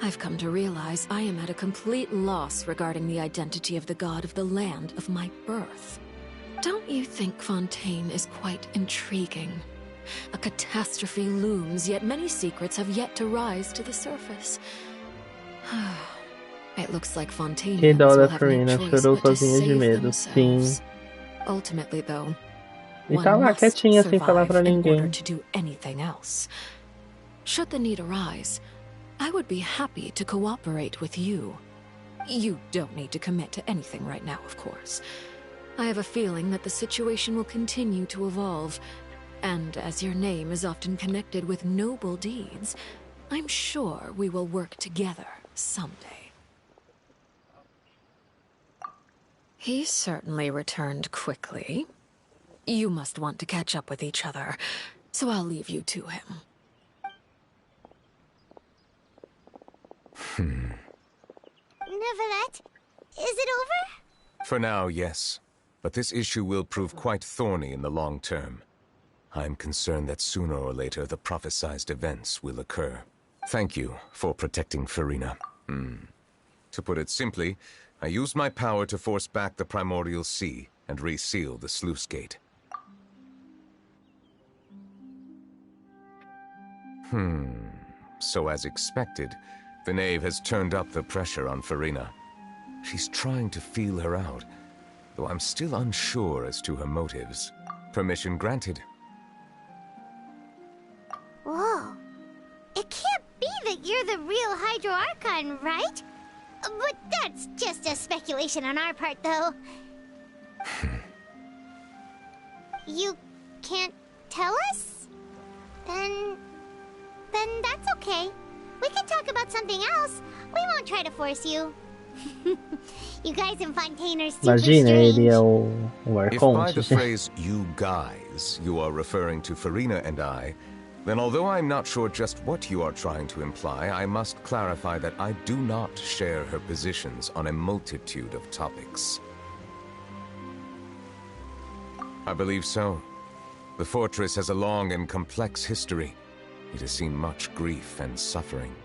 I've come to realize I am at a complete loss regarding the identity of the god of the land of my birth. Don't you think Fontaine is quite intriguing? A catastrophe looms, yet many secrets have yet to rise to the surface. It looks like Fontaine will have no choice but to save themselves. Ultimately, though, E tá lá quietinha sem falar pra in ninguém. order to do anything else. Should the need arise, I would be happy to cooperate with you. You don't need to commit to anything right now, of course. I have a feeling that the situation will continue to evolve, and as your name is often connected with noble deeds, I'm sure we will work together someday. He certainly returned quickly. You must want to catch up with each other, so I'll leave you to him. Neuvillette, is it over? For now, yes. But this issue will prove quite thorny in the long term. I'm concerned that sooner or later the prophesized events will occur. Thank you for protecting Farina. To put it simply, I used my power to force back the primordial sea and reseal the sluice gate. So as expected, the knave has turned up the pressure on Farina. She's trying to feel her out, though I'm still unsure as to her motives. Permission granted. Whoa. It can't be that you're the real Hydro Archon, right? But that's just a speculation on our part, though. You can't tell us? Then that's okay. We can talk about something else. We won't try to force you. You guys in Fontaine are super Imagina, strange. ele é o If by Arconte. the phrase, you guys, you are referring to Farina and I, then although I'm not sure just what you are trying to imply, I must clarify that I do not share her positions on a multitude of topics. I believe so. The fortress has a long and complex history. It has seen much grief and suffering.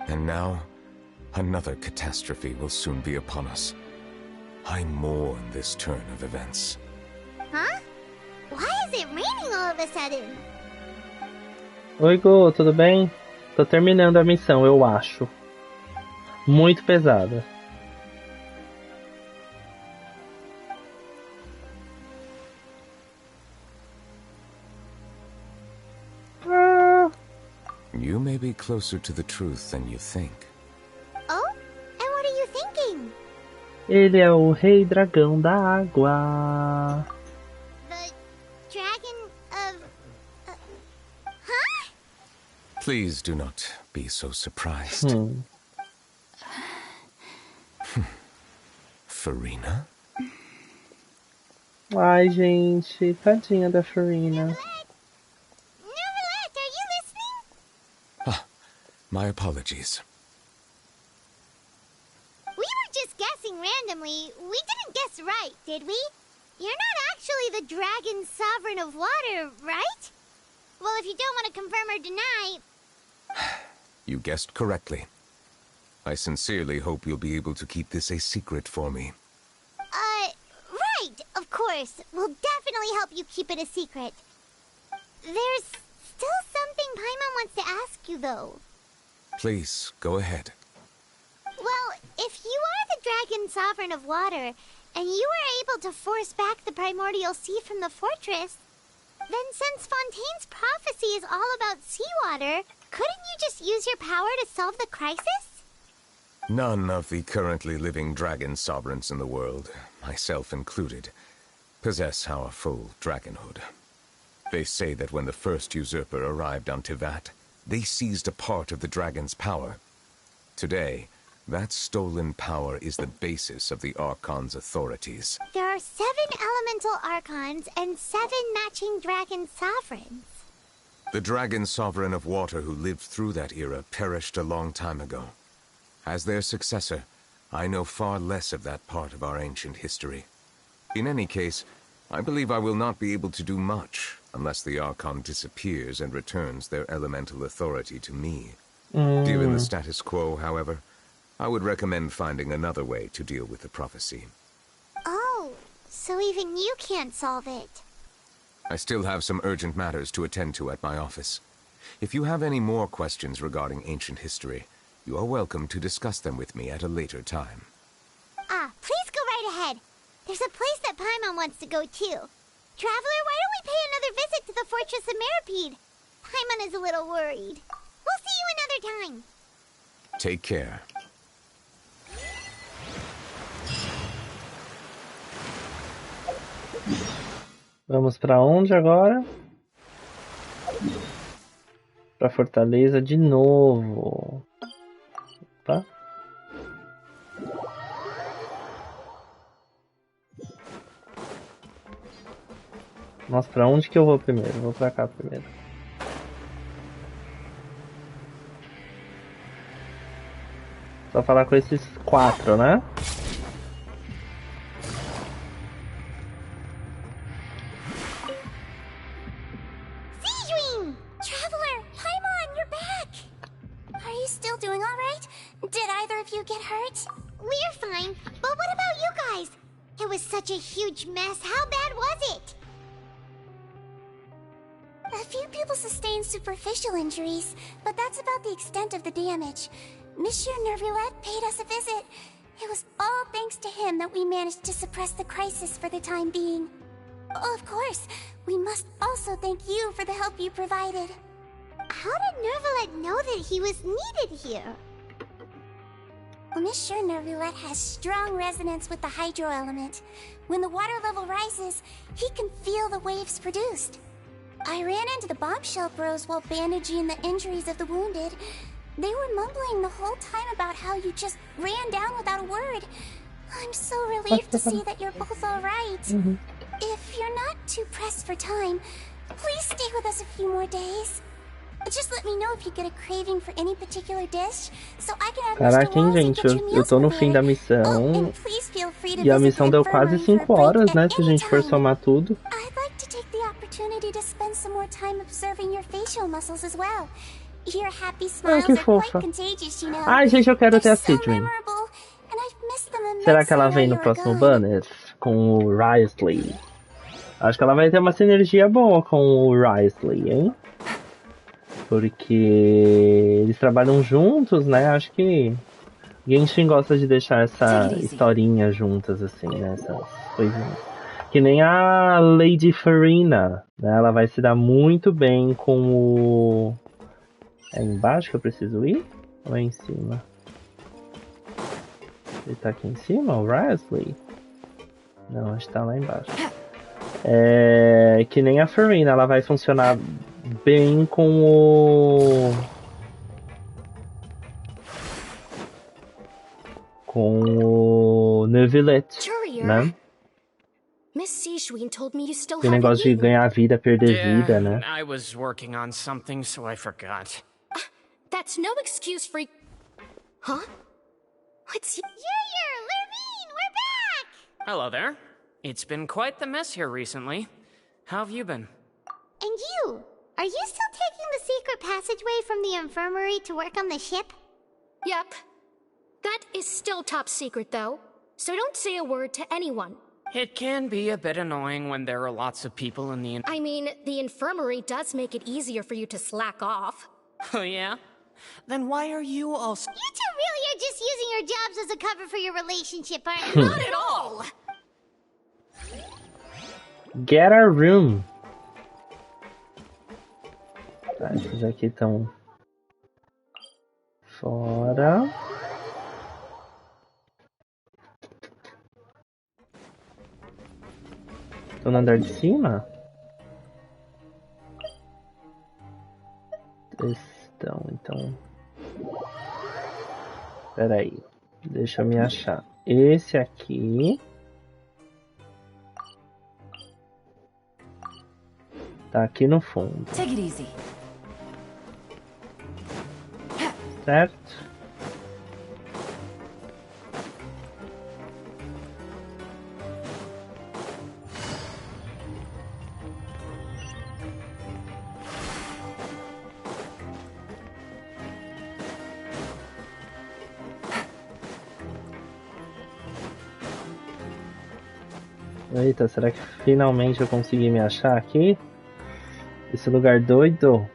And now, another catastrophe will soon be upon us. I mourn this turn of events. Huh? Why is it raining all of a sudden? Oi, Go, tudo bem? Tô terminando a missão, eu acho. Muito pesada. You may be closer to the truth than you think. Oh? And what are you thinking? Ele é o rei dragão da água. The dragon of... huh? Please do not be so surprised. Farina? Ai, gente, tadinha da Farina. My apologies. We were just guessing randomly. We didn't guess right, did we? You're not actually the dragon sovereign of water, right? Well, if you don't want to confirm or deny... You guessed correctly. I sincerely hope you'll be able to keep this a secret for me. Right, of course. We'll definitely help you keep it a secret. There's still something Paimon wants to ask you, though. Please, go ahead. Well, if you are the dragon sovereign of water, and you were able to force back the primordial sea from the fortress, then since Fontaine's prophecy is all about seawater, couldn't you just use your power to solve the crisis? None of the currently living dragon sovereigns in the world, myself included, possess our full dragonhood. They say that when the first usurper arrived on Tivat, they seized a part of the dragon's power. Today, that stolen power is the basis of the Archon's authorities. There are 7 elemental Archons and 7 matching dragon sovereigns. The dragon sovereign of water who lived through that era perished a long time ago. As their successor, I know far less of that part of our ancient history. In any case, I believe I will not be able to do much unless the Archon disappears and returns their elemental authority to me. Given the status quo, however, I would recommend finding another way to deal with the prophecy. Oh, so even you can't solve it. I still have some urgent matters to attend to at my office. If you have any more questions regarding ancient history, you are welcome to discuss them with me at a later time. Please go right ahead. There's a place that Paimon wants to go too. Traveler, why don't we pay another visit to the Fortress of Meripede? Paimon is a little worried. We'll see you another time. Take care. Vamos pra onde agora? Pra Fortaleza de novo. Opa. Nossa, pra onde que eu vou primeiro? Vou pra cá primeiro. Só falar com esses 4, né? Sejuin! Traveler! Paimon, you're back! Are you still doing alright? Did either of you get hurt? We're fine, but what about you guys? It was such a huge mess. How bad was it? A few people sustained superficial injuries, but that's about the extent of the damage. Monsieur Nervulette paid us a visit. It was all thanks to him that we managed to suppress the crisis for the time being. Of course, we must also thank you for the help you provided. How did Nervulette know that he was needed here? Well, Monsieur Nervulette has strong resonance with the hydro element. When the water level rises, he can feel the waves produced. I ran into the bombshell bros while bandaging the injuries of the wounded. They were mumbling the whole time about how you just ran down without a word. I'm so relieved to see that you're both alright. If you're not too pressed for time, please stay with us a few more days. Just let me know if you get a craving for any particular dish, so I can have Caraca, hein, gente, eu tô no fim da missão. E a missão deu quase 5 horas, né, se a gente for somar tudo. I'd like to take the opportunity to spend some more time observing your facial muscles as well. Your happy smiles que are quite fofa. contagious, you know. Ai, gente, eu quero ter a Sejuin. Será que ela vem no próximo banner? Com o Risley? Acho que ela vai ter uma sinergia boa com o Risley, hein? Porque eles trabalham juntos, né? Acho que Genshin gosta de deixar essa historinha juntas, assim, né? Essas coisinhas. Que nem a Lady Farina, né? Ela vai se dar muito bem com o... É embaixo que eu preciso ir? Ou é em cima? Ele tá aqui em cima, o Rasley? Não, acho que tá lá embaixo. Que nem a Farina, ela vai funcionar bem com o Neuvillette, né? Miss Sejuin told me you still Esse have negócio de ganhar vida, perder vida, né? I was working on something, so I forgot. That's no excuse for... Huh? What's... Lurvine, we're back! Hello there. It's been quite the mess here recently. How have you been? And you? Are you still taking the secret passageway from the infirmary to work on the ship? Yep. That is still top secret, though. So don't say a word to anyone. It can be a bit annoying when there are lots of people in the... I mean, the infirmary does make it easier for you to slack off. Oh, yeah? Then why are you all... You two really are just using your jobs as a cover for your relationship, aren't you? Not at all! Get a room. Tá, esses aqui estão fora. Tô no andar de cima? Estão, então. Pera aí, deixa eu me achar. Esse aqui tá aqui no fundo. Take it easy. Certo? Eita, será que finalmente eu consegui me achar aqui? Esse lugar doido?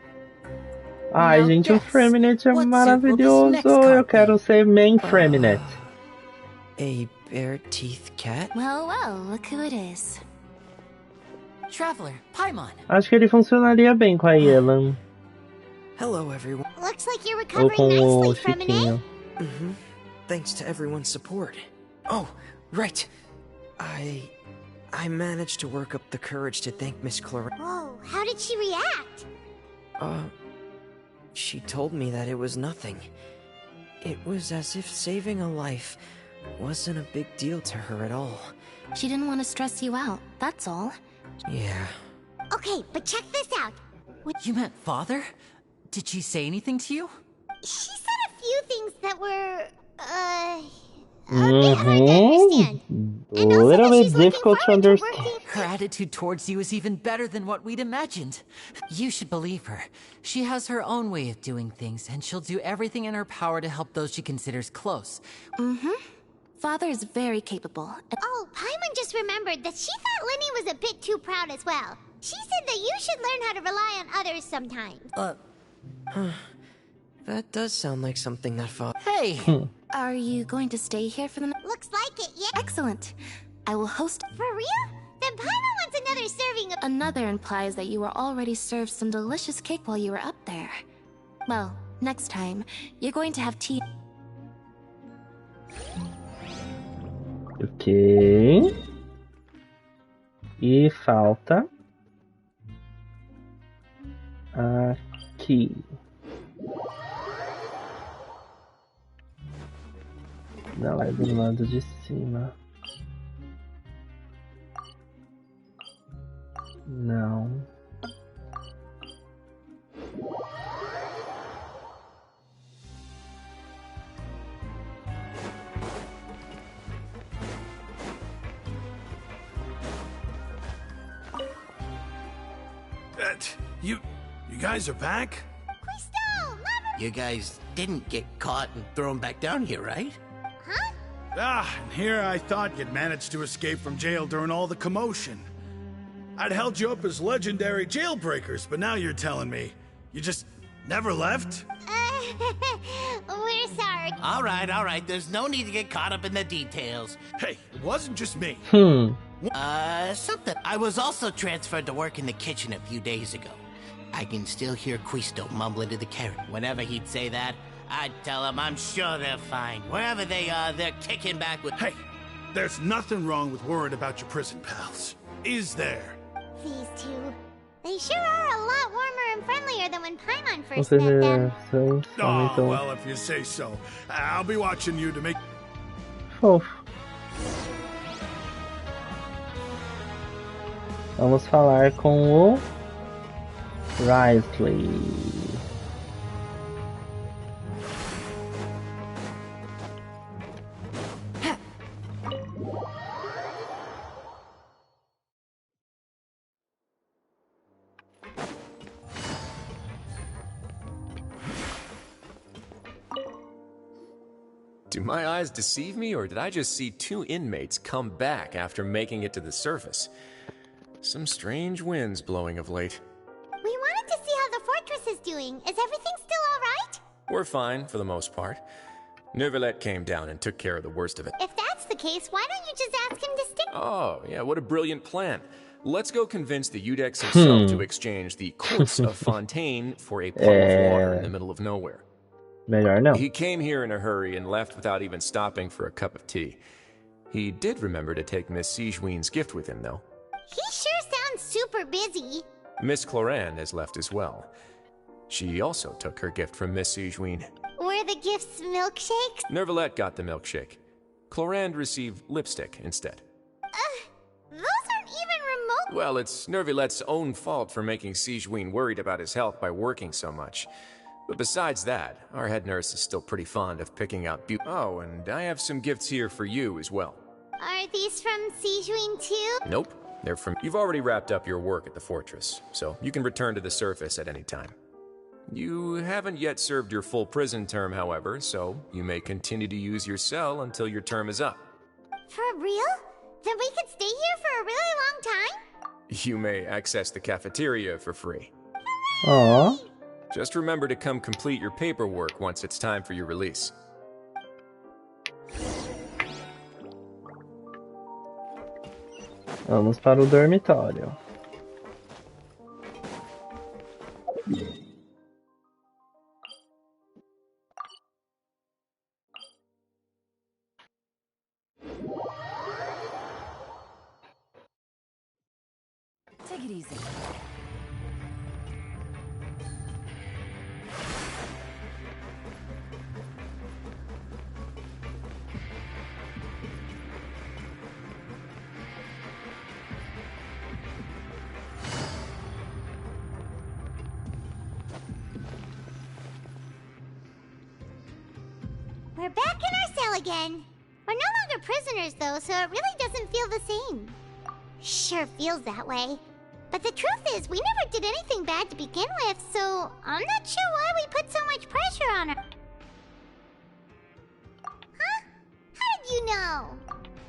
Ai, gente, o Freminet é maravilhoso. Eu quero ser main Freminet. A bare-teeth cat? Well, well, look who it is. Traveler, Paimon. Acho que ele funcionaria bem com a Yelan. Hello, everyone. Looks like you're Ou recovering com o nicely, Freminet. Chiquinho. Thanks to everyone's support. Oh, right. I managed to work up the courage to thank Miss Chlorine. Whoa, how did she react? She told me that it was nothing. It was as if saving a life wasn't a big deal to her at all. She didn't want to stress you out, that's all. Yeah. Okay, but check this out. You meant father? Did she say anything to you? She said a few things that were, a bit hard to understand. A little bit difficult to understand. Her attitude towards you is even better than what we'd imagined. You should believe her. She has her own way of doing things, and she'll do everything in her power to help those she considers close. Father is very capable. Oh, Paimon just remembered that she thought Linny was a bit too proud as well. She said that you should learn how to rely on others sometimes. That does sound like something that father... Hey! Are you going to stay here for the night? Looks like it, yeah. Excellent. I will host... For real? Then Paimon wants another serving of... Another implies that you were already served some delicious cake while you were up there. Well, next time, you're going to have tea... Ok. E falta... Aqui. Não, é do lado de cima. Não. You guys are back? You guys didn't get caught and thrown back down here, right? And here I thought you'd managed to escape from jail during all the commotion. I'd held you up as legendary jailbreakers, but now you're telling me you just Never left? We're sorry. All right. There's no need to get caught up in the details. Hey, it wasn't just me. Something. I was also transferred to work in the kitchen a few days ago. I can still hear Quisto mumbling to the carrot. Whenever he'd say that, I'd tell him I'm sure they're fine. Wherever they are, they're kicking back with... Hey, there's nothing wrong with worrying about your prison pals. Is there? These two. They sure are a lot warmer and friendlier than when Paimon first met them. Oh, well, if you say so. I'll be watching you to make... Vamos falar com o Risley. Do my eyes deceive me, or did I just see two inmates come back after making it to the surface? Some strange winds blowing of late. We wanted to see how the fortress is doing. Is everything still alright? We're fine, for the most part. Neuvillette came down and took care of the worst of it. If that's the case, why don't you just ask him to stick? Oh, yeah, what a brilliant plan. Let's go convince the Udex himself to exchange the Courts of Fontaine for a puddle of water in the middle of nowhere. Melhor não. He came here in a hurry and left without even stopping for a cup of tea. He did remember to take Miss Sigewinne's gift with him, though. He sure sounds super busy. Miss Clorinde has left as well. She also took her gift from Miss Sigewinne. Were the gifts milkshakes? Neuvillette got the milkshake. Clorinde received lipstick instead. Those aren't even remote. Well, it's Neuvillette's own fault for making Sigewinne worried about his health by working so much. But besides that, our head nurse is still pretty fond of picking out Oh, and I have some gifts here for you as well. Are these from Sigewinne too? Nope, they're from... You've already wrapped up your work at the fortress, so you can return to the surface at any time. You haven't yet served your full prison term, however, so you may continue to use your cell until your term is up. For real? Then we could stay here for a really long time? You may access the cafeteria for free. Aww. Just remember to come complete your paperwork once it's time for your release. Vamos para o dormitório. Take it easy. We're back in our cell again. We're no longer prisoners, though, so it really doesn't feel the same. Sure feels that way. But the truth is, we never did anything bad to begin with, so I'm not sure why we put so much pressure on her. Huh? How did you know?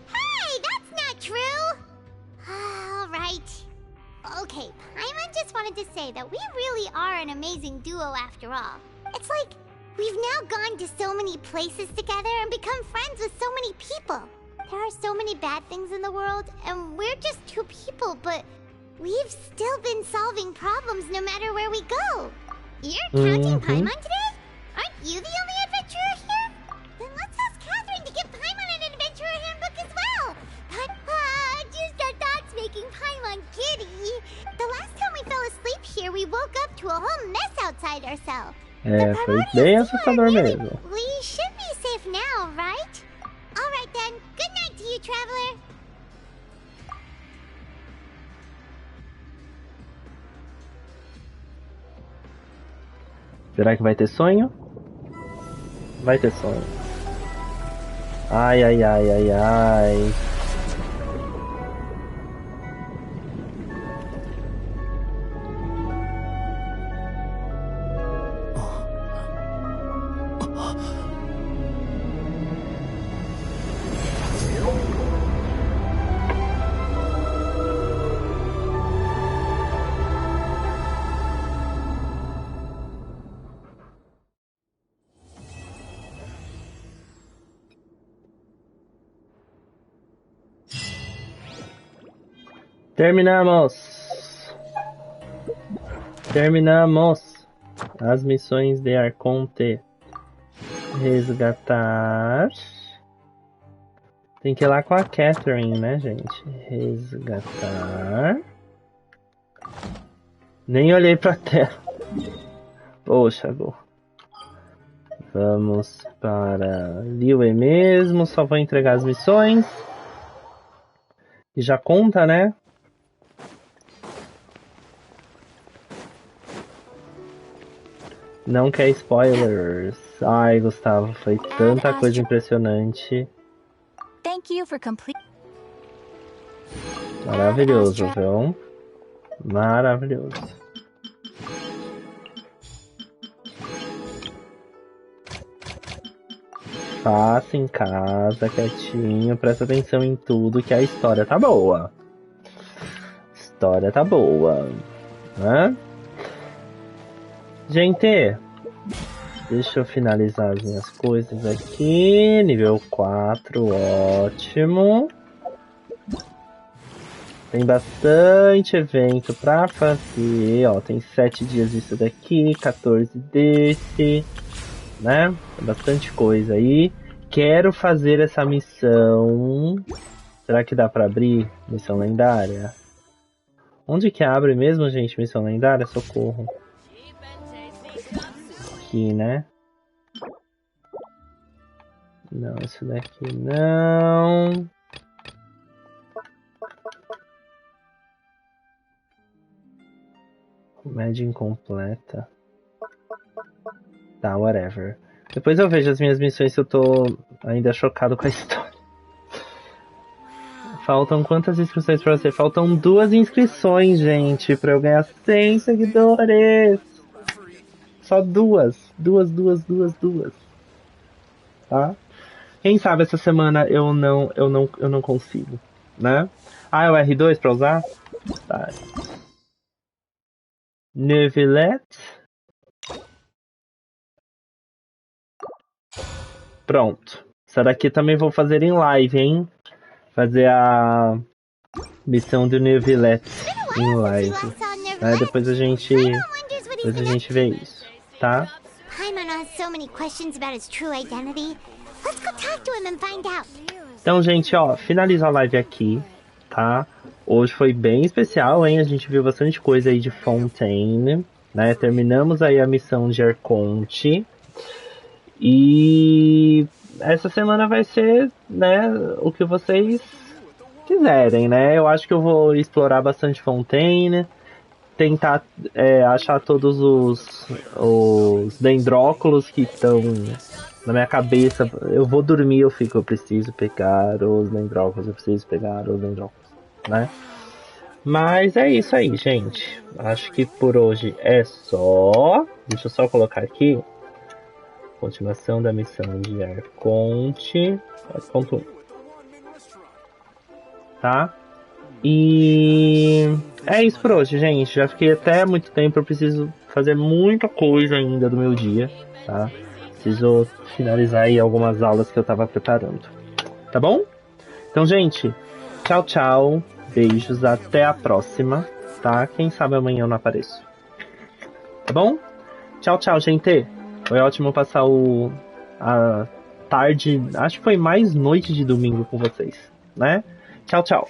Hey, that's not true! Alright. Okay, Paimon just wanted to say that we really are an amazing duo after all. It's like, we've now gone to so many places together and become friends with so many people. There are so many bad things in the world, and we're just two people, but we've still been solving problems no matter where we go. You're counting Paimon today? Aren't you the only adventurer here? Then let's ask Catherine to give Paimon an adventurer handbook as well. Just our thoughts making Paimon giddy. The last time we fell asleep here, we woke up to a whole mess outside ourselves. Foi bem assustador mesmo. We should be safe now, right? Alright then, good night to you, traveler. Será que vai ter sonho? Vai ter sonho. Ai, ai, ai, ai, ai. Terminamos as missões de Arconte. Resgatar. Tem que ir lá com a Catherine, né, gente? Resgatar. Nem olhei pra tela. Poxa, Go. Vamos para Liu mesmo. Só vou entregar as missões. E já conta, né? Não quer spoilers. Ai, Gustavo, foi tanta coisa impressionante. Thank you for complete. Maravilhoso, viu? Maravilhoso. Faça em casa, quietinho, presta atenção em tudo, que a história tá boa. História tá boa. Né? Gente, deixa eu finalizar as minhas coisas aqui. Nível 4, ótimo. Tem bastante evento pra fazer. Ó, tem 7 dias disso daqui, 14 desse. Né? Tem bastante coisa aí. Quero fazer essa missão. Será que dá pra abrir? Missão lendária? Onde que abre mesmo, gente? Missão lendária? Socorro. Aqui, né? Não, isso daqui não. Média incompleta. Tá, whatever. Depois eu vejo as minhas missões se eu tô ainda chocado com a história. Faltam quantas inscrições pra você? Faltam 2 inscrições, gente, pra eu ganhar 100 seguidores. Só 2. 2. Tá? Quem sabe essa semana eu não consigo, né? Ah, é o R2 pra usar? Tá. Neuvillette. Pronto. Essa daqui também vou fazer em live, hein? Fazer a missão do Neuvillette em live. Depois a gente vê isso, tá? Paimon has so many questions about his true identity. Let's go talk to him and find out. Então, gente, ó, finalizo a live aqui, tá? Hoje foi bem especial, hein? A gente viu bastante coisa aí de Fontaine, né? Terminamos aí a missão de Arconte. E essa semana vai ser, né, o que vocês quiserem, né? Eu acho que eu vou explorar bastante Fontaine, tentar achar todos os dendróculos que estão na minha cabeça. Eu vou dormir, eu preciso pegar os dendróculos, né? Mas é isso aí, gente. Acho que por hoje é só. Deixa eu só colocar aqui. Continuação da missão de Arconte. Ponto 1. Tá? E é isso por hoje, gente. Já fiquei até muito tempo. Eu preciso fazer muita coisa ainda do meu dia, tá? Preciso finalizar aí algumas aulas que eu tava preparando. Tá bom? Então, gente, tchau, tchau. Beijos, até a próxima, tá? Quem sabe amanhã eu não apareço. Tá bom? Tchau, tchau, gente. Foi ótimo passar a tarde, acho que foi mais noite de domingo com vocês, né? Tchau, tchau.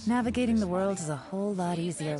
Navigating the world is a whole lot easier.